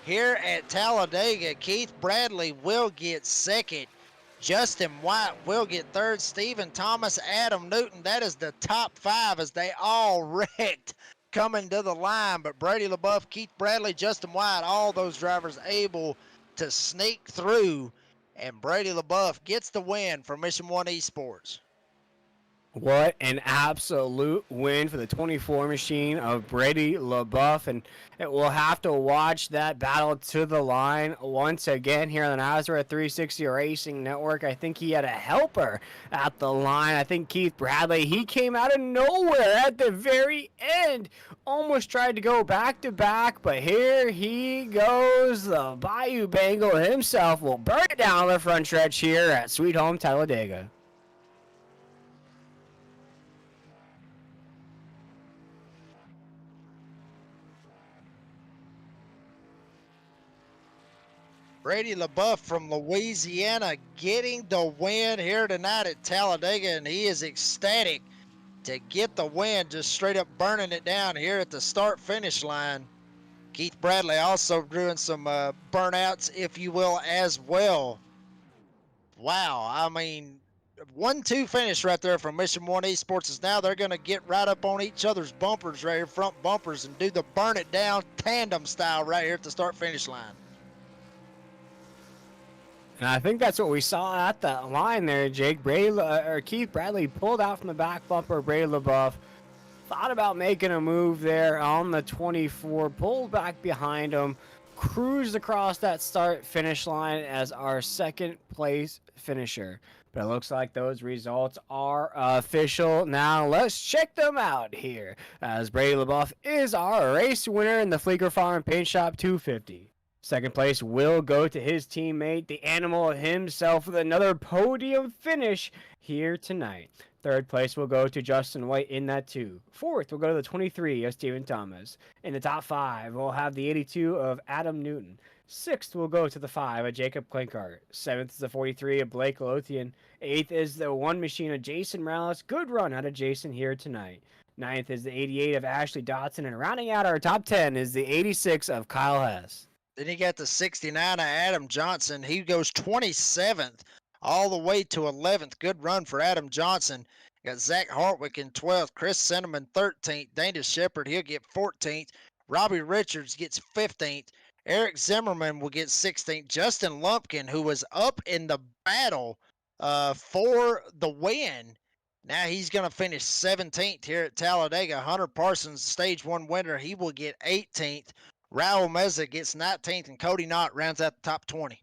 here at Talladega. Keith Bradley will get second. Justin White will get third. Stephen Thomas, Adam Newton. That is the top 5 as they all wrecked coming to the line. But Brady LaBeouf, Keith Bradley, Justin White, all those drivers able to sneak through. And Brady LaBeouf gets the win for Mission 1 Esports. What an absolute win for the 24 machine of Brady LaBeouf, and we'll have to watch that battle to the line once again here on the Nazareth 360 Racing Network. I think he had a helper at the line. I think Keith Bradley, he came out of nowhere at the very end, almost tried to go back to back, but here he goes. The Bayou Bengal himself will burn it down the front stretch here at Sweet Home Talladega. Brady LaBeouf from Louisiana getting the win here tonight at Talladega, and he is ecstatic to get the win, just straight up burning it down here at the start-finish line. Keith Bradley also doing some burnouts, if you will, as well. Wow, I mean, 1-2 finish right there from Mission 1 Esports is now they're going to get right up on each other's bumpers right here, front bumpers, and do the burn it down tandem style right here at the start-finish line. And I think that's what we saw at that line there, Jake. Keith Bradley pulled out from the back bumper of Brady LaBeouf, thought about making a move there on the 24, pulled back behind him, cruised across that start-finish line as our second place finisher. But it looks like those results are official. Now let's check them out here, as Brady LaBeouf is our race winner in the Fleeger Farm Paint Shop 250. Second place will go to his teammate, the animal himself, with another podium finish here tonight. Third place will go to Justin White in that 2. Fourth will go to the 23 of Stephen Thomas. In the top 5, we'll have the 82 of Adam Newton. Sixth will go to the 5 of Jacob Klinkart. Seventh is the 43 of Blake Lothian. Eighth is the 1 machine of Jason Morales. Good run out of Jason here tonight. Ninth is the 88 of Ashley Dotson. And rounding out our top 10 is the 86 of Kyle Hess. Then he got the 69 of Adam Johnson. He goes 27th all the way to 11th. Good run for Adam Johnson. Got Zach Hartwick in 12th. Chris Cinnamon 13th. Dana Shepard, he'll get 14th. Robbie Richards gets 15th. Eric Zimmerman will get 16th. Justin Lumpkin, who was up in the battle for the win, now he's going to finish 17th here at Talladega. Hunter Parsons, Stage 1 winner, he will get 18th. Raul Meza gets 19th, and Cody Knott rounds out the top 20.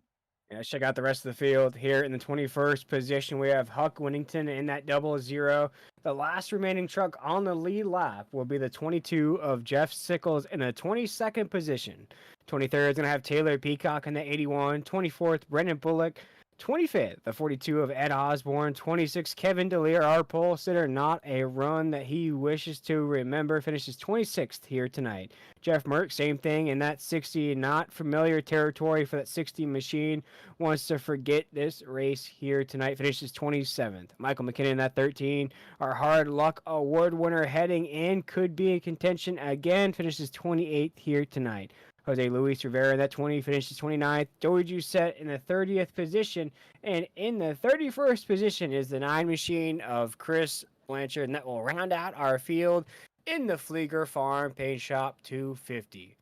Let's check out the rest of the field. Here in the 21st position, we have Huck Winnington in that 00. The last remaining truck on the lead lap will be the 22 of Jeff Sickles in the 22nd position. 23rd is going to have Taylor Peacock in the 81. 24th, Brendan Bullock. 25th, the 42 of Ed Osborne. 26th, Kevin DeLear, our pole sitter. Not a run that he wishes to remember. Finishes 26th here tonight. Jeff Merck, same thing in that 60. Not familiar territory for that 60 machine. Wants to forget this race here tonight. Finishes 27th. Michael McKinnon in that 13. Our Hard Luck Award winner heading in. Could be in contention again. Finishes 28th here tonight. Jose Luis Rivera in that 20 finishes 29th. Joey Doucette in the 30th position. And in the 31st position is the 9 machine of Chris Blanchard. And that will round out our field in the Fleeger Farm Paint Shop 250.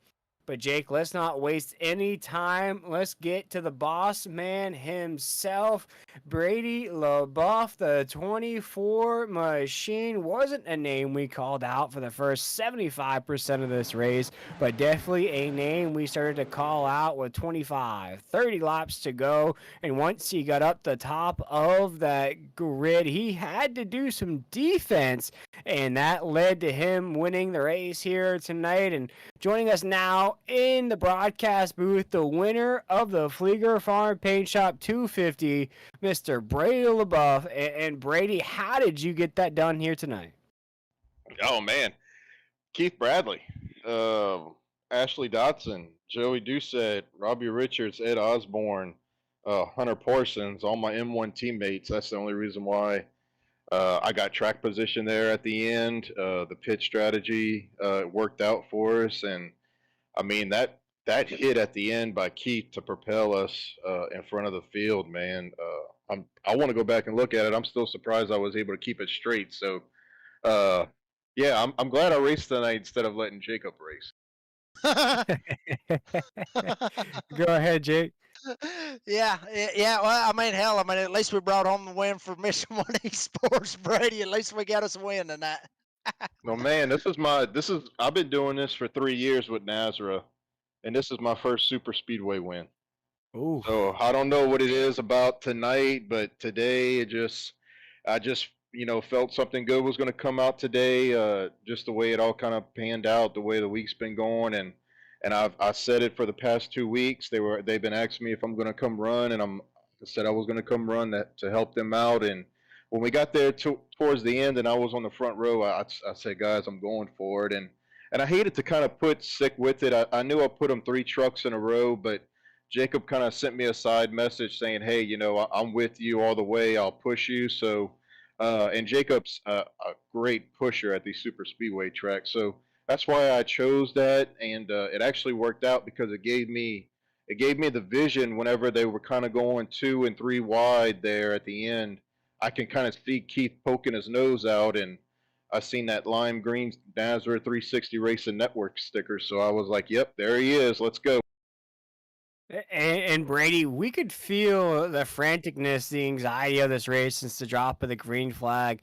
But Jake, let's not waste any time. Let's get to the boss man himself. Brady LaBeouf, the 24 machine, wasn't a name we called out for the first 75% of this race, but definitely a name we started to call out with 30 laps to go. And once he got up the top of that grid, he had to do some defense, and that led to him winning the race here tonight. And joining us now in the broadcast booth, the winner of the Fleeger Farm Paint Shop 250, Mr. Brady LaBeouf. And Brady, how did you get that done here tonight? Oh, man. Keith Bradley, Ashley Dotson, Joey Doucette, Robbie Richards, Ed Osborne, Hunter Parsons, all my M1 teammates. That's the only reason why I got track position there at the end. The pit strategy worked out for us, and I mean that hit at the end by Keith to propel us in front of the field, man. I want to go back and look at it. I'm still surprised I was able to keep it straight. So, yeah, I'm glad I raced tonight instead of letting Jacob race. Go ahead, Jake. Yeah. Well, I mean, hell, at least we brought home the win for Mission 1 Esports, Brady. At least we got us a win tonight. No, man, I've been doing this for 3 years with Nazareth, and this is my first Superspeedway win. Ooh. So I don't know what it is about tonight, but today I just felt something good was going to come out today. Just the way it all kind of panned out, the way the week's been going, and I said it for the past 2 weeks. They've been asking me if I'm going to come run, and I said I was going to come run that to help them out. And when we got there towards the end, and I was on the front row, I said, guys, I'm going for it. And I hated to kind of stick with it. I knew I put them 3 trucks in a row, but Jacob kind of sent me a side message saying, hey, I'm with you all the way. I'll push you. So, and Jacob's a great pusher at these super speedway tracks. So that's why I chose that. And it actually worked out because it gave me the vision whenever they were kind of going 2 and 3 wide there at the end. I can kind of see Keith poking his nose out, and I seen that lime green Nazareth 360 Racing Network sticker. So I was like, yep, there he is. Let's go. And Brady, we could feel the franticness, the anxiety of this race since the drop of the green flag.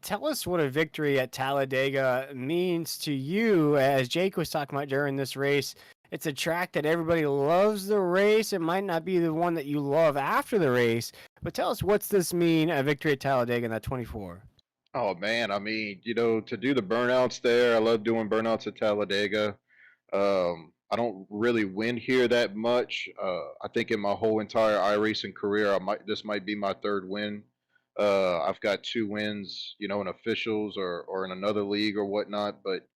Tell us what a victory at Talladega means to you. As Jake was talking about during this race, it's a track that everybody loves the race. It might not be the one that you love after the race, but tell us, what's this mean, a victory at Talladega in that 24? Oh, man. I mean, to do the burnouts there, I love doing burnouts at Talladega. I don't really win here that much. I think in my whole entire iRacing career, this might be my 3rd win. I've got 2 wins, in officials or in another league or whatnot. But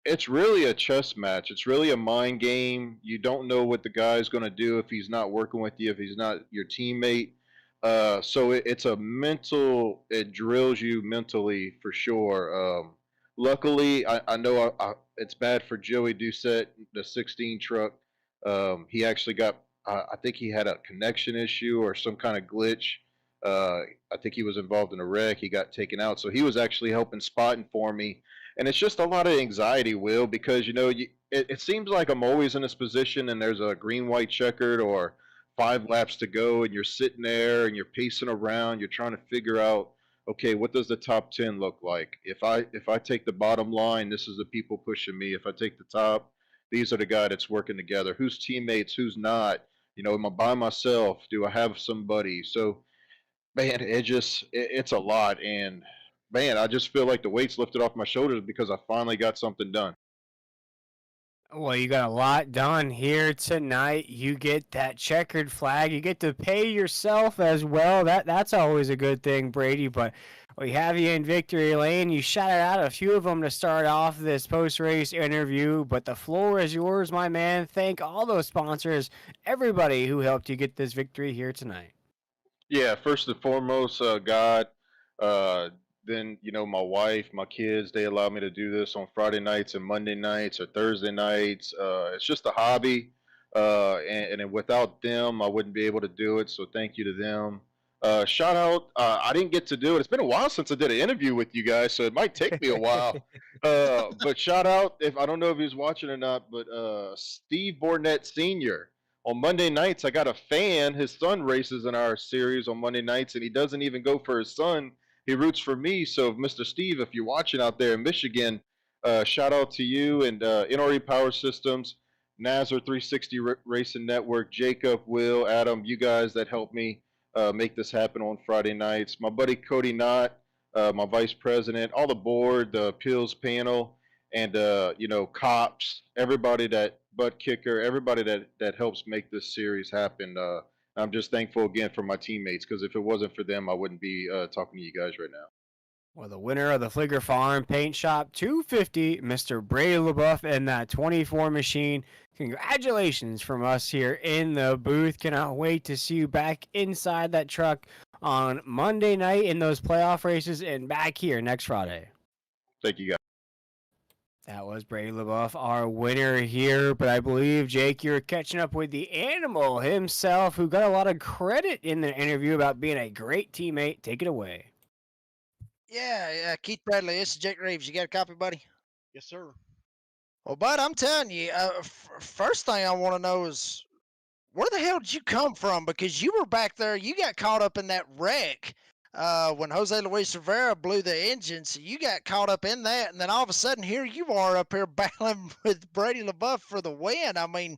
it's really a chess match. It's really a mind game. You don't know what the guy's going to do if he's not working with you, if he's not your teammate. So it's a mental. It drills you mentally for sure. Luckily, I know it's bad for Joey Doucette, the 16 truck. He actually got, I think he had a connection issue or some kind of glitch. I think he was involved in a wreck. He got taken out. So he was actually helping spotting for me. And it's just a lot of anxiety, Will, because, it seems like I'm always in this position and there's a green-white checkered or 5 laps to go and you're sitting there and you're pacing around. You're trying to figure out, okay, what does the top 10 look like? If I take the bottom line, this is the people pushing me. If I take the top, these are the guys that's working together. Who's teammates, who's not? Am I by myself? Do I have somebody? So, man, it's a lot, and man, I just feel like the weight's lifted off my shoulders because I finally got something done. Well, you got a lot done here tonight. You get that checkered flag. You get to pay yourself as well. That's always a good thing, Brady. But we have you in victory lane. You shouted out a few of them to start off this post-race interview, but the floor is yours, my man. Thank all those sponsors, everybody who helped you get this victory here tonight. Yeah, first and foremost, God. Uh, then my wife, my kids. They allow me to do this on Friday nights and Monday nights or Thursday nights. It's just a hobby, and without them, I wouldn't be able to do it. So thank you to them. Shout out. I didn't get to do it. It's been a while since I did an interview with you guys, so it might take me a while. But shout out, if I don't know if he's watching or not, but Steve Bornett Sr. On Monday nights, I got a fan. His son races in our series on Monday nights, and he doesn't even go for his son. He roots for me. So, Mr. Steve, if you're watching out there in Michigan, shout out to you and NRE Power Systems, Nazar 360 Racing Network, Jacob, Will, Adam, you guys that helped me make this happen on Friday nights. My buddy Cody Knott, my vice president, all the board, the appeals panel, and cops, everybody that butt kicker, everybody that helps make this series happen. I'm just thankful again for my teammates because if it wasn't for them, I wouldn't be talking to you guys right now. Well, the winner of the Fleeger Farm Paint Shop 250, Mr. Brady LaBeouf, and that 24 machine. Congratulations from us here in the booth. Cannot wait to see you back inside that truck on Monday night in those playoff races and back here next Friday. Thank you guys. That was Brady LaBeouf, our winner here. But I believe, Jake, you're catching up with the animal himself, who got a lot of credit in the interview about being a great teammate. Take it away. Yeah, Keith Bradley. This is Jake Reeves. You got a copy, buddy? Yes, sir. Well, bud, I'm telling you, first thing I want to know is where the hell did you come from? Because you were back there. You got caught up in that wreck when Jose Luis Rivera blew the engine. So you got caught up in that, and then all of a sudden, here you are up here battling with Brady LaBeouf for the win. I mean,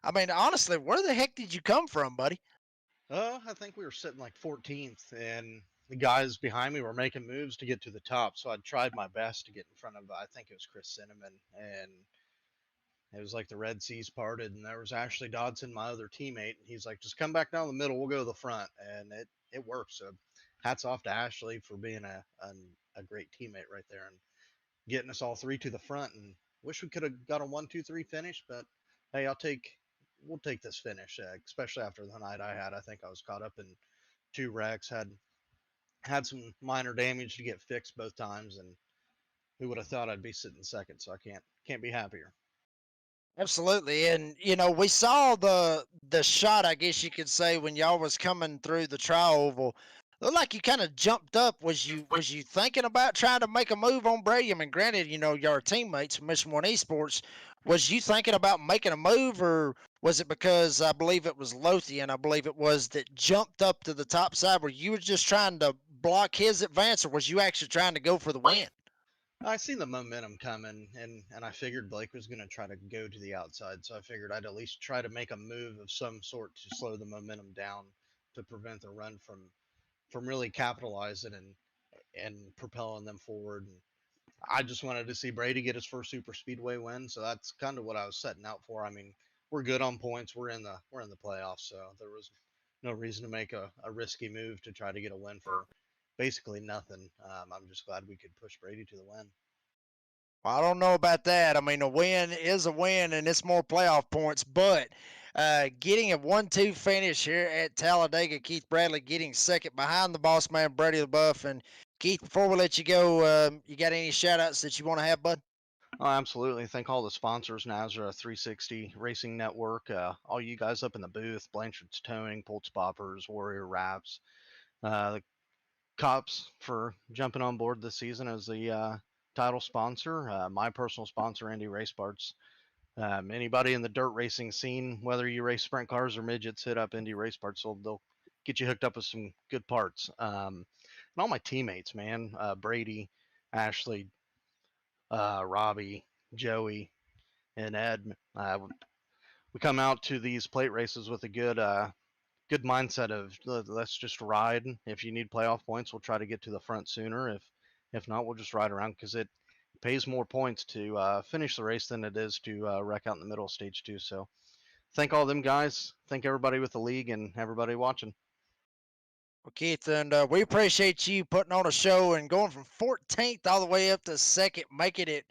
honestly, where the heck did you come from, buddy? I think we were sitting like 14th, and the guys behind me were making moves to get to the top. So I tried my best to get in front of, I think it was Chris Cinnamon, and it was like the Red Seas parted, and there was Ashley Dodson, my other teammate, and he's like, just come back down the middle, we'll go to the front, and it worked. So hats off to Ashley for being a great teammate right there and getting us all three to the front. And wish we could have got a 1-2-3 finish, but hey, we'll take this finish, especially after the night I had. I think I was caught up in two wrecks, had some minor damage to get fixed both times, and who would have thought I'd be sitting second? So I can't be happier. Absolutely, and we saw the shot, I guess you could say, when y'all was coming through the tri-oval. Looked like you kind of jumped up. Was you thinking about trying to make a move on Brady? I mean, granted, your teammates from Mission One Esports. Was you thinking about making a move, or was it because I believe it was Lothian, I believe it was, that jumped up to the top side? Were you just trying to block his advance, or was you actually trying to go for the win? I seen the momentum coming, and I figured Blake was going to try to go to the outside, so I figured I'd at least try to make a move of some sort to slow the momentum down to prevent the run from really capitalizing and propelling them forward. And I just wanted to see Brady get his first super speedway win, so that's kind of what I was setting out for. I mean, we're good on points. We're in the playoffs, so there was no reason to make a risky move to try to get a win for basically nothing. I'm just glad we could push Brady to the win. I don't know about that. I mean, a win is a win, and it's more playoff points. But getting a 1-2 finish here at Talladega, Keith Bradley getting second behind the boss man, Brady LaBeouf. And Keith, before we let you go, you got any shout-outs that you want to have, bud? Oh, absolutely. Thank all the sponsors, Nazra 360 Racing Network, all you guys up in the booth, Blanchard's Towing, Pulse Boppers, Warrior Wraps, the C.O.P.S for jumping on board this season as the title sponsor, my personal sponsor, Indy Race Parts. Anybody in the dirt racing scene, whether you race sprint cars or midgets, hit up Indy Race Parts. They'll get you hooked up with some good parts. And all my teammates, man, Brady, Ashley, Robbie, Joey, and Ed. we come out to these plate races with a good mindset of let's just ride. If you need playoff points, we'll try to get to the front sooner. If not, we'll just ride around because it pays more points to finish the race than it is to wreck out in the middle of stage 2. So thank all them guys. Thank everybody with the league and everybody watching. Well, Keith, and we appreciate you putting on a show and going from 14th all the way up to second, making it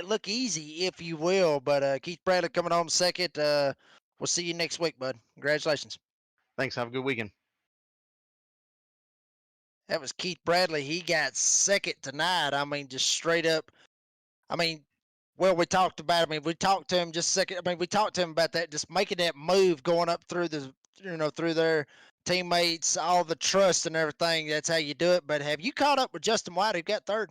look easy, if you will. But Keith Bradley coming home second. We'll see you next week, bud. Congratulations. Thanks. Have a good weekend. That was Keith Bradley. He got second tonight. I mean, just straight up. I mean, well, we talked about it. I mean, we talked to him just a second. I mean, we talked to him about that, just making that move, going up through through their teammates, all the trust and everything. That's how you do it. But have you caught up with Justin White, who got third?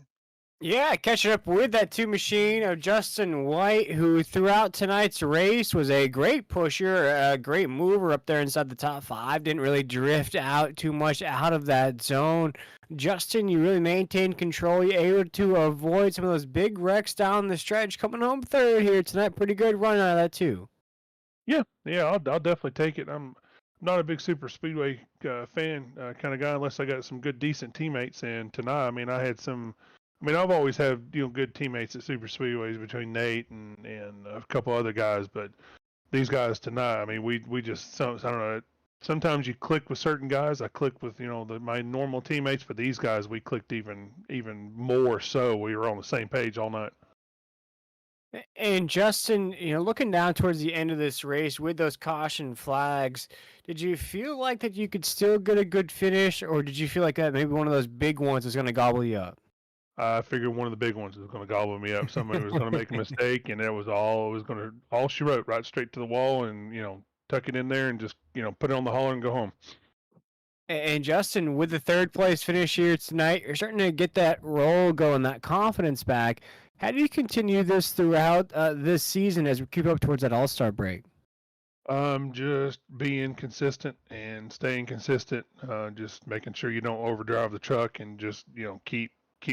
Yeah, catching up with that two machine of Justin White, who throughout tonight's race was a great pusher, a great mover up there inside the top 5. Didn't really drift out too much out of that zone. Justin, you really maintained control. You're able to avoid some of those big wrecks down the stretch. Coming home third here tonight. Pretty good run out of that too. Yeah, I'll definitely take it. I'm not a big super speedway fan kind of guy unless I got some good, decent teammates. And tonight, I mean, I've always had good teammates at super speedways between Nate and a couple other guys, but these guys tonight, I mean, we just I don't know. Sometimes you click with certain guys. I click with my normal teammates, but these guys we clicked even more so. We were on the same page all night. And Justin, looking down towards the end of this race with those caution flags, did you feel like that you could still get a good finish, or did you feel like that maybe one of those big ones was going to gobble you up? I figured one of the big ones was going to gobble me up. Somebody was going to make a mistake, and it was going to all she wrote, right straight to the wall, and tuck it in there and just put it on the hauler and go home. And Justin, with the third place finish here tonight, you're starting to get that roll going, that confidence back. How do you continue this throughout this season as we keep up towards that All-Star break? Just being consistent and staying consistent. Just making sure you don't overdrive the truck and just keep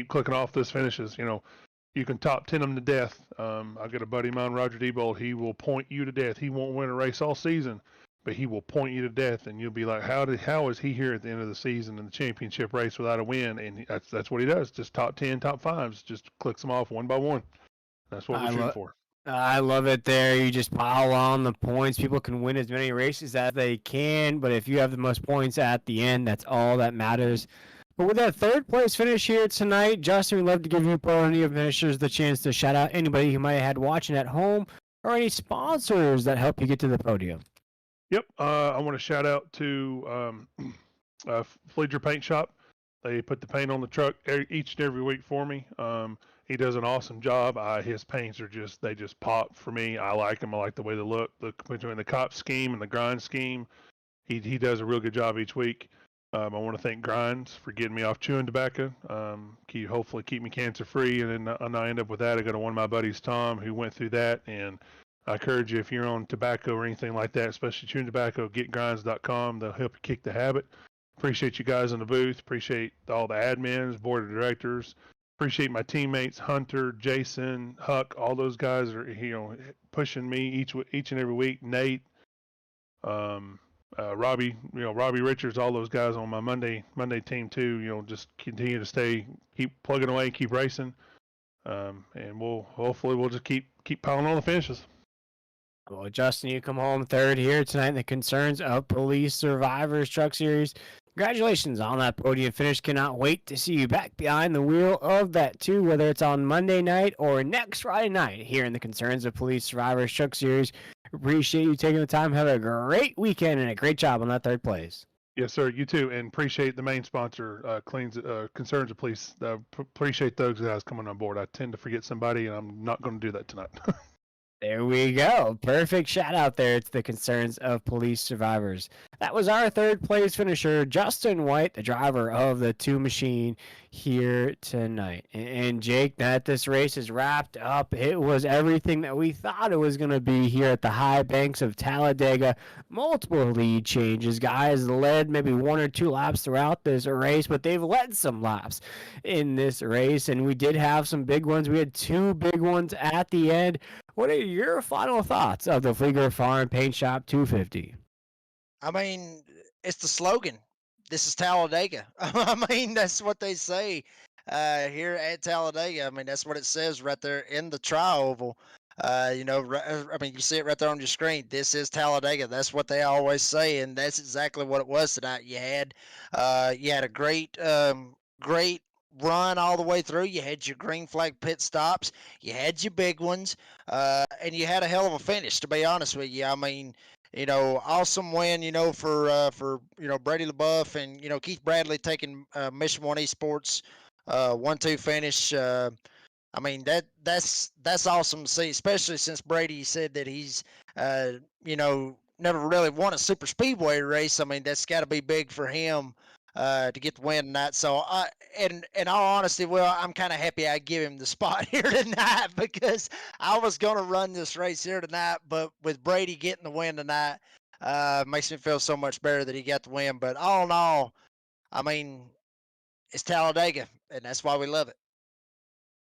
clicking off those finishes. You can top 10 them to death. I got a buddy of mine, Roger Diebold. He will point you to death. He won't win a race all season, but he will point you to death, and you'll be like, how is he here at the end of the season in the championship race without a win? And that's what he does. Just top 10, top 5s, just clicks them off one by one. That's what we're shooting for. I love it there. You just pile on the points. People can win as many races as they can, but if you have the most points at the end, that's all that matters. But with that third place finish here tonight, Justin, we'd love to give you plenty of finishers the chance to shout out anybody who might have had watching at home or any sponsors that help you get to the podium. Yep. I want to shout out to Fleeger Paint Shop. They put the paint on the truck each and every week for me. He does an awesome job. His paints they just pop for me. I like them. I like the way they look. Between the C.O.P.S scheme and the grind scheme, he does a real good job each week. I want to thank Grinds for getting me off chewing tobacco. Hopefully keep me cancer free, and then I end up with that. I got one of my buddies, Tom, who went through that, and I encourage you, if you're on tobacco or anything like that, especially chewing tobacco, getgrinds.com. They'll help you kick the habit. Appreciate you guys in the booth. Appreciate all the admins, board of directors. Appreciate my teammates, Hunter, Jason, Huck. All those guys are pushing me each and every week. Nate, Robbie, Robbie Richards, all those guys on my Monday team too. Just continue to keep plugging away, keep racing, and we'll just keep piling on the finishes. Well, Justin, you come home third here tonight in the Concerns of Police Survivors Truck Series. Congratulations on that podium finish. Cannot wait to see you back behind the wheel of that too, whether it's on Monday night or next Friday night here in the Concerns of Police Survivors Truck Series. Appreciate you taking the time. Have a great weekend and a great job on that third place. Yes, sir. You too. And appreciate the main sponsor, Concerns of Police. Appreciate those guys coming on board. I tend to forget somebody, and I'm not going to do that tonight. There we go. Perfect shout out there to the Concerns of Police Survivors. That was our third place finisher, Justin White, the driver of the two machine here tonight. And Jake, that this race is wrapped up. It was everything that we thought it was going to be here at the high banks of Talladega. Multiple lead changes. Guys led maybe 1 or 2 laps throughout this race, but they've led some laps in this race. And we did have some big ones. We had 2 big ones at the end. What are your final thoughts of the Fleeger Farm Paint Shop 250? I mean, it's the slogan. This is Talladega. I mean, that's what they say here at Talladega. I mean, that's what it says right there in the tri-oval. I mean, you see it right there on your screen. This is Talladega. That's what they always say, and that's exactly what it was tonight. You had a great run all the way through. You had your green flag pit stops. You had your big ones, and you had a hell of a finish. To be honest with you, I mean, awesome win, for Brady LaBeouf and Keith Bradley taking Mission One Esports 1-2 finish. I mean that's awesome to see, especially since Brady said that he's never really won a super speedway race. I mean that's got to be big for him to get the win tonight. So in all honesty, well, I'm kind of happy I give him the spot here tonight because I was gonna run this race here tonight, but with Brady getting the win tonight, makes me feel so much better that he got the win. But all in all, I mean, it's Talladega, and that's why we love it.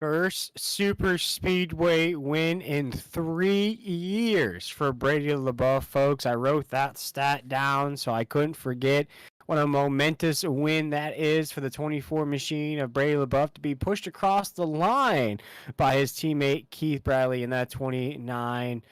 First super speedway win in 3 years for Brady LaBeouf, folks. I wrote that stat down so I couldn't forget what a momentous win that is for the 24 machine of Brady LaBeouf to be pushed across the line by his teammate Keith Bradley in that 29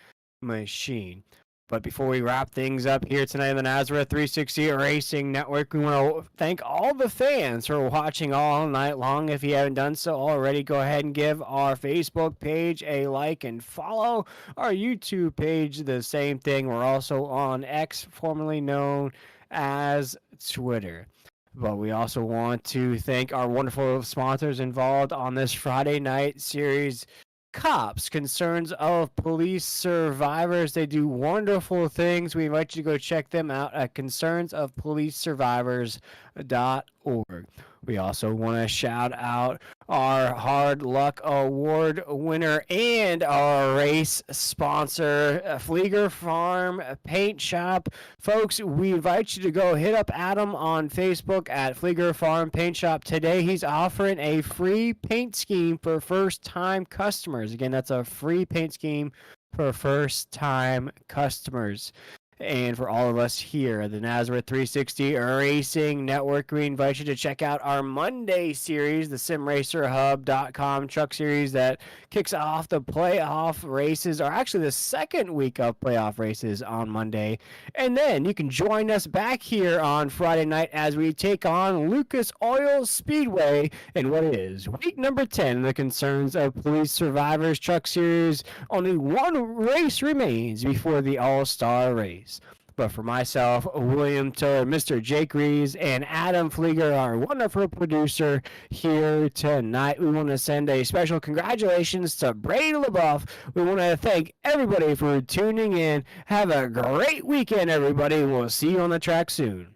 machine. But before we wrap things up here tonight on the Nazareth 360 Racing Network, we want to thank all the fans for watching all night long. If you haven't done so already, go ahead and give our Facebook page a like and follow our YouTube page. The same thing. We're also on X, formerly known as Twitter. But we also want to thank our wonderful sponsors involved on this Friday night series. C.O.P.S, Concerns of Police Survivors. They do wonderful things. We invite you to go check them out at concernsofpolicesurvivors.org. We also want to shout out our Hard Luck Award winner and our race sponsor, Fleeger Farm Paint Shop. Folks, we invite you to go hit up Adam on Facebook at Fleeger Farm Paint Shop. Today, he's offering a free paint scheme for first-time customers. Again, that's a free paint scheme for first-time customers. And for all of us here at the Nazareth 360 Racing Network, we invite you to check out our Monday series, the SimRacerHub.com truck series that kicks off the playoff races, or actually the second week of playoff races on Monday. And then you can join us back here on Friday night as we take on Lucas Oil Speedway in what is week number 10, the Concerns of Police Survivors truck series. Only one race remains before the All-Star race. But for myself, William Turr, Mr. Jake Reeves, and Adam Fleeger, our wonderful producer here tonight, we want to send a special congratulations to Brady LaBeouf. We want to thank everybody for tuning in. Have a great weekend, everybody. We'll see you on the track soon.